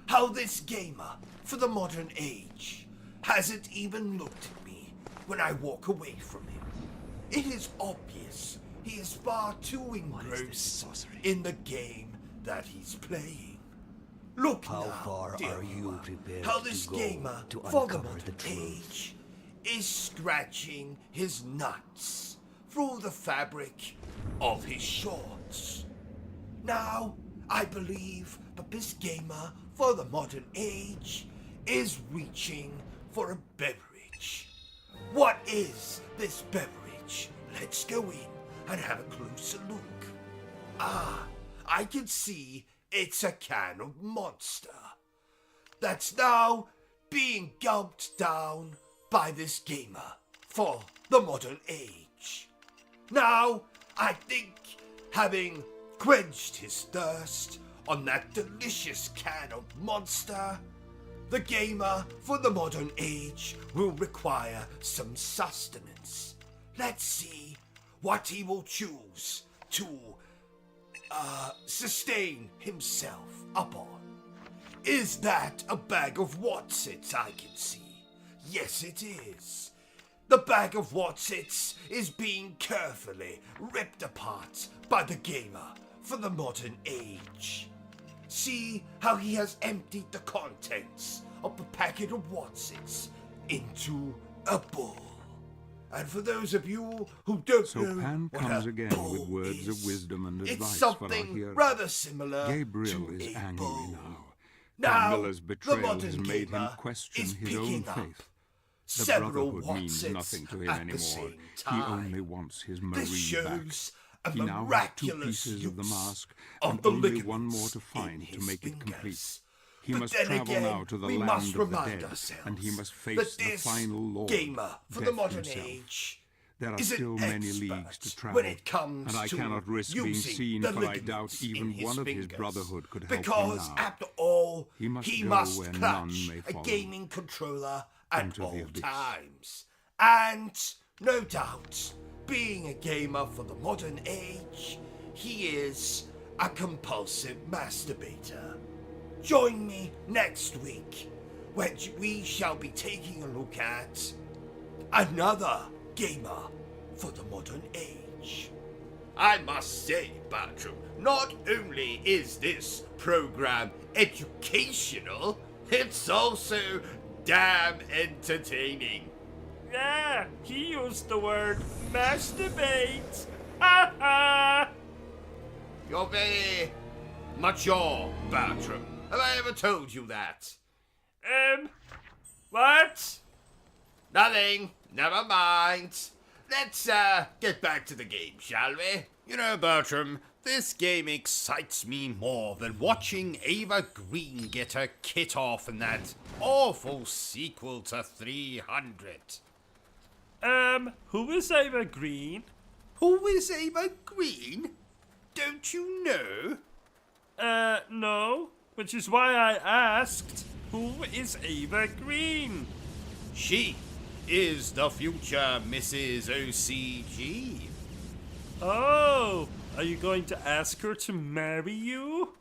how this gamer for the modern age hasn't even looked at me when I walk away from him. It is obvious he is far too engrossed in the game that he's playing. Look How now, far dear are you viewer, prepared how to this go gamer to for the uncover the modern truth? age is scratching his nuts through the fabric of his shorts. Now, I believe that this gamer for the modern age is reaching for a beverage. What is this beverage? Let's go in and have a closer look. Ah, I can see it's a can of Monster that's now being gulped down by this gamer for the modern age. Now, I think having quenched his thirst on that delicious can of Monster, the gamer for the modern age will require some sustenance. Let's see what he will choose to sustain himself upon. Is that a bag of Watsits I can see? Yes, it is. The bag of Watsits is being carefully ripped apart by the gamer for the modern age. See how he has emptied the contents of the packet of Watsits into a bowl. And for those of you who don't So know Pan what comes a again bowl with words is, of wisdom and it's advice for our something hero. rather similar Gabriel to is a angry bowl. now. Now, Carmilla's the betrayal modern has made him gamer question is his own picking up faith. The several Brotherhood means Watsits nothing to him at the anymore. same He time. only wants his Marie This back. shows a He now has two miraculous pieces of the use mask of and the only ligaments one more to in find to his make it fingers. complete. He But must then travel again, now to the we land must of the remind dead, ourselves and he must that face the this final Lord, gamer for the Death modern himself. age There are is an still many expert leagues to travel, when it comes and I to cannot risk being using seen, the for I doubt ligaments in even his one of his fingers. Brotherhood could help him Because now. after all, He must he go must where none clutch may a follow. gaming controller at Into the all abyss. times. And no doubt, being a gamer for the modern age, he is a compulsive masturbator. Join me next week when we shall be taking a look at another gamer for the modern age. I must say, Bertram, not only is this program educational, it's also damn entertaining. Yeah, he used the word masturbate. Ha ha! You're very mature, Bertram. Have I ever told you that? What? Nothing. Never mind. Let's get back to the game, shall we? You know, Bertram, this game excites me more than watching Ava Green get her kit off in that awful sequel to 300. Who is Ava Green? Who is Ava Green? Don't you know? No. Which is why I asked, who is Ava Green? She is the future Mrs. OCG. Oh, are you going to ask her to marry you?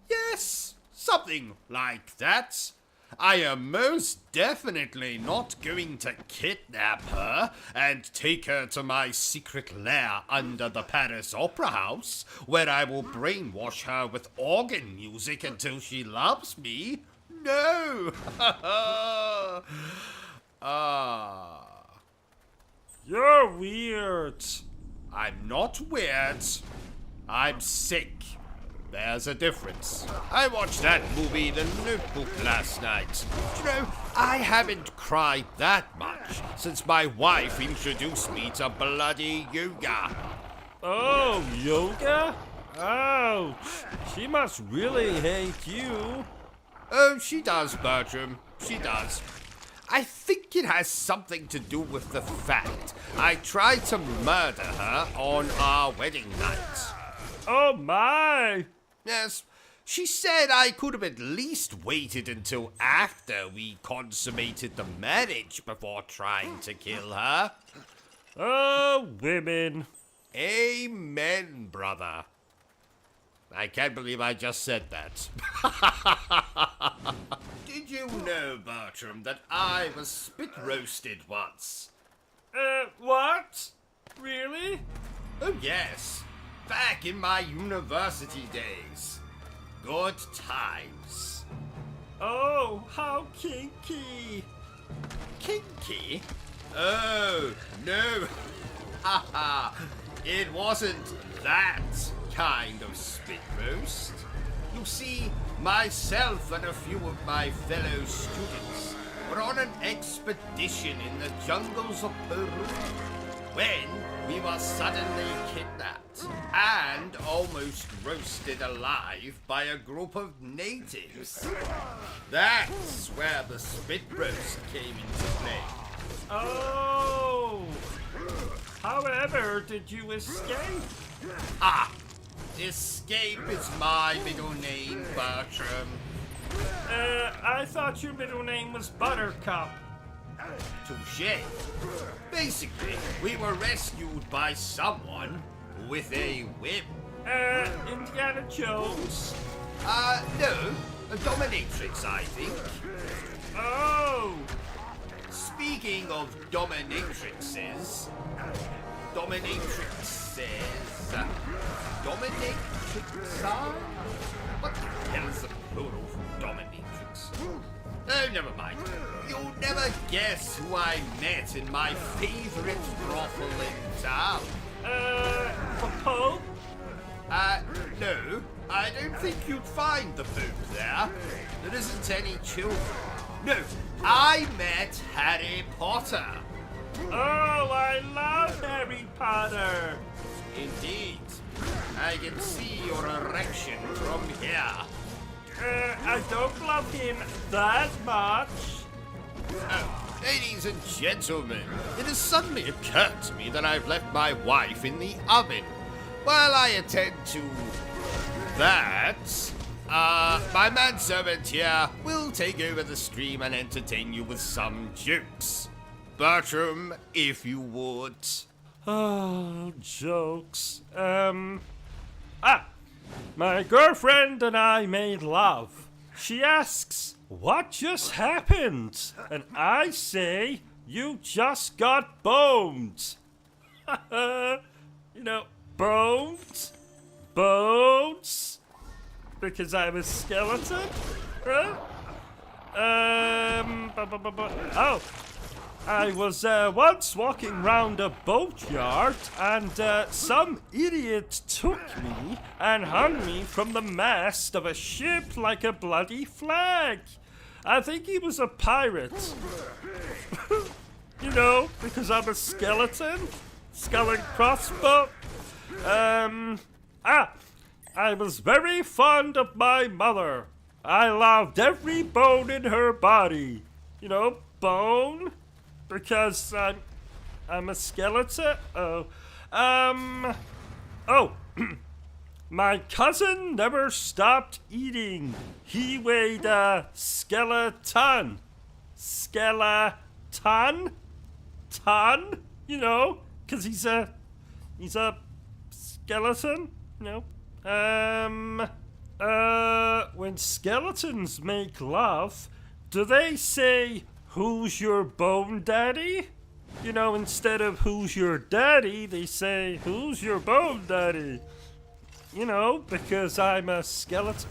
Yes, something like that. I am most definitely not going to kidnap her and take her to my secret lair under the Paris Opera House, where I will brainwash her with organ music until she loves me. No! You're weird. I'm not weird. I'm sick. There's a difference. I watched that movie, The Notebook, last night. You know, I haven't cried that much since my wife introduced me to bloody yoga. Oh, yoga? Ouch. She must really hate you. Oh, she does, Bertram. She does. I think it has something to do with the fact I tried to murder her on our wedding night. Oh my! Yes, she said I could have at least waited until after we consummated the marriage before trying to kill her. Oh, women. Amen, brother. I can't believe I just said that. Did you know, Bertram, that I was spit roasted once? What? Really? Oh, yes. Back in my university days. Good times. Oh, how kinky. Kinky? Oh, no. Haha. It wasn't that kind of spit roast. You see, myself and a few of my fellow students were on an expedition in the jungles of Peru when we were suddenly kidnapped and almost roasted alive by a group of natives. That's where the spit roast came into play. Oh. However, did you escape? Ah, escape is my middle name, Bertram. I thought your middle name was Buttercup. Touché. Basically, we were rescued by someone with a whip. Indiana Jones. No, a dominatrix, I think. Oh. Speaking of dominatrixes, what the hell is the plural for dominatrix? Oh, never mind. You'll never guess who I met in my favorite brothel in town. The Pope? No. I don't think you'd find the Pope there. There isn't any children. No, I met Harry Potter. Oh, I love Harry Potter. Indeed. I can see your erection from here. I don't love him that much. Oh, ladies and gentlemen, it has suddenly occurred to me that I've left my wife in the oven. While I attend to that, my manservant here will take over the stream and entertain you with some jokes. Bertram, if you would. Oh, jokes. My girlfriend and I made love. She asks, what just happened? And I say, you just got boned. You know, boned? Bones? Because I'm a skeleton? Huh? Oh. I was once walking round a boatyard and some idiot took me and hung me from the mast of a ship like a bloody flag. I think he was a pirate. You know, because I'm a skeleton. Skull and crossbow. I was very fond of my mother. I loved every bone in her body. You know, bone? Because I'm a skeleton? My cousin never stopped eating. He weighed a skeleton. Skeleton? Ton? You know, because he's a skeleton, you know. When skeletons make love, do they say, who's your bone daddy? You know, instead of who's your daddy, they say, who's your bone daddy? You know, because I'm a skeleton.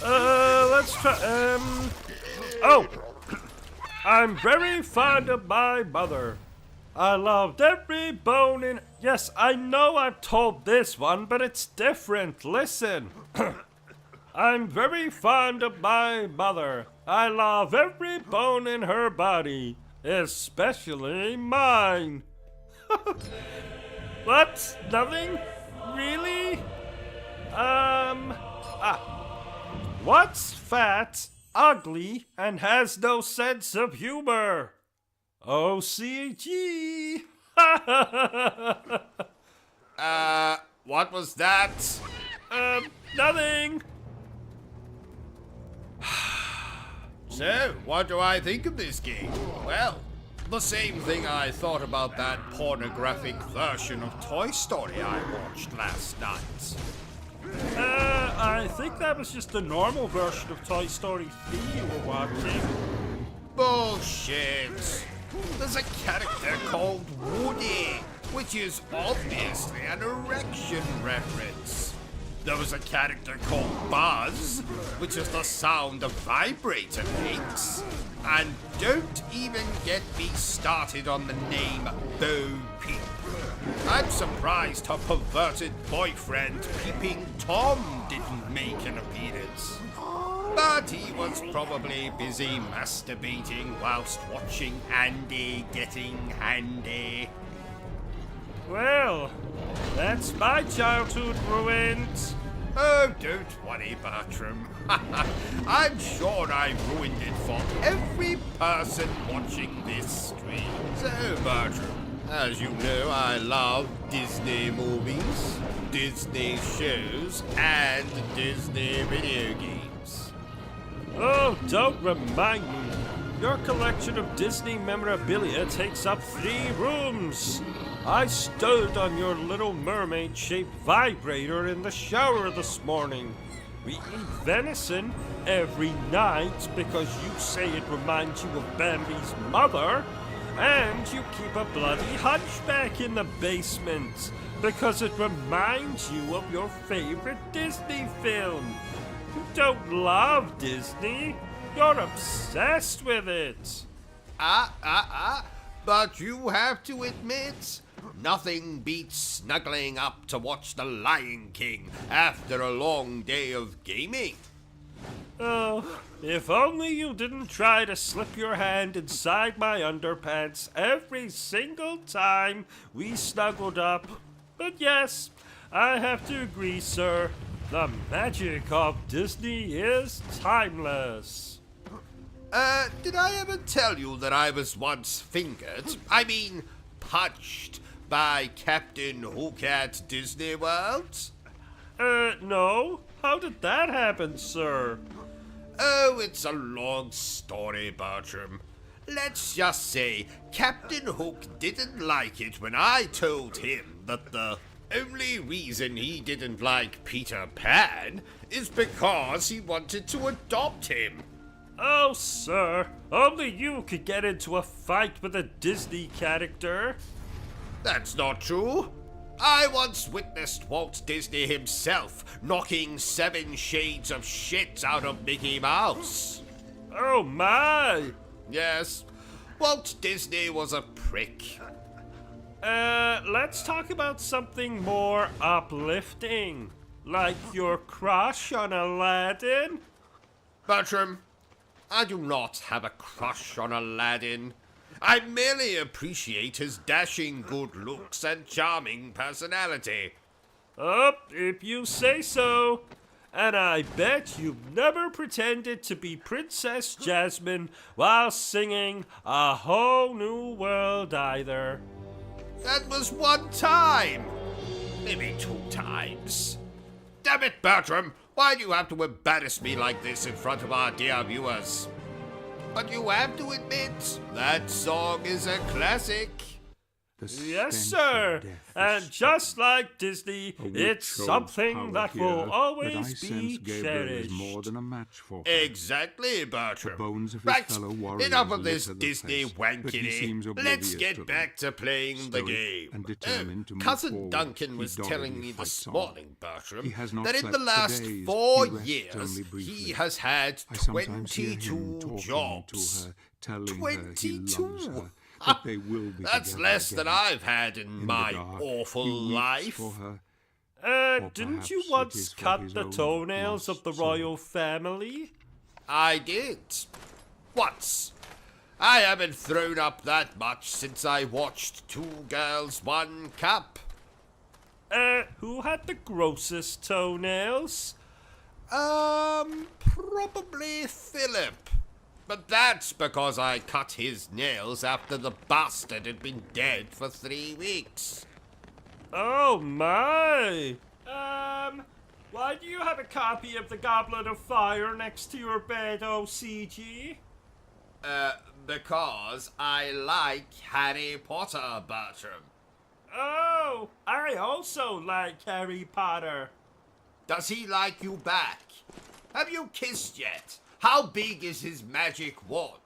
Let's try, I'm very fond of my mother. I loved every bone in... Yes, I know I've told this one, but it's different. Listen. I'm very fond of my mother. I love every bone in her body, especially mine. What? Nothing? Really? What's fat, ugly, and has no sense of humor? OCG. What was that? Nothing. So, what do I think of this game? Well, the same thing I thought about that pornographic version of Toy Story I watched last night. I think that was just the normal version of Toy Story 3 you were watching. Bullshit! There's a character called Woody, which is obviously an erection reference. There was a character called Buzz, which is the sound a vibrator makes. And don't even get me started on the name Bo Peep. I'm surprised her perverted boyfriend Peeping Tom didn't make an appearance. But he was probably busy masturbating whilst watching Andy getting handy. Well, that's my childhood ruined. Oh, don't worry, Bertram. I'm sure I ruined it for every person watching this stream. So, Bertram, as you know, I love Disney movies, Disney shows, and Disney video games. Oh, don't remind me. Your collection of Disney memorabilia takes up 3 rooms. I stood on your Little Mermaid-shaped vibrator in the shower this morning. We eat venison every night because you say it reminds you of Bambi's mother, and you keep a bloody hunchback in the basement because it reminds you of your favorite Disney film. You don't love Disney. You're obsessed with it. But you have to admit, nothing beats snuggling up to watch The Lion King after a long day of gaming. Oh, if only you didn't try to slip your hand inside my underpants every single time we snuggled up. But yes, I have to agree, sir. The magic of Disney is timeless. Did I ever tell you that I was once punched by Captain Hook at Disney World? No. How did that happen, sir? Oh, it's a long story, Bertram. Let's just say Captain Hook didn't like it when I told him that the only reason he didn't like Peter Pan is because he wanted to adopt him. Oh, sir, only you could get into a fight with a Disney character. That's not true. I once witnessed Walt Disney himself knocking 7 shades of shit out of Mickey Mouse. Oh, my. Yes, Walt Disney was a prick. Let's talk about something more uplifting. Like your crush on Aladdin? Bertram, I do not have a crush on Aladdin. I merely appreciate his dashing good looks and charming personality. Oh, if you say so. And I bet you've never pretended to be Princess Jasmine while singing A Whole New World either. That was 1 time. Maybe 2 times. Damn it, Bertram. Why do you have to embarrass me like this in front of our dear viewers? But you have to admit, that song is a classic. The Yes, stench sir. of death And is just like Disney, a witch it's showed something power that here will that I always sense be Gabriel is cherished. more than a match for. Exactly, Bertram. The bones of his Right, fellow warriors enough of this litter the Disney place, but he seems wankery. oblivious Let's get to them. back to playing the Stoic game. and determined to move Cousin forward, Duncan he was doggedly telling me this fights on. morning, Bertram, He has not that in slept the for last days. 4 He rests years, only briefly. he has had I sometimes hear him 22 talking jobs. to her, telling her he 22? loves her, that they will be That's together less than again. I've had in In my the dark, awful he weeps life. for her. Or Didn't you perhaps it once is for cut his the own toenails of lost the soul. royal family? I did. Once. I haven't thrown up that much since I watched 2 Girls, 1 Cup. Who had the grossest toenails? Probably Philip. But that's because I cut his nails after the bastard had been dead for 3 weeks. Oh my! Why do you have a copy of the Goblet of Fire next to your bed, OCG? Because I like Harry Potter, Bertram. Oh, I also like Harry Potter. Does he like you back? Have you kissed yet? How big is his magic wand?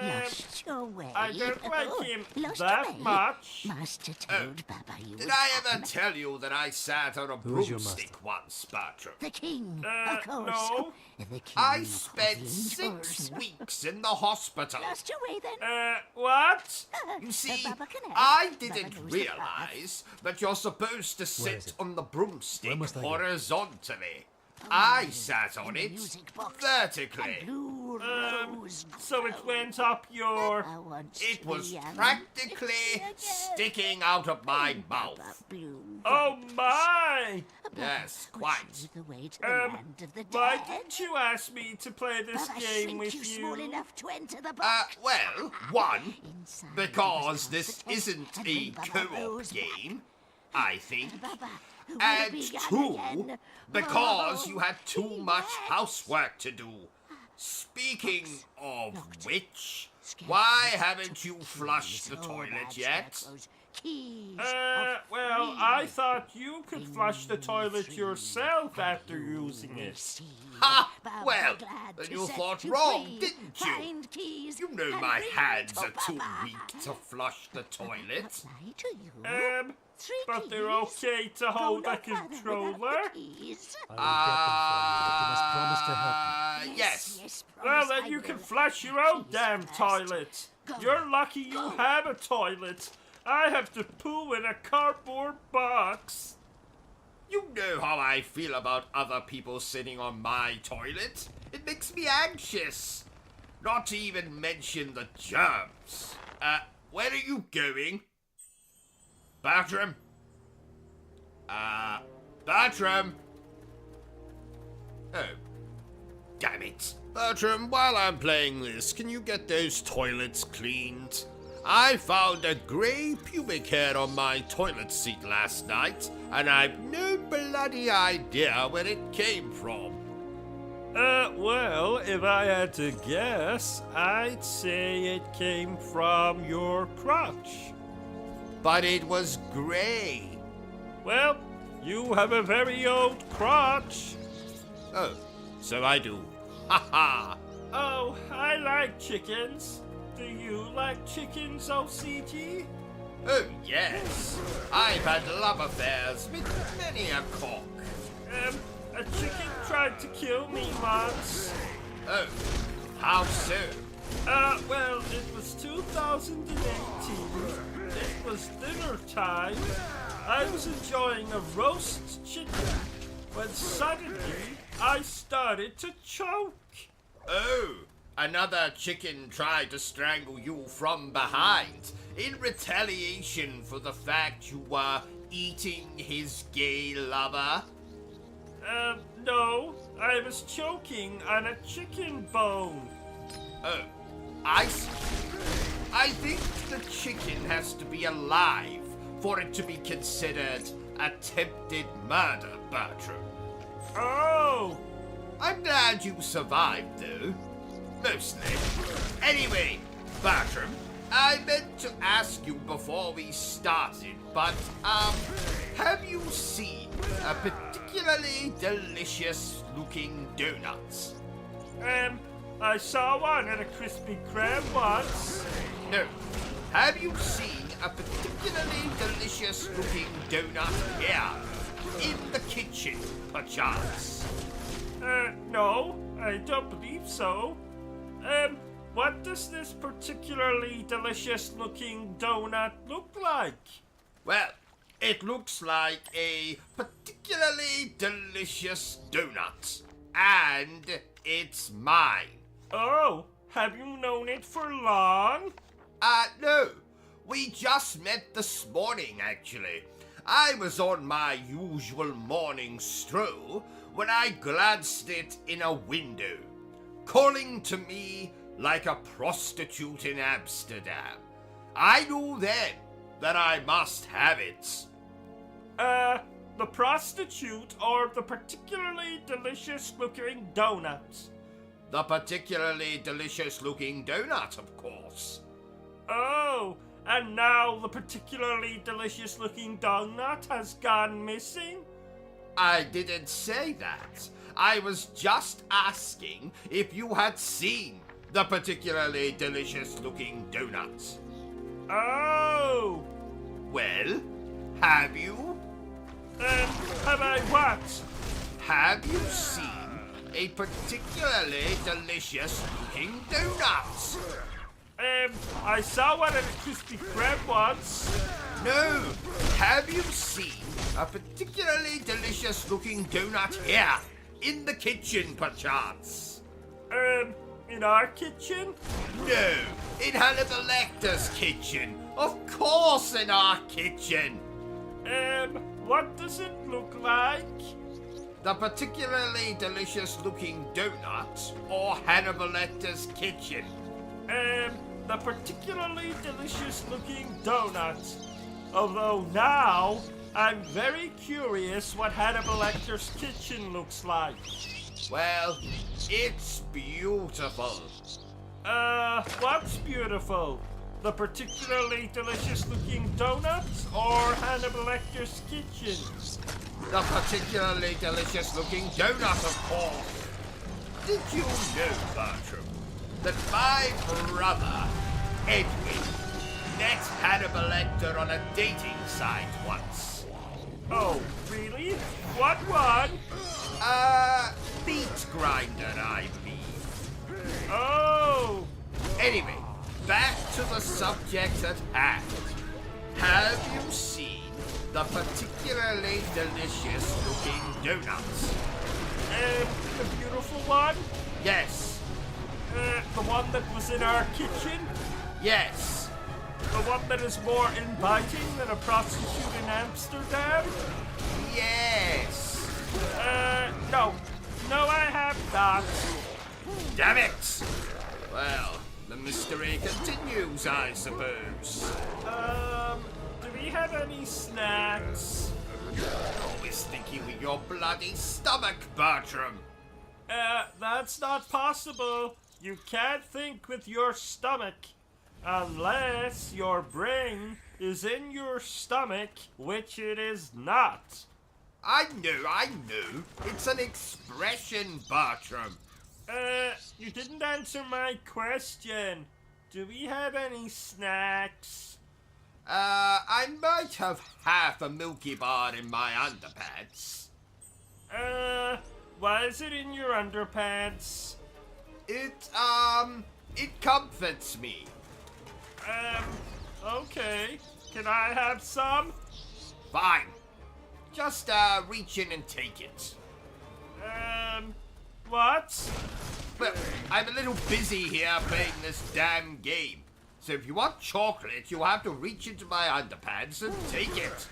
Lost your way. I don't like him Lost that your way. much. Master told Baba you Did would I come. ever tell you that I sat on a Who's your broomstick once, Bertram? The king, of course. no. The king I of spent the 6 angels. weeks in the hospital. Lost your way then? What? You see, Baba can help. I Baba didn't knows the path. realize that you're supposed to Where is sit it? on the broomstick Where must I go? horizontally. I sat on the it music box. vertically. Blue rose So it went up your... I want It was young. practically sticking out of my mouth. Blue Oh my! Yes, Would quite. show you the way to the land of the Why dead. didn't you ask me to play this Baba game shrink with you small you? enough to enter the box. Well, 1, Inside because was this the test, isn't and a when Baba co-op rose back, game, I think. Baba would And begin 2, again. because Oh, you had too much yes. housework to do. Speaking of Locked. which, Scared why of haven't you keys, flushed the oh, toilet bad yet? scarecrows, keys Well, of I freedom. thought you could flush the toilet yourself after using it. Receive. Ha! Baba Well, glad then to you set thought you wrong, free. didn't you? Find keys You know and my bring hands them are to too Baba. weak to flush the toilet. Apply to you. 3 But they're keys. okay to Go hold no a further without controller. the keys. I will get them for you, but you must promise to help me. Yes. Yes, Well, promise then I you can will. flush your own Keys damn first. toilet. Go. You're lucky you have a toilet. I have to poo in a cardboard box. You know how I feel about other people sitting on my toilet. It makes me anxious. Not to even mention the germs. Where are you going? Bertram? Bertram? Oh. Damn it. Bertram, while I'm playing this, can you get those toilets cleaned? I found a grey pubic hair on my toilet seat last night, and I've no bloody idea where it came from. Well, if I had to guess, I'd say it came from your crotch. But it was grey. Well, you have a very old crotch. Oh, so I do. Ha ha! Oh, I like chickens. Do you like chickens, OCG? Oh, yes. I've had love affairs with many a cock. A chicken tried to kill me once. Oh, how so? Well, it was 2018. It was dinner time. I was enjoying a roast chicken when suddenly I started to choke. Oh, another chicken tried to strangle you from behind in retaliation for the fact you were eating his gay lover? No, I was choking on a chicken bone. Oh, I see. I think the chicken has to be alive for it to be considered attempted murder, Bertram. Oh! I'm glad you survived, though. Mostly. Anyway, Bertram, I meant to ask you before we started, but, have you seen a particularly delicious-looking donut? I saw one at a Krispy Kreme once. No. Have you seen a particularly delicious-looking donut here? In the kitchen, perchance? No, I don't believe so. What does this particularly delicious-looking donut look like? Well, it looks like a particularly delicious donut. And it's mine. Oh, have you known it for long? No. We just met this morning, actually. I was on my usual morning stroll when I glanced it in a window, calling to me like a prostitute in Amsterdam. I knew then that I must have it. The prostitute or the particularly delicious-looking donut? The particularly delicious-looking donut, of course. Oh, and now the particularly delicious-looking donut has gone missing? I didn't say that. I was just asking if you had seen the particularly delicious-looking donut. Oh! Well, have you? Have I what? Have you seen a particularly delicious-looking donut? I saw one at a Krispy Kreme once. No. Have you seen a particularly delicious-looking donut here? In the kitchen, perchance? In our kitchen? No. In Hannibal Lecter's kitchen. Of course in our kitchen. What does it look like? The particularly delicious-looking donut or Hannibal Lecter's kitchen? The particularly delicious-looking donut. Although now, I'm very curious what Hannibal Lecter's kitchen looks like. Well, it's beautiful. What's beautiful? The particularly delicious-looking donuts or Hannibal Lecter's kitchen? The particularly delicious-looking donut, of course. Did you know, Bertram, that my brother, Edwin, met Hannibal Lecter on a dating site once? Oh, really? What one? Beat grinder, I believe. Oh! Anyway, back to the subject at hand. Have you seen the particularly delicious-looking donuts? The beautiful one? Yes. The one that was in our kitchen? Yes. The one that is more inviting than a prostitute in Amsterdam? Yes. No. No, I have not. Damn it! Well, the mystery continues, I suppose. Do we have any snacks? Always thinking with your bloody stomach, Bertram. That's not possible. You can't think with your stomach. Unless your brain is in your stomach, which it is not. I know. It's an expression, Bertram. You didn't answer my question. Do we have any snacks? I might have half a Milky Bar in my underpants. Why is it in your underpants? It comforts me. Okay. Can I have some? Fine. Just, reach in and take it. What? Well, I'm a little busy here playing this damn game. So if you want chocolate, you'll have to reach into my underpants and take it.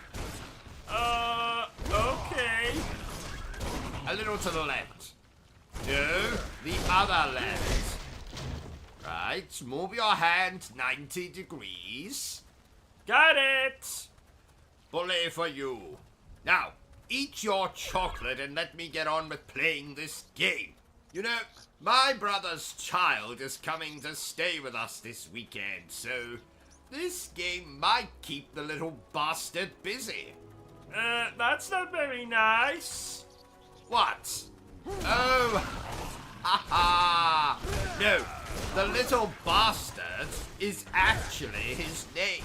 Okay. A little to the left. No, the other left. Right, move your hand 90 degrees. Got it. Bully for you. Now, eat your chocolate and let me get on with playing this game. You know, my brother's child is coming to stay with us this weekend, so this game might keep the little bastard busy. That's not very nice. What? Oh, ha! No, the little bastard is actually his name.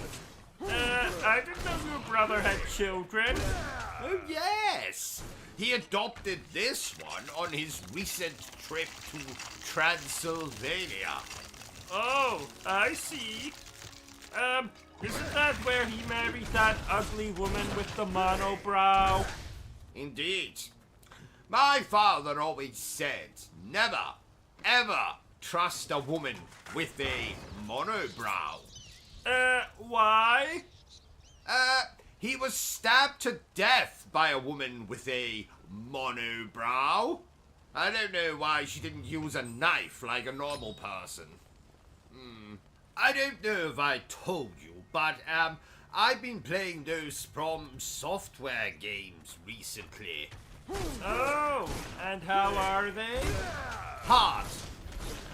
I didn't know your brother had children. Oh, yes. He adopted this one on his recent trip to Transylvania. Oh, I see. Isn't that where he married that ugly woman with the monobrow? Indeed. My father always said, never, ever trust a woman with a monobrow. Why? He was stabbed to death by a woman with a monobrow. I don't know why she didn't use a knife like a normal person. I don't know if I told you, but, I've been playing those From Software games recently. Oh, and how are they? Hard.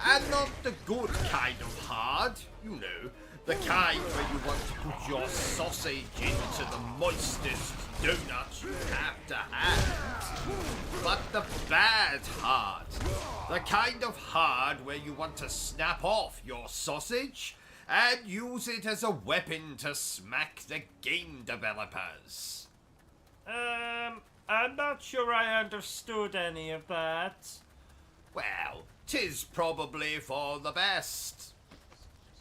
And not the good kind of hard, you know. The kind where you want to put your sausage into the moistest donut you have to have. But the bad hard. The kind of hard where you want to snap off your sausage and use it as a weapon to smack the game developers. I'm not sure I understood any of that. Well, 'tis probably for the best.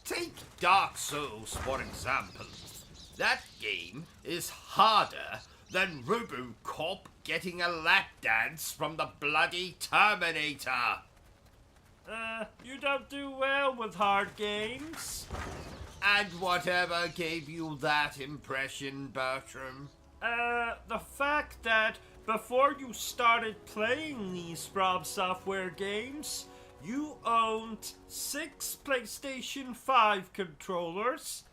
Take Dark Souls, for example. That game is harder than RoboCop getting a lap dance from the bloody Terminator. You don't do well with hard games. And whatever gave you that impression, Bertram? The fact that before you started playing these From Software games, you owned 6 PlayStation 5 controllers.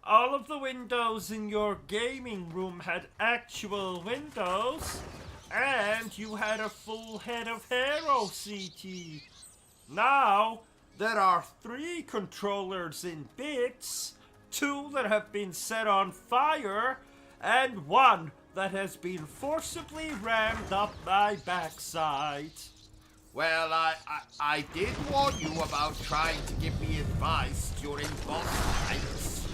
All of the windows in your gaming room had actual windows, and you had a full head of hair, OCG. Now, there are 3 controllers in bits, 2 that have been set on fire, and 1 that has been forcibly rammed up my backside. Well, I did warn you about trying to give me advice during boss fights.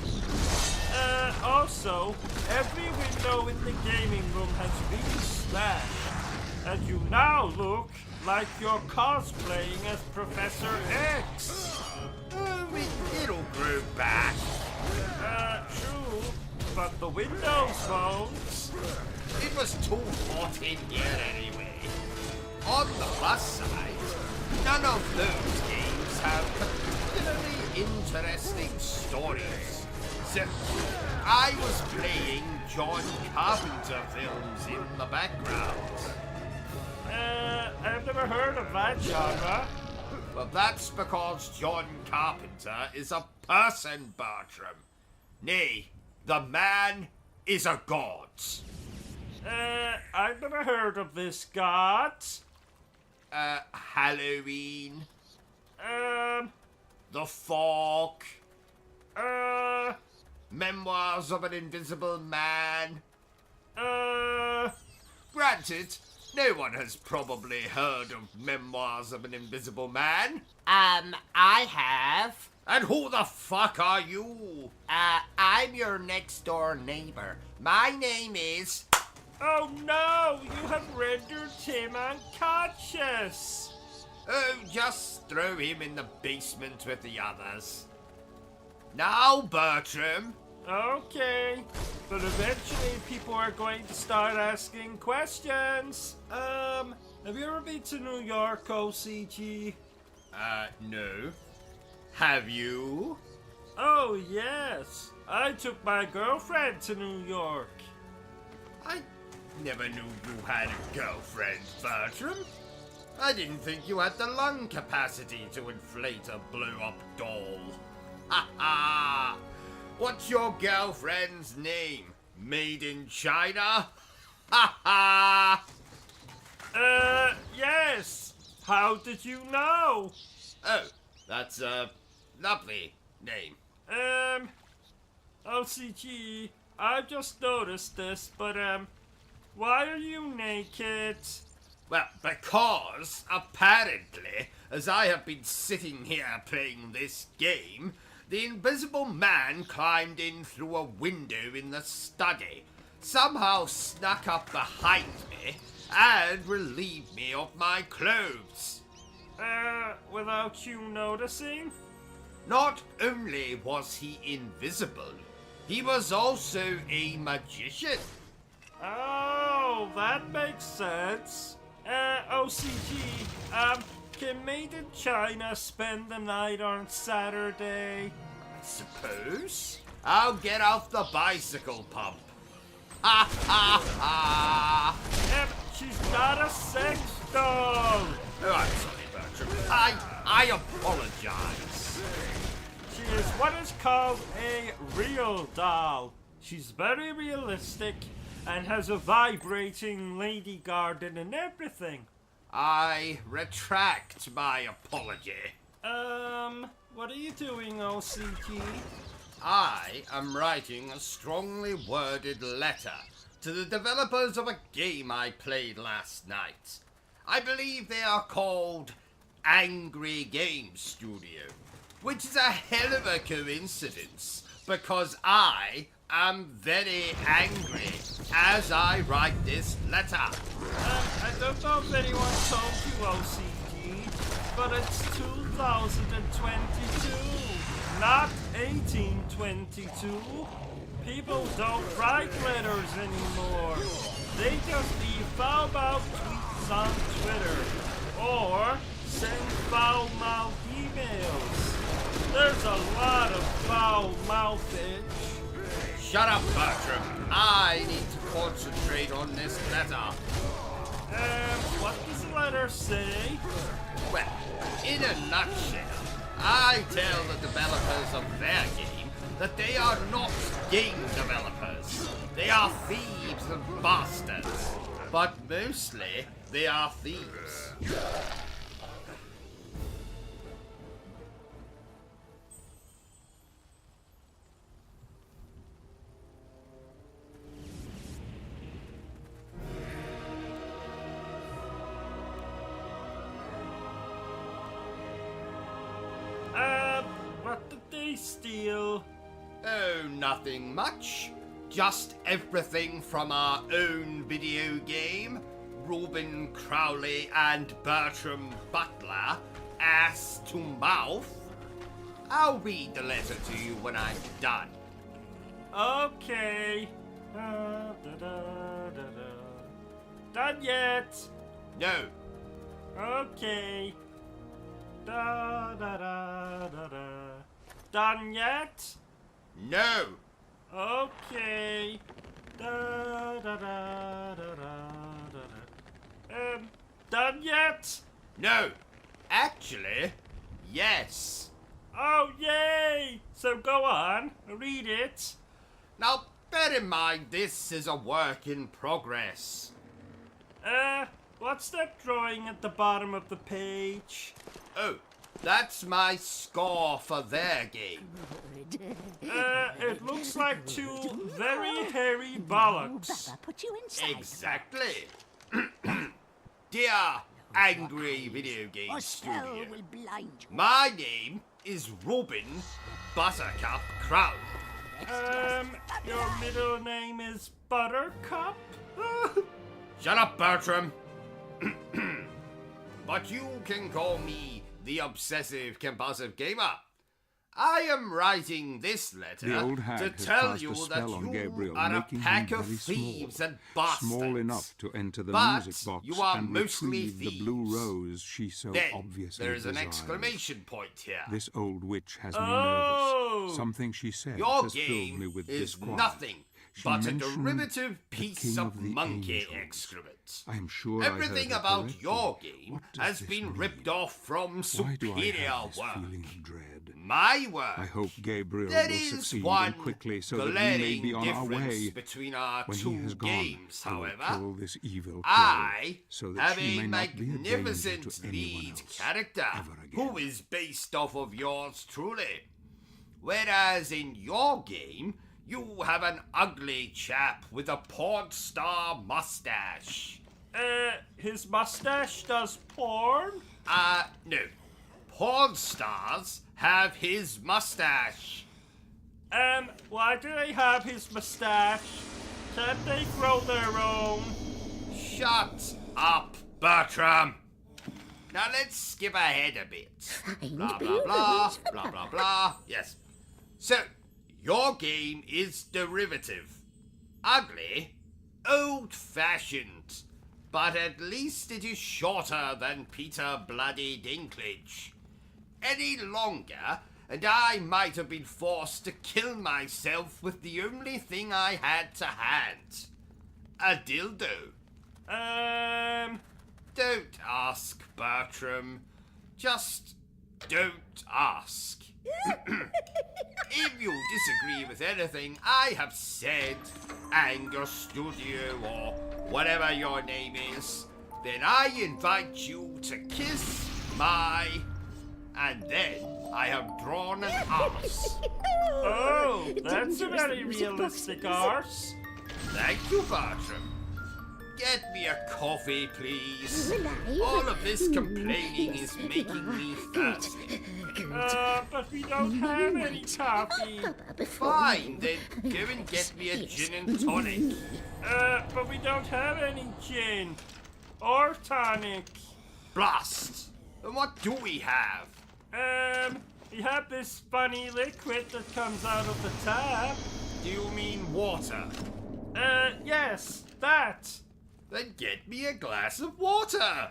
Also, every window in the gaming room has been smashed, and you now look like you're cosplaying as Professor X. It'll grow back. True, but the windows won't. It was too hot in here anyway. On the plus side, none of those games have particularly interesting stories. So, I was playing John Carpenter films in the background. I've never heard of that genre. Well, that's because John Carpenter is a person, Bertram. Nay, the man is a god. I've never heard of this god. Halloween. The fog. Memoirs of an Invisible Man? Uh, Granted, no one has probably heard of Memoirs of an Invisible Man. I have. And who the fuck are you? I'm your next door neighbor. My name is... oh no, you have rendered him unconscious. Oh, just throw him in the basement with the others. Now, Bertram. Okay, but eventually people are going to start asking questions. Have you ever been to New York, OCG? No. Have you? Oh, yes. I took my girlfriend to New York. I never knew you had a girlfriend, Bertram. I didn't think you had the lung capacity to inflate a blow-up doll. Ha ha! What's your girlfriend's name? Made in China? Ha ha! Yes. How did you know? Oh, that's a lovely name. OCG, I've just noticed this, but, why are you naked? Well, because, apparently, as I have been sitting here playing this game, the Invisible Man climbed in through a window in the study, somehow snuck up behind me, and relieved me of my clothes. Without you noticing? Not only was he invisible, he was also a magician. Oh, that makes sense. OCG, can Made in China spend the night on Saturday? I suppose. I'll get off the bicycle pump. Ha ha ha! She's not a sex doll. Oh, I'm sorry, Bertram. I apologize. She is what is called a real doll. She's very realistic and has a vibrating lady garden and everything. I retract my apology. What are you doing, OCG? I am writing a strongly worded letter to the developers of a game I played last night. I believe they are called Angry Game Studio, which is a hell of a coincidence because I am very angry as I write this letter. I don't know if anyone told you, OCG, but it's 2022, not 1822. People don't write letters anymore. They just leave foul-mouthed tweets on Twitter or send foul-mouthed emails. There's a lot of foul-mouthage. Shut up, Bertram. I need to concentrate on this letter. What does the letter say? Well, in a nutshell, I tell the developers of their game that they are not game developers. They are thieves and bastards. But mostly, they are thieves. What did they steal? Oh, nothing much. Just everything from our own video game, Reuben Crowley and Bertram Butler, ass to mouth. I'll read the letter to you when I'm done. Okay. Done yet? No. Okay. Done yet? No. Okay. Done yet? No. Actually, yes. Oh, yay! So go on, read it. Now, bear in mind this is a work in progress. What's that drawing at the bottom of the page? Oh, That's my score for their game. It looks like two very hairy bollocks. Baba put you inside. Exactly. Dear Angry Video Game Or Studio, spell will blind you. my name is Robin Buttercup Crown. Your middle name is Buttercup? Shut up, Bertram. But you can call me the Obsessive Compulsive Gamer. I am writing this letter The old hag to has tell cast you a that spell on you Gabriel, are a making pack him of very thieves small. and bastards. Small enough to enter the But music box you are and mostly retrieve the blue thieves. rose she so Then obviously there is an desires. exclamation point here. This old witch has me Oh. nervous. Something she said Your has filled me game with is disquiet. nothing She but a mentioned derivative the piece king of the monkey angels. excrement. I am sure Everything I heard her about correctly. your game What does has this been mean? ripped off from Why do I superior have this work. feeling of dread? My work. I hope Gabriel There will is succeed one and quickly so that we glaring may be on our difference way. between our When he two has gone, games, I will however. kill this evil crow, I so that have she a may not be a danger magnificent to anyone lead else character ever again. who is based off of yours truly. Whereas in your game, you have an ugly chap with a porn star mustache. His mustache does porn? No. Porn stars have his mustache. Why do they have his mustache? Can't they grow their own? Shut up, Bertram. Now let's skip ahead a bit. Blah, blah, blah, blah, blah, blah. Yes. So, your game is derivative. Ugly, old-fashioned, but at least it is shorter than Peter Bloody Dinklage. Any longer, and I might have been forced to kill myself with the only thing I had to hand. A dildo. Don't ask, Bertram. Just don't ask. If you disagree with anything I have said, Anger Studio or whatever your name is, then I invite you to kiss my... And then I have drawn an arse. Oh, that's a very realistic arse. Thank you, Bertram. Get me a coffee, please. All of this complaining is making me thirsty. But we don't have any coffee. Fine, then go and get me a gin and tonic. But we don't have any gin. Or tonic. Blast! And what do we have? We have this funny liquid that comes out of the tap. Do you mean water? Yes, that. Then get me a glass of water.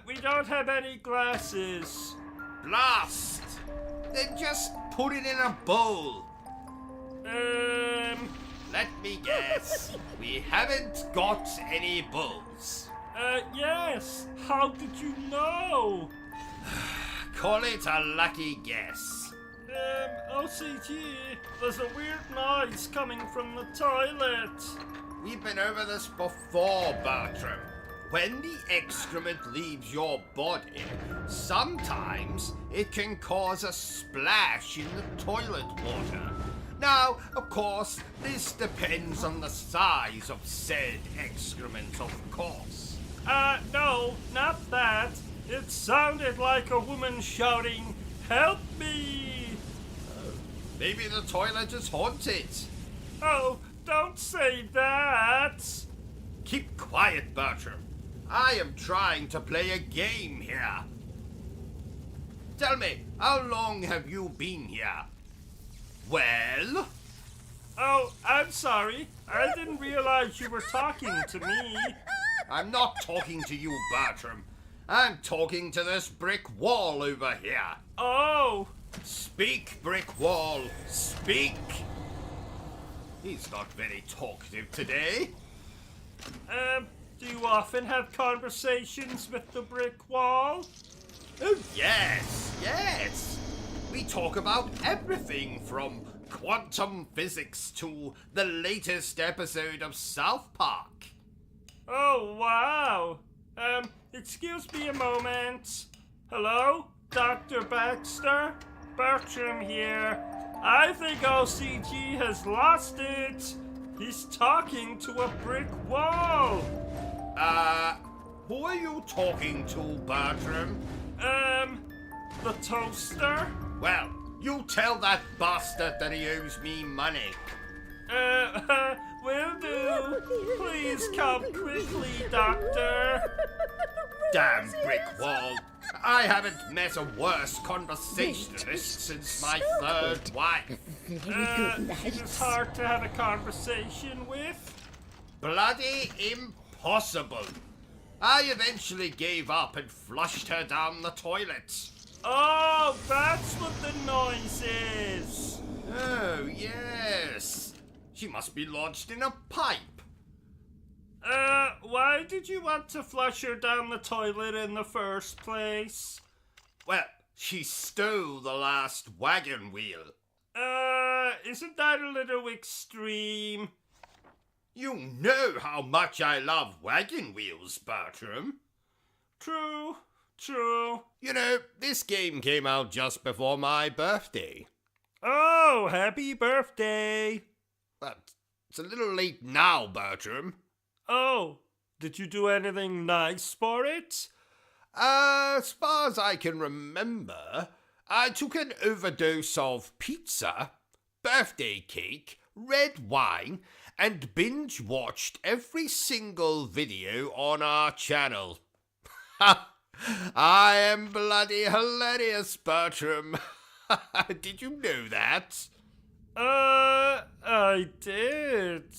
We don't have any glasses. Blast! Then just put it in a bowl. Let me guess. We haven't got any bowls. Yes. How did you know? Call it a lucky guess. OCG, there's a weird noise coming from the toilet. We've been over this before, Bertram. When the excrement leaves your body, sometimes it can cause a splash in the toilet water. Now, of course, this depends on the size of said excrement, of course. No, not that. It sounded like a woman shouting, "Help me!" Maybe the toilet is haunted. Oh, don't say that. Keep quiet, Bertram. I am trying to play a game here. Tell me, how long have you been here? Well? Oh, I'm sorry. I didn't realize you were talking to me. I'm not talking to you, Bertram. I'm talking to this brick wall over here. Oh, Speak, brick wall, speak! He's not very talkative today. do you often have conversations with the brick wall? Oh, yes, yes. We talk about everything from quantum physics to the latest episode of South Park. Oh, wow. Excuse me a moment. Hello? Dr. Baxter. Bertram here. I think OCG has lost it. He's talking to a brick wall. Who are you talking to, Bertram? The toaster? Well, you tell that bastard that he owes me money. Will do. Please come quickly, Doctor. Damn brick wall. I haven't met a worse conversationalist since my third wife. She's hard to have a conversation with. Bloody impossible. I eventually gave up and flushed her down the toilet. Oh, that's what the noise is. Oh, yes. She must be lodged in a pipe. Why did you want to flush her down the toilet in the first place? Well, she stole the last wagon wheel. Isn't that a little extreme? You know how much I love wagon wheels, Bertram. True. You know, this game came out just before my birthday. Oh, happy birthday. But it's a little late now, Bertram. Oh, did you do anything nice for it? As far as I can remember, I took an overdose of pizza, birthday cake, red wine, and binge-watched every single video on our channel. Ha! I am bloody hilarious, Bertram. Did you know that? I did.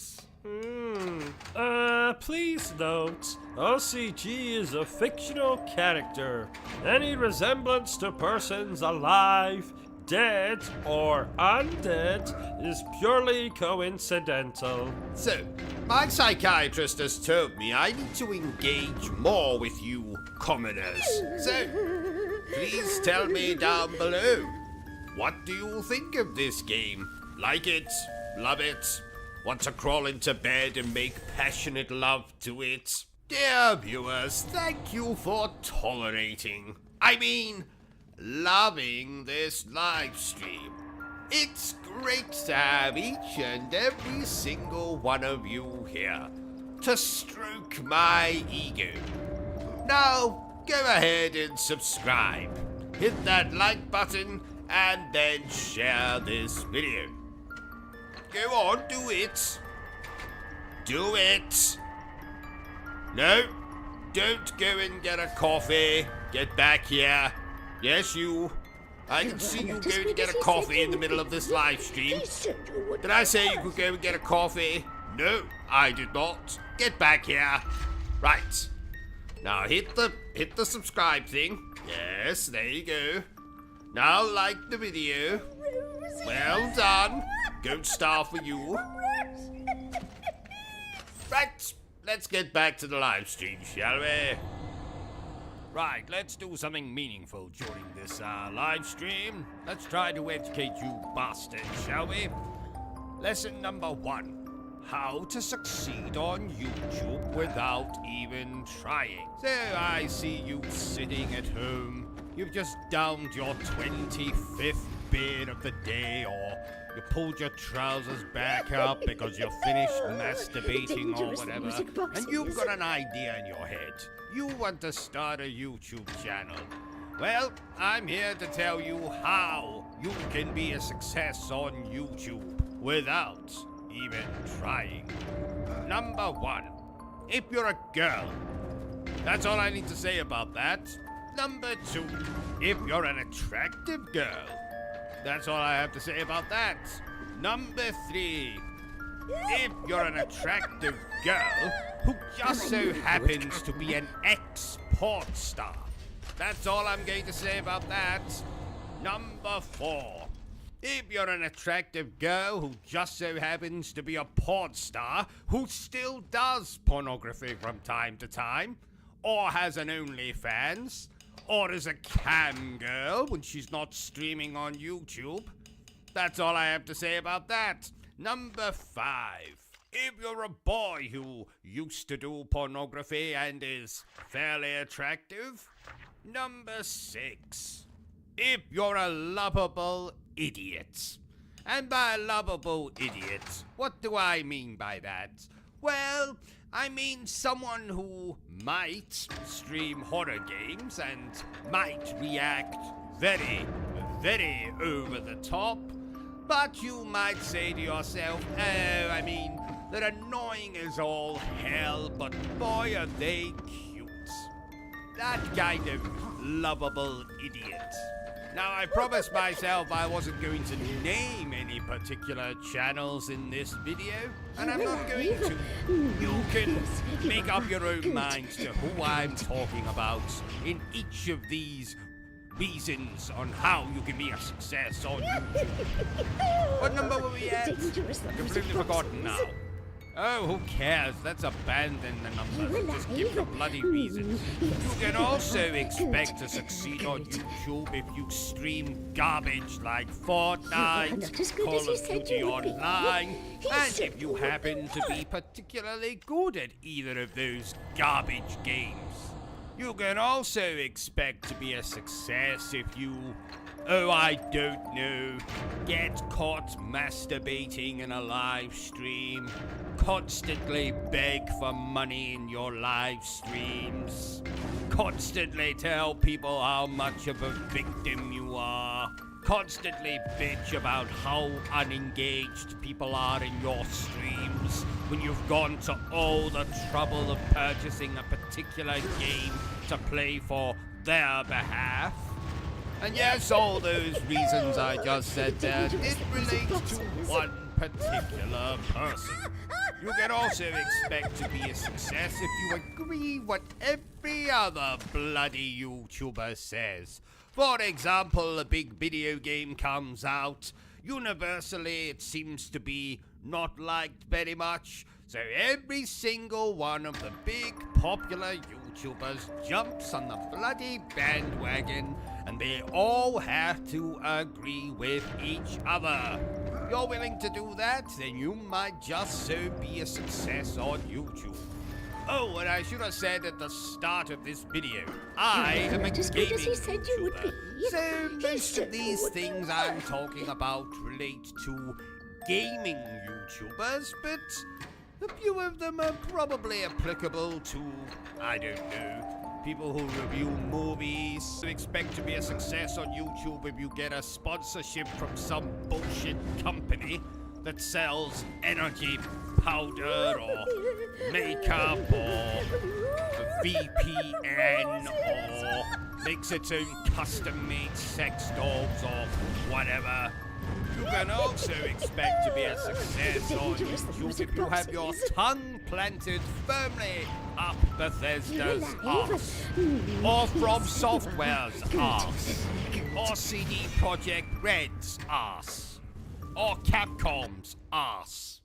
Please note, OCG is a fictional character. Any resemblance to persons alive, dead, or undead is purely coincidental. So, my psychiatrist has told me I need to engage more with you commoners. So, please tell me down below. What do you think of this game? Like it? Love it? Want to crawl into bed and make passionate love to it? Dear viewers, thank you for tolerating, loving this live stream. It's great to have each and every single one of you here to stroke my ego. Now, go ahead and subscribe. Hit that like button and then share this video. Go on, do it. Do it. No, don't go and get a coffee. Get back here. Yes, you. I can see you going to get a coffee in the middle of this live stream. Did I say you could go and get a coffee? No, I did not. Get back here. Right. Now hit the subscribe thing. Yes, there you go. Now like the video. Well done. Gold star for you. Right, let's get back to the live stream, shall we? Right, let's do something meaningful during this live stream. Let's try to educate you bastards, shall we? Lesson number 1. How to succeed on YouTube without even trying. So I see you sitting at home. You've just downed your 25th beer of the day, or you pulled your trousers back up because you're finished masturbating or whatever, and you've got an idea in your head. You want to start a YouTube channel. Well, I'm here to tell you how you can be a success on YouTube without even trying. Number 1, if you're a girl. That's all I need to say about that. Number 2, if you're an attractive girl. That's all I have to say about that. Number 3, if you're an attractive girl who just so happens to be an ex-porn star. That's all I'm going to say about that. Number 4, if you're an attractive girl who just so happens to be a porn star who still does pornography from time to time, or has an OnlyFans, or is a cam girl when she's not streaming on YouTube. That's all I have to say about that. Number 5, if you're a boy who used to do pornography and is fairly attractive. Number 6, if you're a lovable idiot. And by lovable idiot, what do I mean by that? Well, I mean someone who might stream horror games and might react very, very over the top, but you might say to yourself, oh, I mean, they're annoying as all hell, but boy are they cute. That kind of lovable idiot. Now, I promised myself I wasn't going to name any particular channels in this video, and I'm not going to. You can make up your own minds to who I'm talking about in each of these reasons on how you can be a success on YouTube. What number were we at? Completely forgotten now. Oh, who cares? Let's abandon the numbers. Just give the bloody reasons. You can also expect to succeed on YouTube if you stream garbage like Fortnite, Call of Duty Online, and if you happen to be particularly good at either of those garbage games. You can also expect to be a success if you, oh, I don't know, get caught masturbating in a live stream, constantly beg for money in your live streams, constantly tell people how much of a victim you are, constantly bitch about how unengaged people are in your streams when you've gone to all the trouble of purchasing a particular game to play for their behalf. And yes, all those reasons I just said there did relate to one particular person. You can also expect to be a success if you agree what every other bloody YouTuber says. For example, a big video game comes out. Universally, it seems to be not liked very much. So every single one of the big popular YouTubers jumps on the bloody bandwagon, and they all have to agree with each other. If you're willing to do that, then you might just so be a success on YouTube. Oh, and I should have said at the start of this video, I am a gaming YouTuber. So most of these things I'm talking about relate to gaming YouTubers, but a few of them are probably applicable to, I don't know, people who review movies. Expect to be a success on YouTube if you get a sponsorship from some bullshit company that sells energy powder or makeup or VPN or makes its own custom-made sex dolls or whatever. You can also expect to be a success on YouTube if you have your tongue planted firmly up Bethesda's arse, or From Software's arse, or CD Projekt Red's arse, or Capcom's arse.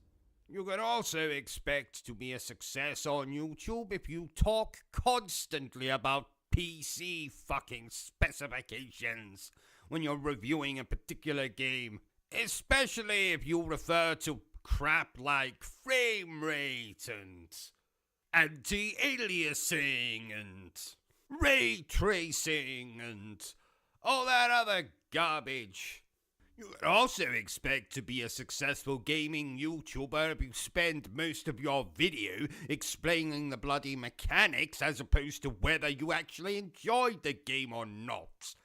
You can also expect to be a success on YouTube if you talk constantly about PC fucking specifications when you're reviewing a particular game. Especially if you refer to crap like frame rate and anti-aliasing and ray tracing and all that other garbage. You can also expect to be a successful gaming YouTuber if you spend most of your video explaining the bloody mechanics as opposed to whether you actually enjoyed the game or not.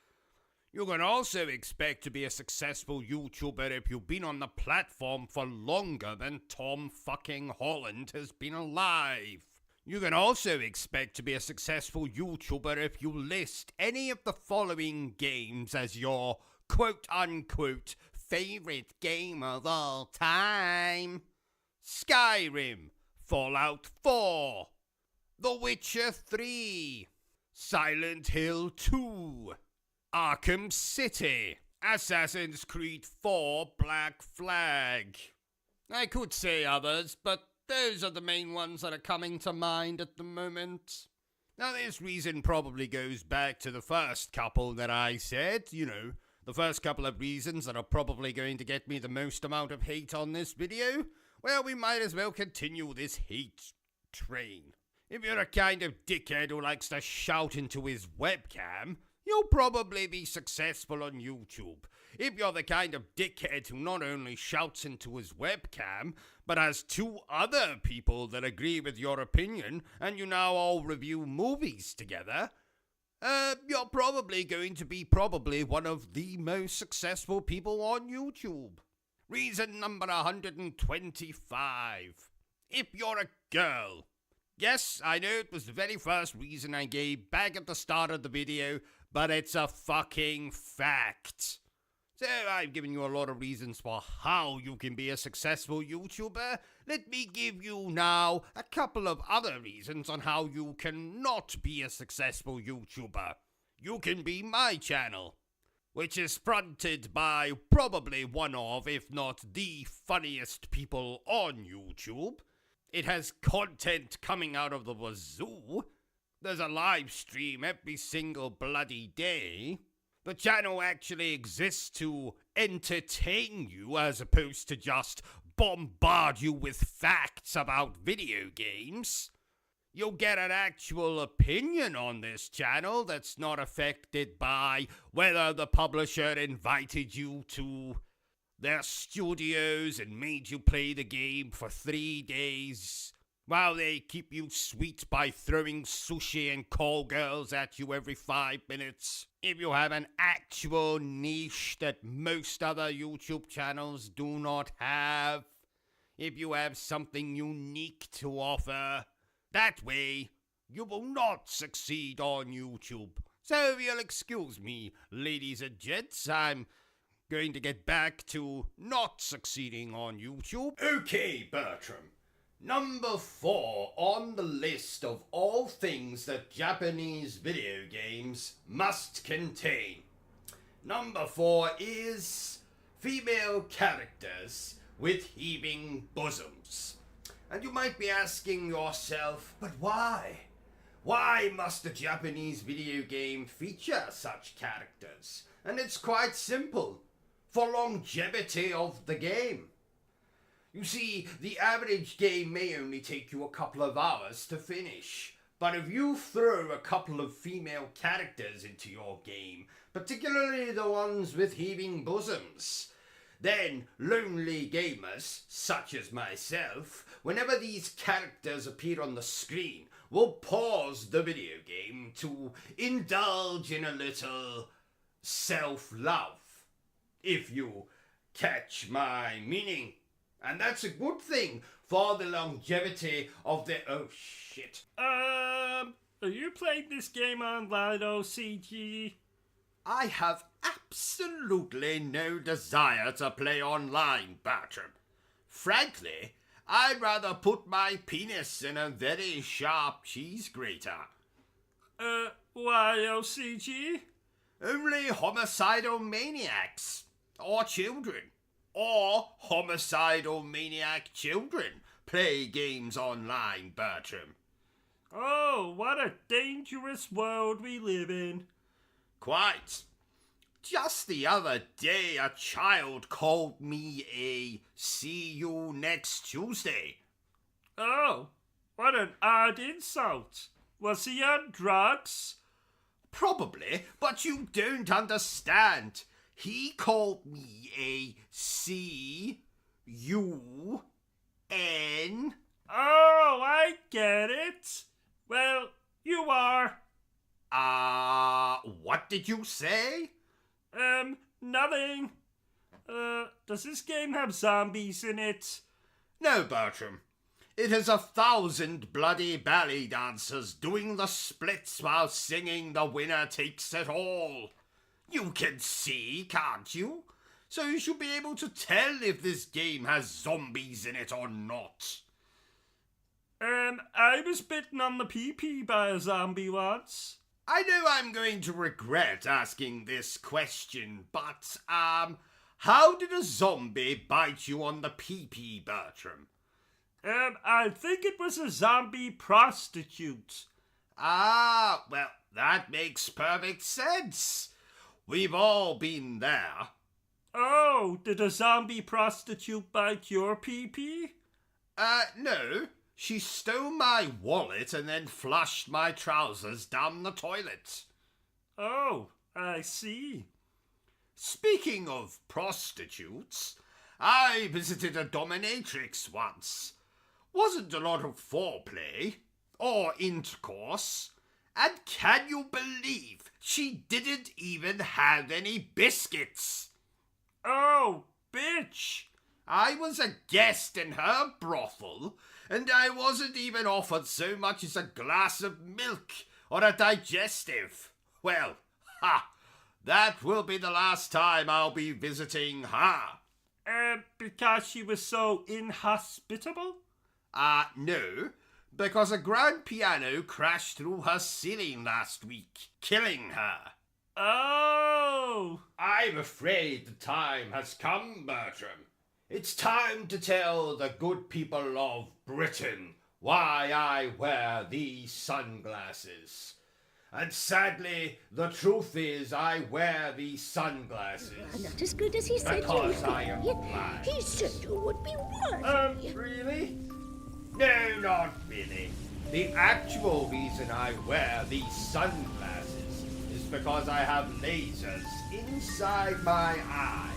You can also expect to be a successful YouTuber if you've been on the platform for longer than Tom fucking Holland has been alive. You can also expect to be a successful YouTuber if you list any of the following games as your quote-unquote favorite game of all time. Skyrim, Fallout 4, The Witcher 3, Silent Hill 2, Arkham City, Assassin's Creed 4 Black Flag. I could say others, but those are the main ones that are coming to mind at the moment. Now, this reason probably goes back to the first couple that I said, you know, the first couple of reasons that are probably going to get me the most amount of hate on this video. Well, we might as well continue this hate train. If you're a kind of dickhead who likes to shout into his webcam, you'll probably be successful on YouTube. If you're the kind of dickhead who not only shouts into his webcam, but has two other people that agree with your opinion, and you now all review movies together, you're probably going to be one of the most successful people on YouTube. Reason number 125. If you're a girl. Yes, I know it was the very first reason I gave back at the start of the video, but it's a fucking fact. So I've given you a lot of reasons for how you can be a successful YouTuber. Let me give you now a couple of other reasons on how you cannot be a successful YouTuber. You can be my channel, which is fronted by probably one of, if not the funniest people on YouTube. It has content coming out of the wazoo. There's a live stream every single bloody day. The channel actually exists to entertain you as opposed to just bombard you with facts about video games. You'll get an actual opinion on this channel that's not affected by whether the publisher invited you to their studios and made you play the game for 3 days, while they keep you sweet by throwing sushi and call girls at you every 5 minutes. If you have an actual niche that most other YouTube channels do not have, if you have something unique to offer, that way you will not succeed on YouTube. So if you'll excuse me, ladies and gents, I'm going to get back to not succeeding on YouTube. Okay, Bertram. Number 4 on the list of all things that Japanese video games must contain. Number 4 is female characters with heaving bosoms. And you might be asking yourself, but why? Why must a Japanese video game feature such characters? And it's quite simple. For longevity of the game. You see, the average game may only take you a couple of hours to finish, but if you throw a couple of female characters into your game, particularly the ones with heaving bosoms, then lonely gamers, such as myself, whenever these characters appear on the screen, will pause the video game to indulge in a little self-love. If you catch my meaning. And that's a good thing for the longevity of the... Oh, shit. Are you playing this game online, OCG? I have absolutely no desire to play online, Bertram. Frankly, I'd rather put my penis in a very sharp cheese grater. Why, OCG? Only homicidal maniacs. Or children. Or homicidal maniac children play games online, Bertram. Oh, what a dangerous world we live in. Quite. Just the other day, a child called me a see you next Tuesday. Oh, what an odd insult. Was he on drugs? Probably, but you don't understand. He called me a C-U-N. Oh, I get it. Well, you are. What did you say? Nothing. Does this game have zombies in it? No, Bertram. It has 1,000 bloody ballet dancers doing the splits while singing The Winner Takes It All. You can see, can't you? So you should be able to tell if this game has zombies in it or not. I was bitten on the pee-pee by a zombie once. I know I'm going to regret asking this question, but, how did a zombie bite you on the pee-pee, Bertram? I think it was a zombie prostitute. Ah, well, that makes perfect sense. We've all been there. Oh, did a zombie prostitute bite your pee-pee? No. She stole my wallet and then flushed my trousers down the toilet. Oh, I see. Speaking of prostitutes, I visited a dominatrix once. Wasn't a lot of foreplay or intercourse. And can you believe she didn't even have any biscuits? Oh, bitch! I was a guest in her brothel, and I wasn't even offered so much as a glass of milk or a digestive. Well, that will be the last time I'll be visiting her. Because she was so inhospitable? No, because a grand piano crashed through her ceiling last week, killing her. Oh! I'm afraid the time has come, Bertram. It's time to tell the good people of Britain why I wear these sunglasses. And sadly, the truth is I wear these sunglasses Not as good as he said you would because I am be. blind. He said you would be worthy. Really? No, not really. The actual reason I wear these sunglasses is because I have lasers inside my eyes.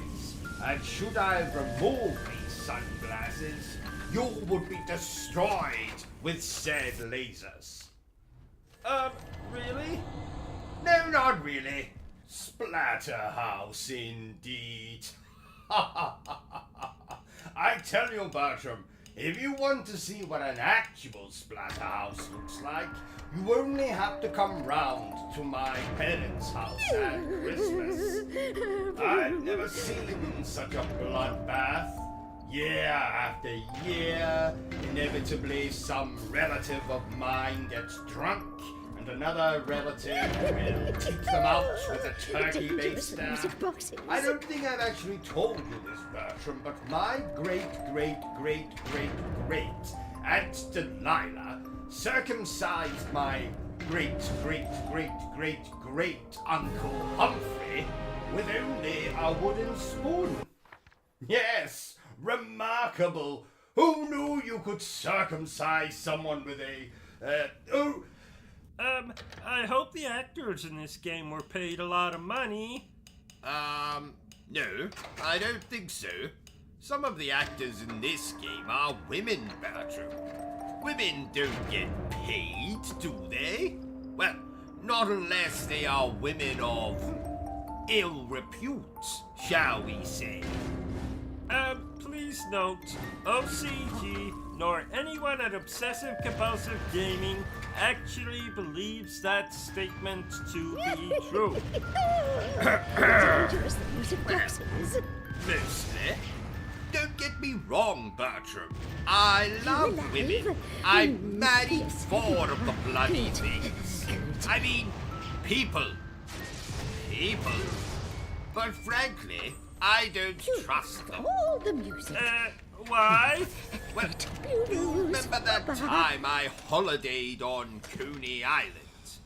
And should I remove these sunglasses, you would be destroyed with said lasers. Really? No, not really. Splatterhouse indeed. I tell you, Bertram, if you want to see what an actual splatterhouse looks like, you only have to come round to my parents' house at Christmas. I've never seen such a bloodbath. Year after year, inevitably some relative of mine gets drunk, and another relative will keep them out with a turkey baster. I don't think I've actually told you this, Bertram, but my great-great-great-great-great-Aunt Delilah circumcised my great-great-great-great-great-uncle Humphrey with only a wooden spoon. Yes, remarkable. Who knew you could circumcise someone with a, I hope the actors in this game were paid a lot of money. No, I don't think so. Some of the actors in this game are women, Bertram. Women don't get paid, do they? Well, not unless they are women of ill repute, shall we say. Please note, OCG nor anyone at Obsessive Compulsive Gaming actually believes that statement to be true. Dangerous the music box is. Mostly. Don't get me wrong, Bertram. I love women. I've married 4 of the bloody things. I mean, people. People. But frankly, I don't trust them. All the music. Why? Well, you remember that time I holidayed on Coney Island?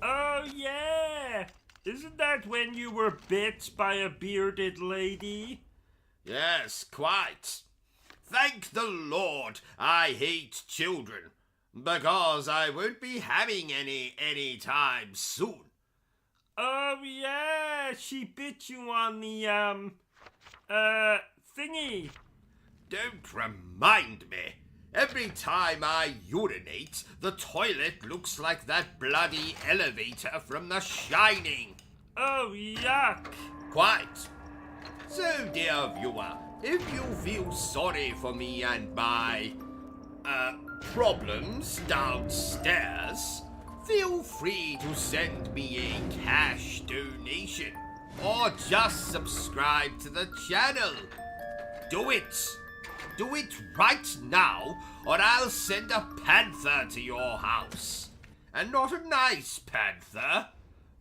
Oh, yeah! Isn't that when you were bit by a bearded lady? Yes, quite. Thank the Lord I hate children, because I won't be having any time soon. Oh, yeah, she bit you on the, thingy. Don't remind me. Every time I urinate, the toilet looks like that bloody elevator from The Shining. Oh, yuck. Quite. So, dear viewer, if you feel sorry for me and my, problems downstairs, feel free to send me a cash donation or just subscribe to the channel. Do it. Do it right now, or I'll send a panther to your house. And not a nice panther,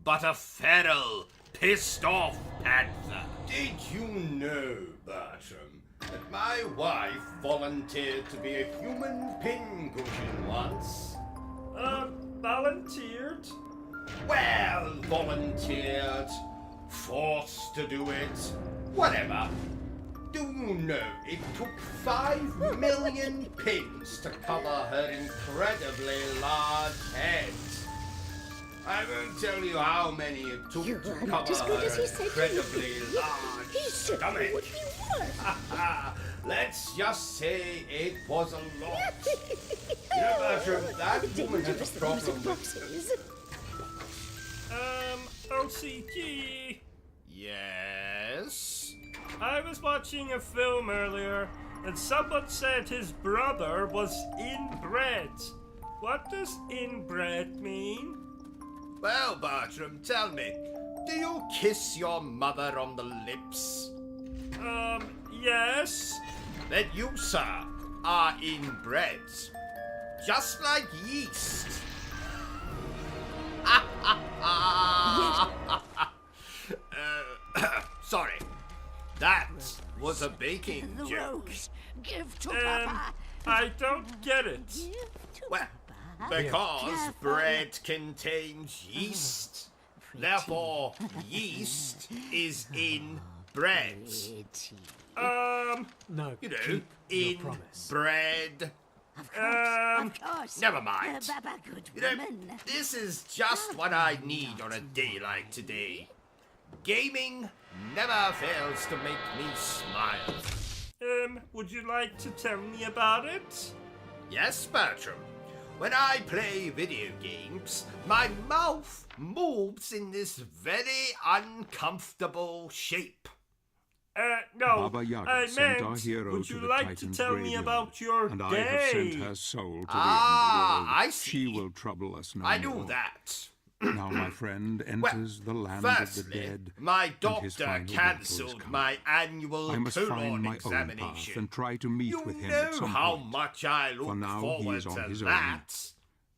but a feral, pissed off panther. Did you know, Bertram, that my wife volunteered to be a human pincushion once? Volunteered? Well, volunteered, forced to do it, whatever. Do you know it took 5 million pins to cover her incredibly large head? I won't tell you how many it took You to are not cover as good her as he said you incredibly would be. large He certainly stomach. would be worth. Let's just say it was a lot. You know, Bertram, that woman has Dangerous a the problem music with... box is. OCG. Yes? I was watching a film earlier, and someone said his brother was inbred. What does inbred mean? Well, Bertram, tell me, do you kiss your mother on the lips? Yes. Then you, sir, are inbred. Just like yeast. Sorry. That was a baking The joke. rose. Give to Papa. I don't get it. Give to Well, Papa. because Careful. bread contains yeast. Therefore, yeast is in bread. Pretty. No, You know, keep your in promise. bread. Of course. Never mind. Papa, good You know, woman. this is just what I need on a day like today. Gaming never fails to make me smile. Would you like to tell me about it? Yes, Bertram. When I play video games, my mouth moves in this very uncomfortable shape. No, Baba Yaga I sent our meant, hero would to you the like to Titan's tell me graveyard, about your and day? I have sent her soul to the Ah, end of the world. I see. She will trouble us no I more. knew that. Now my friend enters the land Firstly, of the dead. my and his doctor final battle cancelled has come. my annual I must colon find my own path examination. and try to meet You with him know at some how point. much I look For now, he forward is on to his own. that.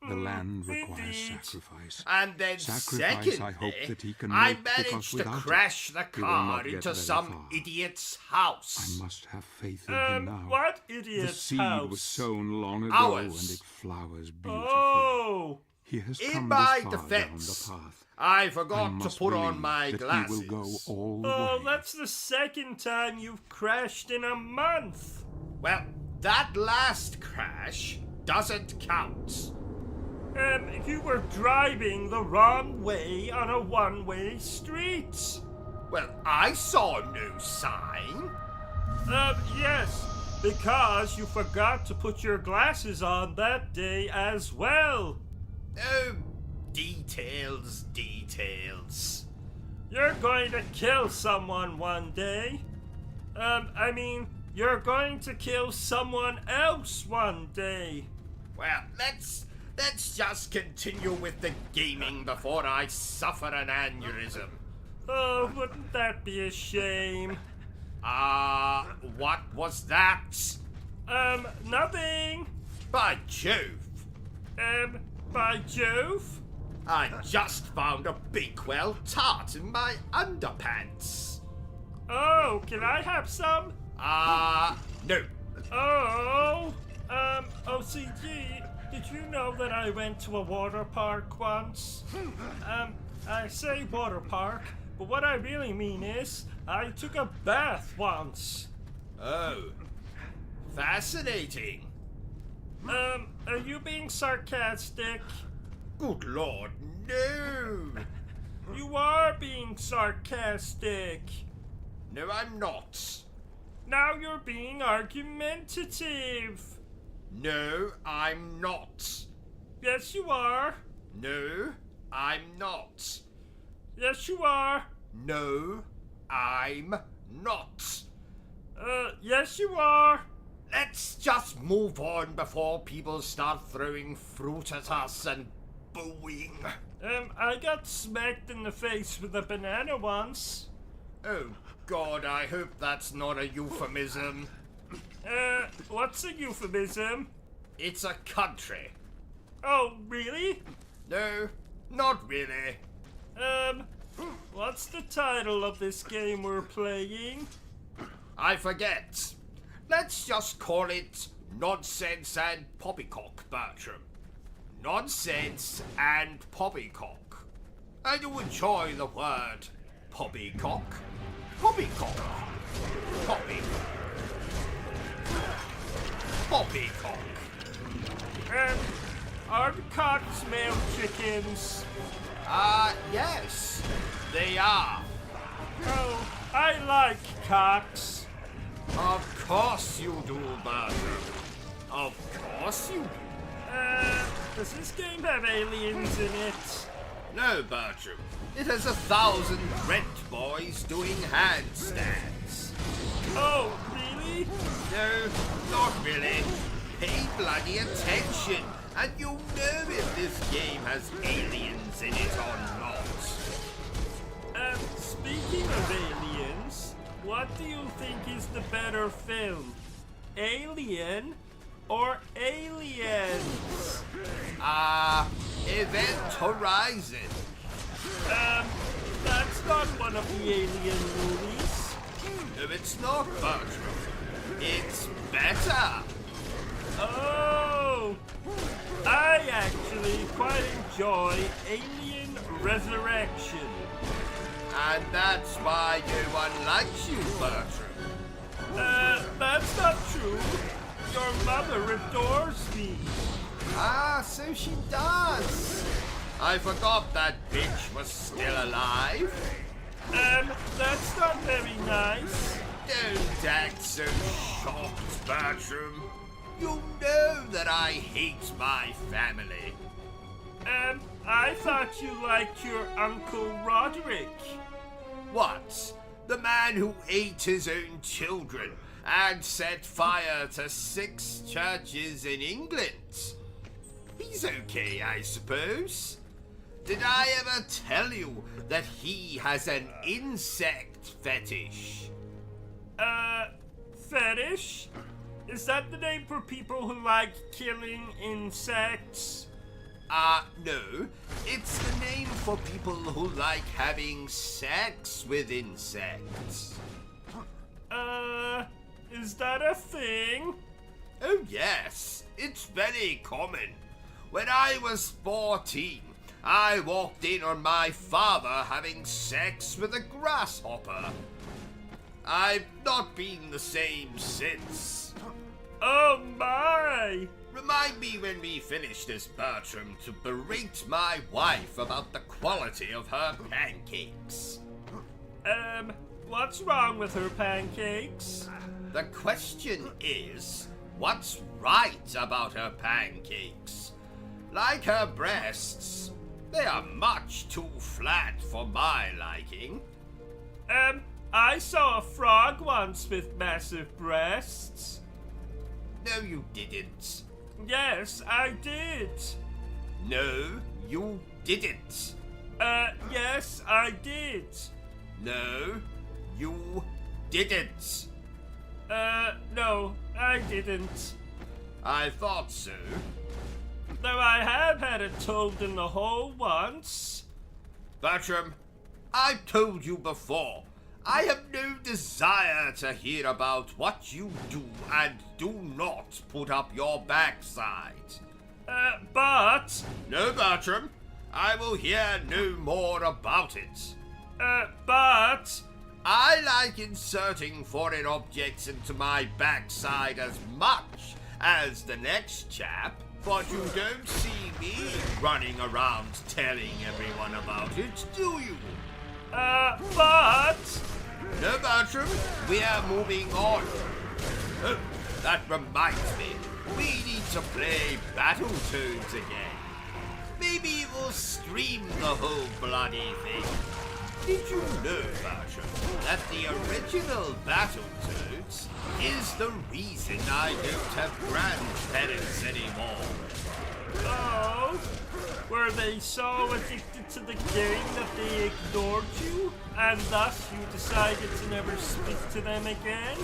The land requires indeed. sacrifice. And then Sacrifice secondly, I hope that he can I make, because managed to without it, crash the he will car not get into very some far. idiot's house. I must have faith in him now. What The idiot's seed house? was sown long ago, Ours. and it flowers beautifully. Oh, He has In come my this far defense, down the path. I I forgot to must put on believe my that glasses. He will go all the oh, way. that's the second time you've crashed in a month. Well, that last crash doesn't count. You were driving the wrong way on a one-way street. Well, I saw no sign. Yes, because you forgot to put your glasses on that day as well. Oh, details, details. You're going to kill someone one day. You're going to kill someone else one day. Well, let's just continue with the gaming before I suffer an aneurysm. Oh, wouldn't that be a shame? What was that? Nothing. By Jove, By Jove? I just found a Bakewell tart in my underpants. Oh, can I have some? No. Oh, OCG, did you know that I went to a water park once? I say water park, but what I really mean is, I took a bath once. Oh, fascinating. Are you being sarcastic? Good Lord, no. You are being sarcastic. No, I'm not. Now you're being argumentative. No, I'm not. Yes, you are. No, I'm not. Yes, you are. No, I'm not. Yes, you are. Let's just move on before people start throwing fruit at us and booing. I got smacked in the face with a banana once. Oh, God, I hope that's not a euphemism. What's a euphemism? It's a country. Oh, really? No, not really. What's the title of this game we're playing? I forget. Let's just call it Nonsense and Poppycock, Bertram. Nonsense and Poppycock. I do enjoy the word poppycock. Poppycock. Poppy. Poppycock. Are the cocks male chickens? yes, they are. Oh, I like cocks. Of course you do, Bertram. Of course you do. Does this game have aliens in it? No, Bertram. It has 1,000 rent boys doing handstands. Oh, really? No, not really. Pay bloody attention, and you'll know if this game has aliens in it or not. Speaking of aliens, what do you think is the better film? Alien or Aliens? Event Horizon. That's not one of the Alien movies. No, it's not, Bertram. It's better. Oh! I actually quite enjoy Alien Resurrection. And that's why no one likes you, Bertram. That's not true. Your mother adores me. Ah, so she does. I forgot that bitch was still alive. That's not very nice. Don't act so shocked, Bertram. You know that I hate my family. I thought you liked your Uncle Roderick. What? The man who ate his own children and set fire to 6 churches in England. He's okay, I suppose. Did I ever tell you that he has an insect fetish? Fetish? Is that the name for people who like killing insects? No. It's the name for people who like having sex with insects. Is that a thing? Oh, yes. It's very common. When I was 14, I walked in on my father having sex with a grasshopper. I've not been the same since. Oh my! Remind me when we finish this, Bertram, to berate my wife about the quality of her pancakes. What's wrong with her pancakes? The question is, what's right about her pancakes? Like her breasts, they are much too flat for my liking. I saw a frog once with massive breasts. No, you didn't. Yes, I did. No, you didn't. Yes, I did. No, you didn't. No, I didn't. I thought so. Though I have had a toad in the hole once. Bertram, I've told you before, I have no desire to hear about what you do and do not put up your backside. But... No, Bertram, I will hear no more about it. But... I like inserting foreign objects into my backside as much as the next chap, but you don't see me running around telling everyone about it, do you? But... No, Bertram, we are moving on. Oh, that reminds me, we need to play Battletoads again. Maybe we'll stream the whole bloody thing. Did you know, Bertram, that the original Battletoads is the reason I don't have grandparents anymore? Oh? Were they so addicted to the game that they ignored you, and thus you decided to never speak to them again?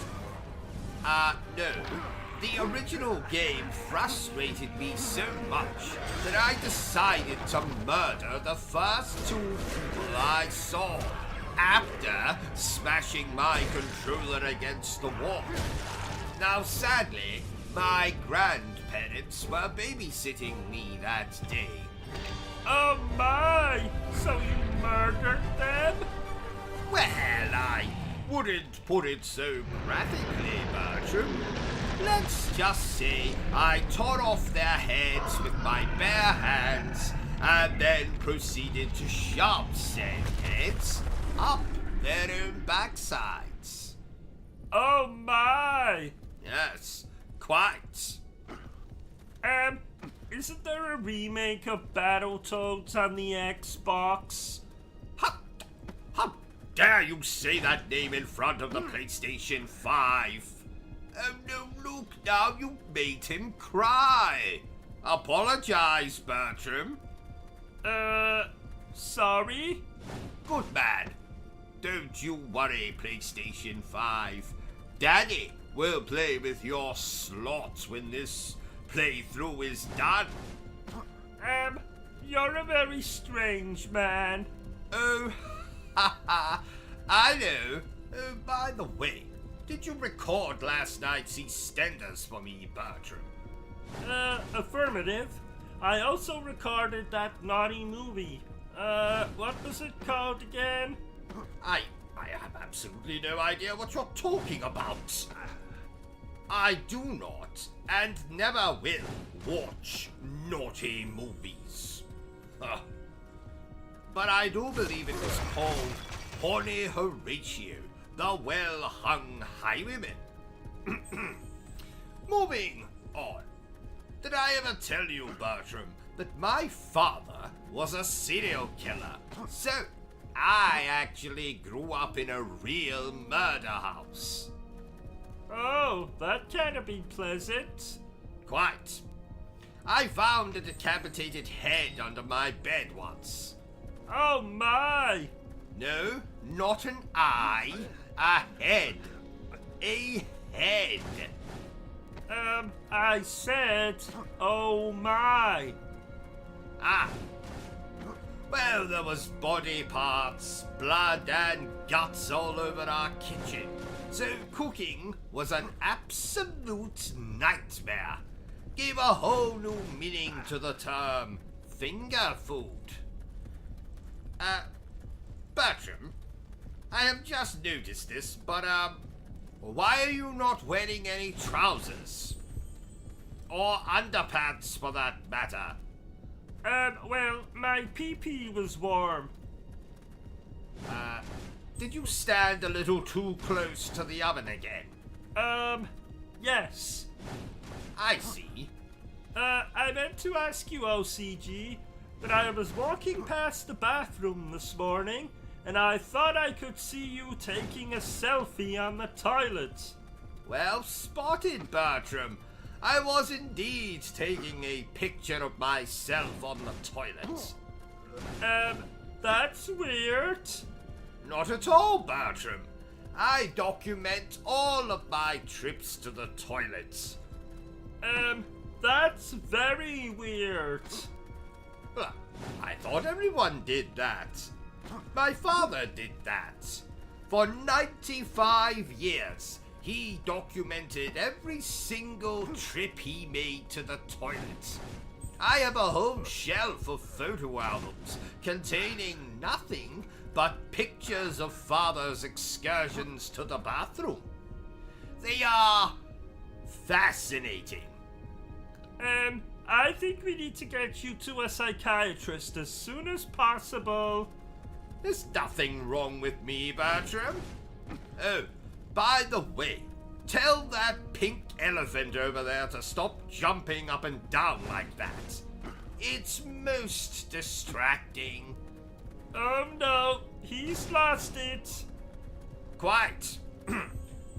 No. The original game frustrated me so much that I decided to murder the first 2 people I saw after smashing my controller against the wall. Now, sadly, my grandparents were babysitting me that day. Oh my! So you murdered them? Well, I wouldn't put it so graphically, Bertram. Let's just say I tore off their heads with my bare hands and then proceeded to shove said heads up their own backsides. Oh my! Yes, quite. Isn't there a remake of Battletoads on the Xbox? How dare you say that name in front of the PlayStation 5? Oh no, look now, you made him cry. Apologize, Bertram. Sorry? Good man. Don't you worry, PlayStation 5. Daddy will play with your slots when this playthrough is done. You're a very strange man. Oh, I know. Oh, by the way, did you record last night's EastEnders for me, Bertram? Affirmative. I also recorded that naughty movie. What was it called again? I have absolutely no idea what you're talking about. I do not, and never will, watch naughty movies. But I do believe it was called Horny Horatio, the Well-Hung Highwayman. Moving on. Did I ever tell you, Bertram, that my father was a serial killer? So, I actually grew up in a real murder house. Oh, that can't be pleasant. Quite. I found a decapitated head under my bed once. Oh my! No, not an eye. A head. A head. I said, oh my. Ah. Well, there was body parts, blood and guts all over our kitchen. So cooking was an absolute nightmare. Gave a whole new meaning to the term finger food. Bertram, I have just noticed this, but, why are you not wearing any trousers? Or underpants, for that matter? Well, my pee-pee was warm. Did you stand a little too close to the oven again? Yes. I see. I meant to ask you, OCG, but I was walking past the bathroom this morning, and I thought I could see you taking a selfie on the toilet. Well spotted, Bertram. I was indeed taking a picture of myself on the toilet. That's weird. Not at all, Bertram. I document all of my trips to the toilet. That's very weird. Well, I thought everyone did that. My father did that. For 95 years, he documented every single trip he made to the toilet. I have a whole shelf of photo albums containing nothing but pictures of Father's excursions to the bathroom. They are fascinating. I think we need to get you to a psychiatrist as soon as possible. There's nothing wrong with me, Bertram. Oh, by the way, tell that pink elephant over there to stop jumping up and down like that. It's most distracting. Oh no, he's lost it. Quite.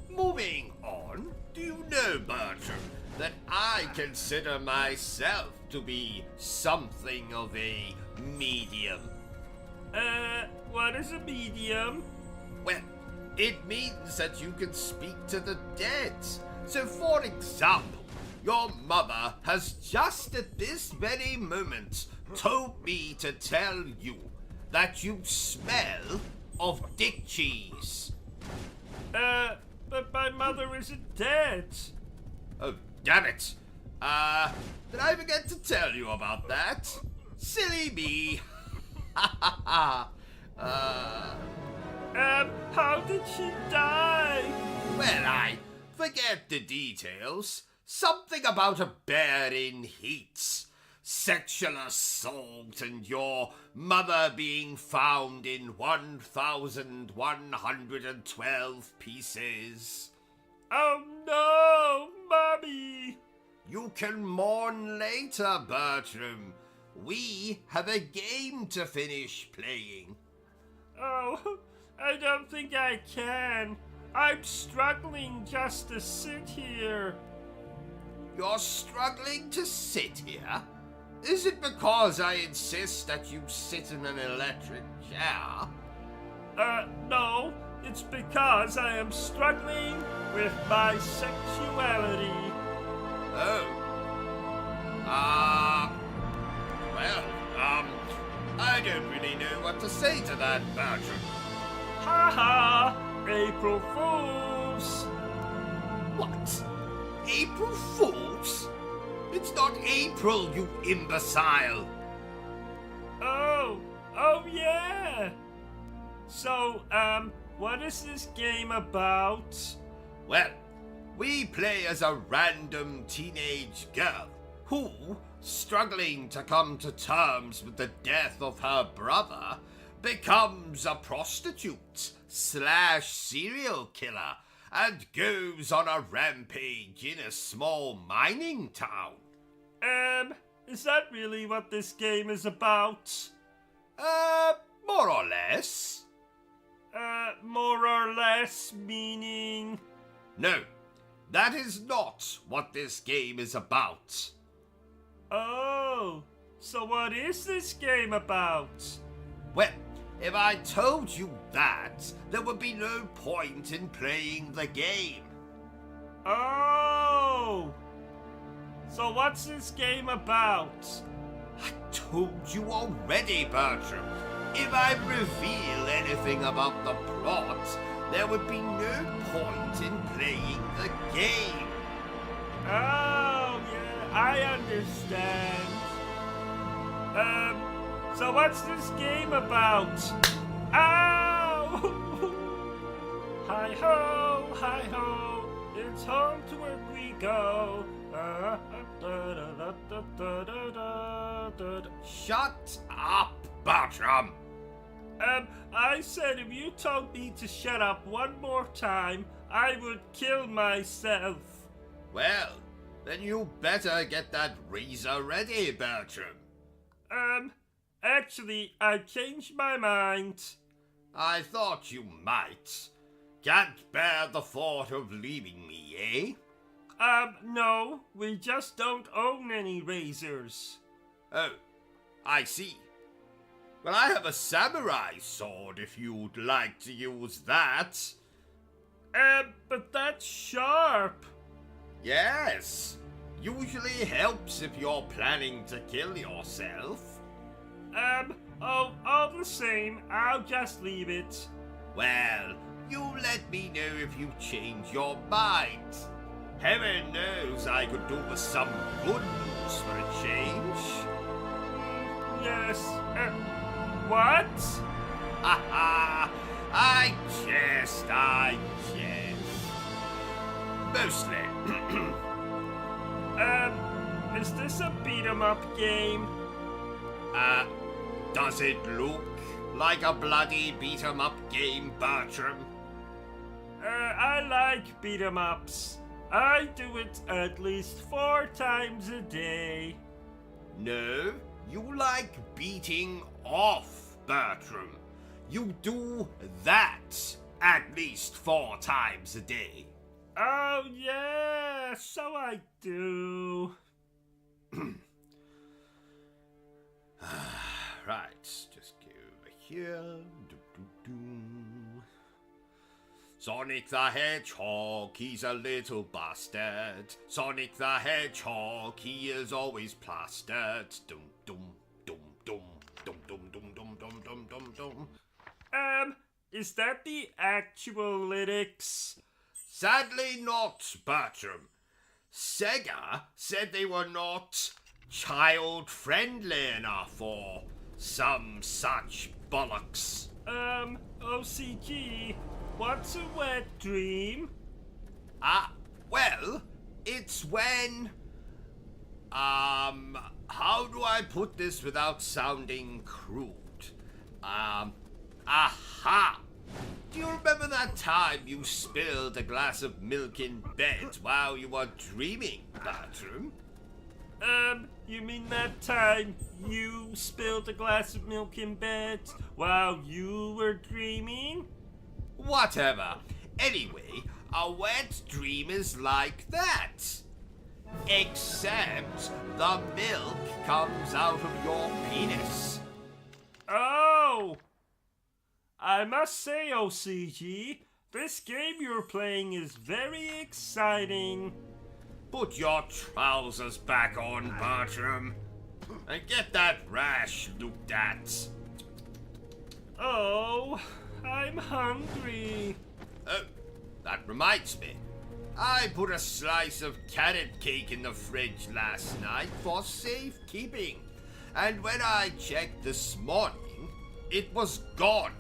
Moving on, do you know, Bertram, that I consider myself to be something of a medium? What is a medium? Well, it means that you can speak to the dead. So, for example, your mother has just at this very moment told me to tell you that you smell of dick cheese. But my mother isn't dead. Oh, damn it. Did I forget to tell you about that? Silly me. How did she die? Well, I forget the details. Something about a bear in heat. sexual assault and your mother being found in 1,112 pieces. Oh no, Mommy! You can mourn later, Bertram. We have a game to finish playing. Oh, I don't think I can. I'm struggling just to sit here. You're struggling to sit here? Is it because I insist that you sit in an electric chair? No. It's because I am struggling with my sexuality. Oh. I don't really know what to say to that, Bertram. Ha ha! April Fools! What? April Fools? It's not April, you imbecile! Oh yeah! So, what is this game about? Well, we play as a random teenage girl who, struggling to come to terms with the death of her brother, becomes a prostitute / serial killer and goes on a rampage in a small mining town. Is that really what this game is about? More or less. More or less meaning? No, that is not what this game is about. Oh, so what is this game about? Well, if I told you that, there would be no point in playing the game. Oh! So what's this game about? I told you already, Bertram. If I reveal anything about the plot, there would be no point in playing the game. Oh, yeah, I understand. So what's this game about? Ow! Hi-ho, it's home to where we go. Shut up, Bertram! I said if you told me to shut up one more time, I would kill myself. Well, then you better get that razor ready, Bertram. Actually, I've changed my mind. I thought you might. Can't bear the thought of leaving me, eh? No, we just don't own any razors. Oh, I see. Well, I have a samurai sword if you'd like to use that. But that's sharp. Yes. Usually helps if you're planning to kill yourself. All the same, I'll just leave it. Well, you let me know if you change your mind. Heaven knows I could do with some good news for a change. Yes, what? Ha ha! I jest. Mostly. Is this a beat-em-up game? Does it look like a bloody beat-em-up game, Bertram? I like beat-em-ups. I do it at least 4 times a day. No, you like beating off, Bertram. You do that at least 4 times a day. Oh, yeah, so I do. Right, just go over here. Sonic the Hedgehog, he's a little bastard. Sonic the Hedgehog, he is always plastered. Dum dum dum dum dum dum dum dum dum dum dum dum. Is that the actual lyrics? Sadly not, Bertram. Sega said they were not child-friendly enough or some such bollocks. OCG, what's a wet dream? Well, it's when, how do I put this without sounding crude? Aha! Do you remember that time you spilled a glass of milk in bed while you were dreaming, Bertram? You mean that time you spilled a glass of milk in bed while you were dreaming? Whatever. Anyway, a wet dream is like that. Except the milk comes out of your penis. Oh! I must say, OCG, this game you're playing is very exciting. Put your trousers back on, Bertram, and get that rash looked at. Oh, I'm hungry. Oh, that reminds me. I put a slice of carrot cake in the fridge last night for safekeeping, and when I checked this morning, it was gone.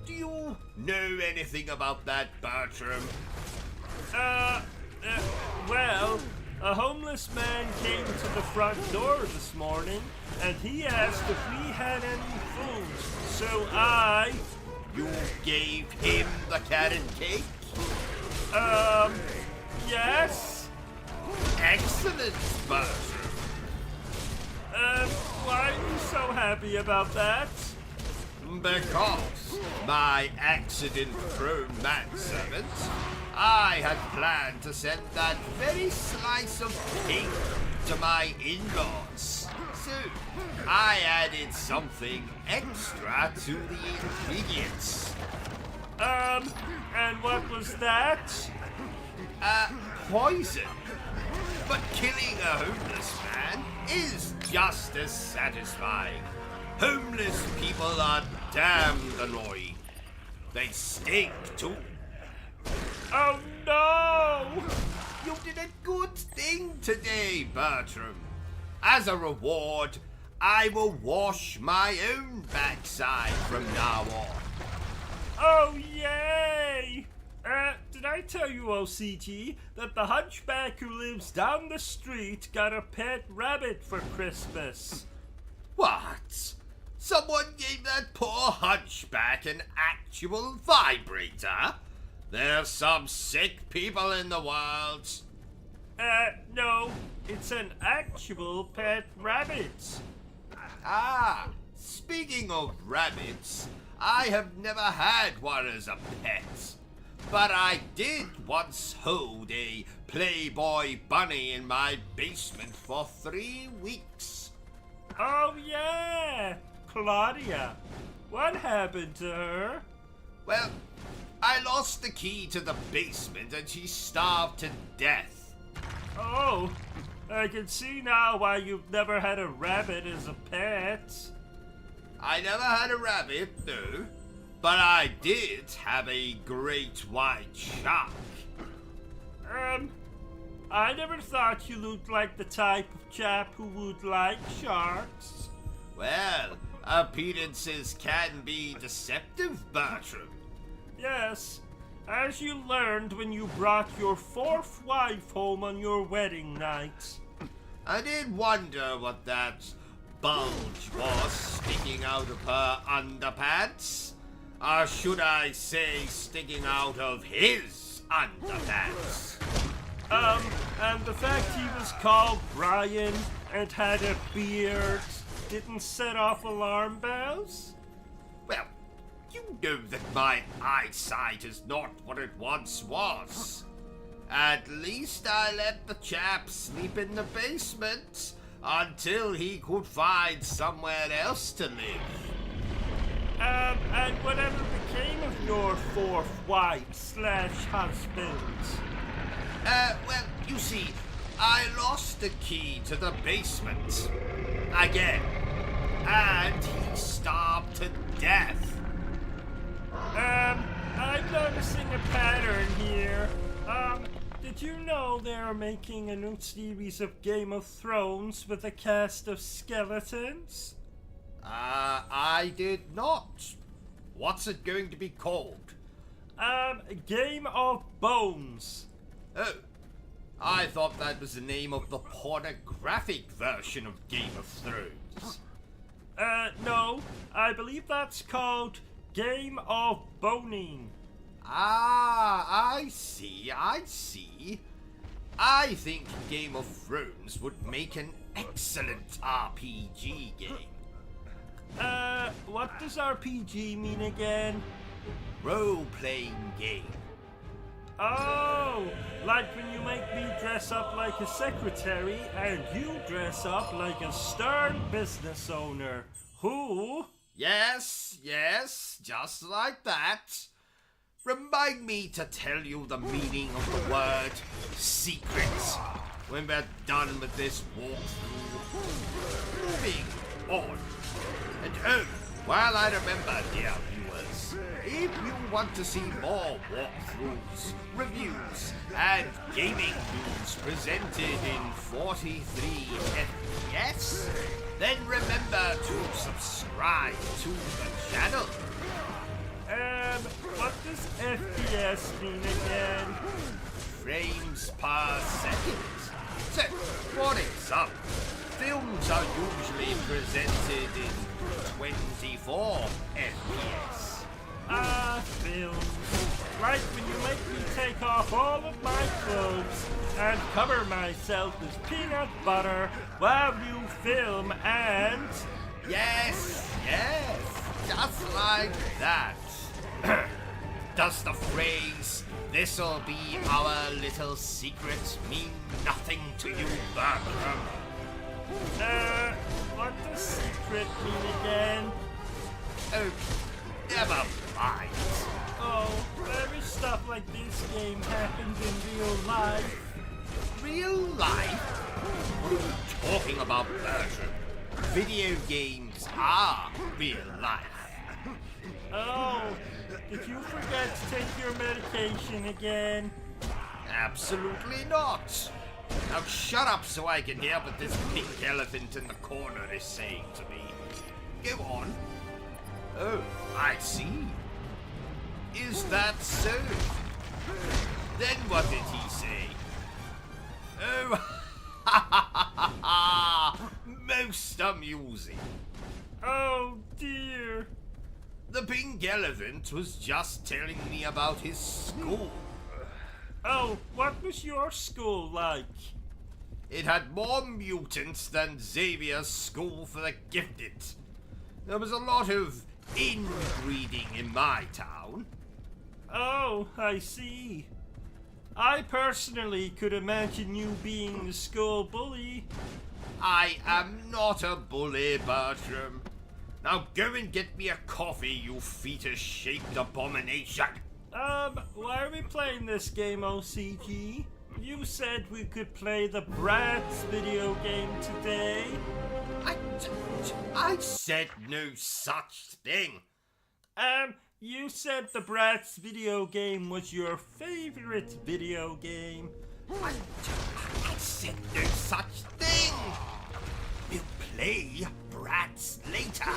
Do you know anything about that, Bertram? Well, a homeless man came to the front door this morning, and he asked if we had any food, so You gave him the carrot cake? yes? Excellent, Bertram. Why are you so happy about that? Because, my accident-prone manservant, I had planned to send that very slice of cake to my in-laws. So, I added something extra to the ingredients. And what was that? Poison. But killing a homeless man is just as satisfying. Homeless people are damned annoying. They stink too. Oh no! You did a good thing today, Bertram. As a reward, I will wash my own backside from now on. Oh yay! Did I tell you, OCG, that the hunchback who lives down the street got a pet rabbit for Christmas? What? Someone gave that poor hunchback an actual vibrator? There's some sick people in the world. No, it's an actual pet rabbit. Ah, speaking of rabbits, I have never had one as a pet. But I did once hold a Playboy bunny in my basement for 3 weeks. Oh yeah, Claudia. What happened to her? Well, I lost the key to the basement and she starved to death. Oh, I can see now why you've never had a rabbit as a pet. I never had a rabbit, no, but I did have a great white shark. I never thought you looked like the type of chap who would like sharks. Well, appearances can be deceptive, Bertram. Yes, as you learned when you brought your 4th wife home on your wedding night. I did wonder what that bulge was sticking out of her underpants. Or should I say sticking out of his underpants? And the fact he was called Brian and had a beard didn't set off alarm bells? Well, you know that my eyesight is not what it once was. At least I let the chap sleep in the basement until he could find somewhere else to live. And whatever became of your 4th wife / husband? Well, you see, I lost the key to the basement. Again. And he starved to death. I'm noticing a pattern here. Did you know they're making a new series of Game of Thrones with a cast of skeletons? I did not. What's it going to be called? Game of Bones. Oh, I thought that was the name of the pornographic version of Game of Thrones. No. I believe that's called Game of Boning. Ah, I see. I think Game of Thrones would make an excellent RPG game. What does RPG mean again? Role-playing game. Oh, like when you make me dress up like a secretary and you dress up like a stern business owner. Who? Yes, just like that. Remind me to tell you the meaning of the word secret when we're done with this walkthrough. Moving on. And oh, while I remember, dear viewers, if you want to see more walkthroughs, reviews, and gaming news presented in 43 FPS, then remember to subscribe to the channel. What does FPS mean again? Frames per second. So, for example, films are usually presented in 24 FPS. Films. Like when you make me take off all of my clothes and cover myself with peanut butter while you film and... Yes, just like that. Does the phrase, "this'll be our little secret," mean nothing to you, Bertram? What does secret mean again? Oh, never mind. Oh, every stuff like this game happens in real life. Real life? What are you talking about, Bertram? Video games are real life. Oh, did you forget to take your medication again? Absolutely not. Now shut up so I can hear what this pink elephant in the corner is saying to me. Go on. Oh, I see. Is that so? Then what did he say? Oh, most amusing. Oh dear. The pink elephant was just telling me about his school. Oh, what was your school like? It had more mutants than Xavier's School for the Gifted. There was a lot of inbreeding in my town. Oh, I see. I personally could imagine you being the school bully. I am not a bully, Bertram. Now go and get me a coffee, you fetus-shaped abomination. Why are we playing this game, OCG? You said we could play the Bratz video game today. I said no such thing. You said the Bratz video game was your favorite video game. I said no such thing. We'll play Bratz later.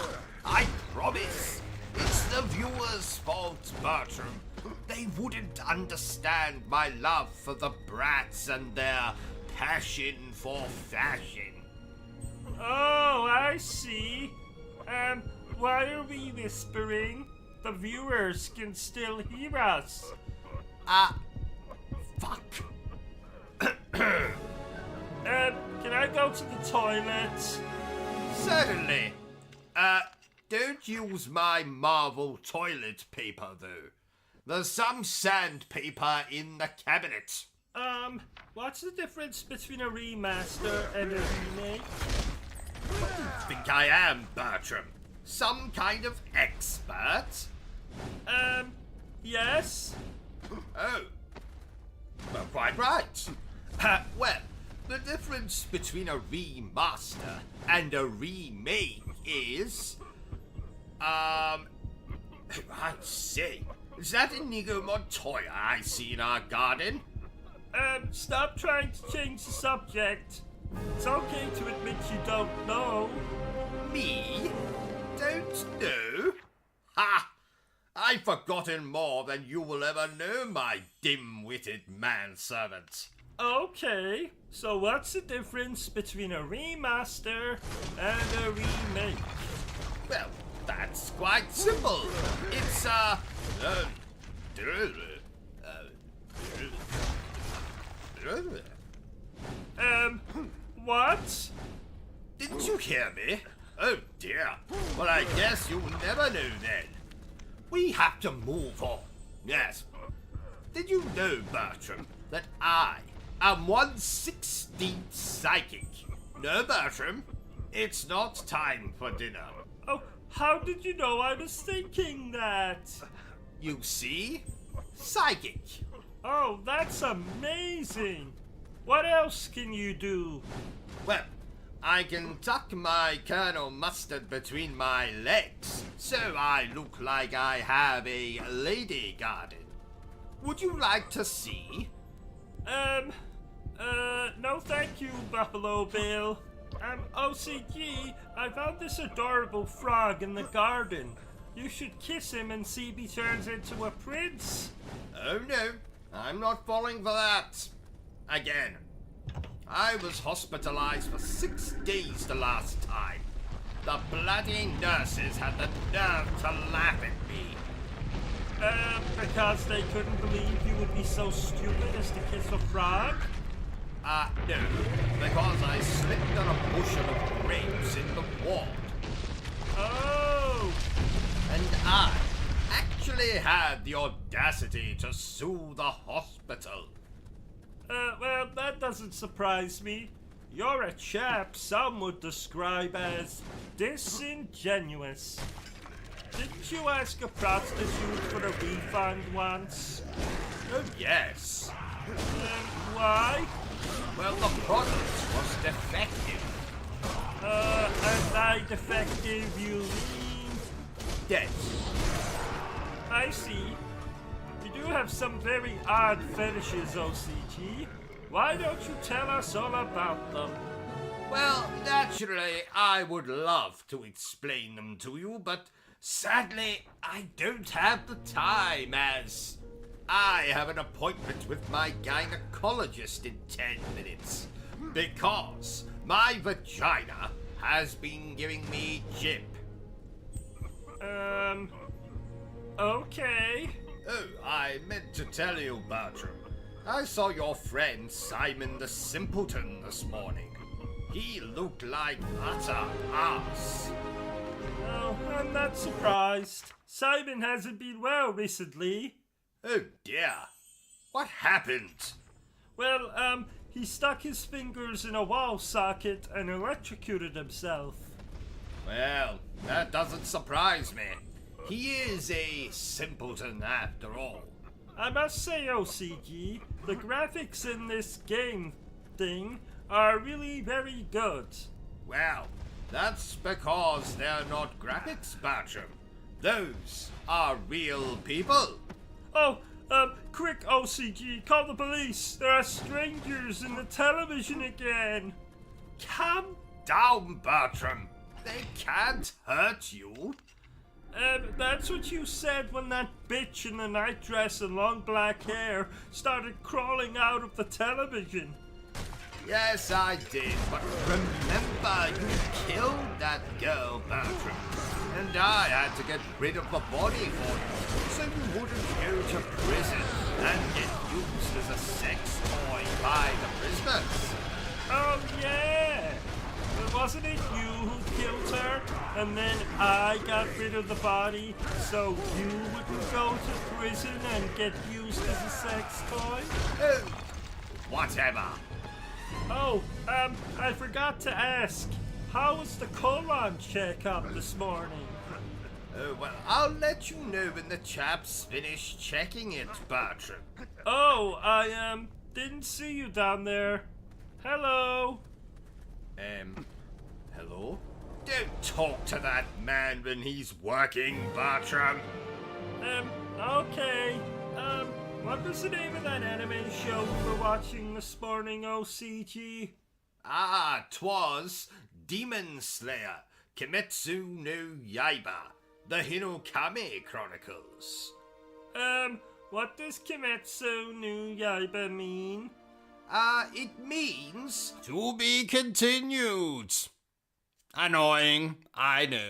I promise. It's the viewers' fault, Bertram. They wouldn't understand my love for the Bratz and their passion for fashion. Oh, I see. Why are we whispering? The viewers can still hear us. Fuck. Can I go to the toilet? Certainly. Don't use my Marvel toilet paper, though. There's some sandpaper in the cabinet. What's the difference between a remaster and a remake? What do you think I am, Bertram? Some kind of expert? Yes? Oh. Well, quite right. Well, the difference between a remaster and a remake is... I say, is that Inigo Montoya I see in our garden? Stop trying to change the subject. It's okay to admit you don't know. Me? Don't know? Ha! I've forgotten more than you will ever know, my dim-witted manservant. Okay, so what's the difference between a remaster and a remake? Well, that's quite simple. It's What? Didn't you hear me? Oh dear. Well, I guess you'll never know then. We have to move on. Yes. Did you know, Bertram, that I am 1/16 psychic? No, Bertram. It's not time for dinner. Oh, how did you know I was thinking that? You see? Psychic. Oh, that's amazing. What else can you do? Well, I can tuck my Colonel Mustard between my legs, so I look like I have a lady garden. Would you like to see? No thank you, Buffalo Bill. OCG, I found this adorable frog in the garden. You should kiss him and see if he turns into a prince. Oh no, I'm not falling for that. Again. I was hospitalized for 6 days the last time. The bloody nurses had the nerve to laugh at me. Because they couldn't believe you would be so stupid as to kiss a frog? No, because I slipped on a bushel of grapes in the ward. Oh! And I actually had the audacity to sue the hospital. Well, that doesn't surprise me. You're a chap some would describe as disingenuous. Didn't you ask a prostitute for a refund once? Oh yes. Why? Well, the product was defective. And by defective you mean? Dead. I see. You do have some very odd fetishes, OCG. Why don't you tell us all about them? Well, naturally, I would love to explain them to you, but sadly, I don't have the time as I have an appointment with my gynecologist in 10 minutes because my vagina has been giving me jip. Okay. Oh, I meant to tell you, Bertram. I saw your friend Simon the Simpleton this morning. He looked like utter ass. Oh, I'm not surprised. Simon hasn't been well recently. Oh dear. What happened? Well, he stuck his fingers in a wall socket and electrocuted himself. Well, that doesn't surprise me. He is a simpleton after all. I must say, OCG, the graphics in this game thing are really very good. Well, that's because they're not graphics, Bertram. Those are real people. Oh, quick, OCG, call the police. There are strangers in the television again. Calm down, Bertram. They can't hurt you. That's what you said when that bitch in the night dress and long black hair started crawling out of the television. Yes, I did, but remember, you killed that girl, Bertram. And I had to get rid of the body for you, so you wouldn't go to prison and get used as a sex toy by the prisoners. Oh, yeah. But wasn't it you who killed her? And then I got rid of the body so you wouldn't go to prison and get used as a sex toy? Oh, whatever. Oh, I forgot to ask. How was the colon checkup this morning? Oh, well, I'll let you know when the chaps finish checking it, Bertram. Oh, I, didn't see you down there. Hello? Hello? Don't talk to that man when he's working, Bertram. Okay. What was the name of that anime show we were watching this morning, OCG? Ah, 'twas Demon Slayer, Kimetsu no Yaiba, the Hinokami Chronicles. What does Kimetsu no Yaiba mean? It means to be continued. Annoying, I know.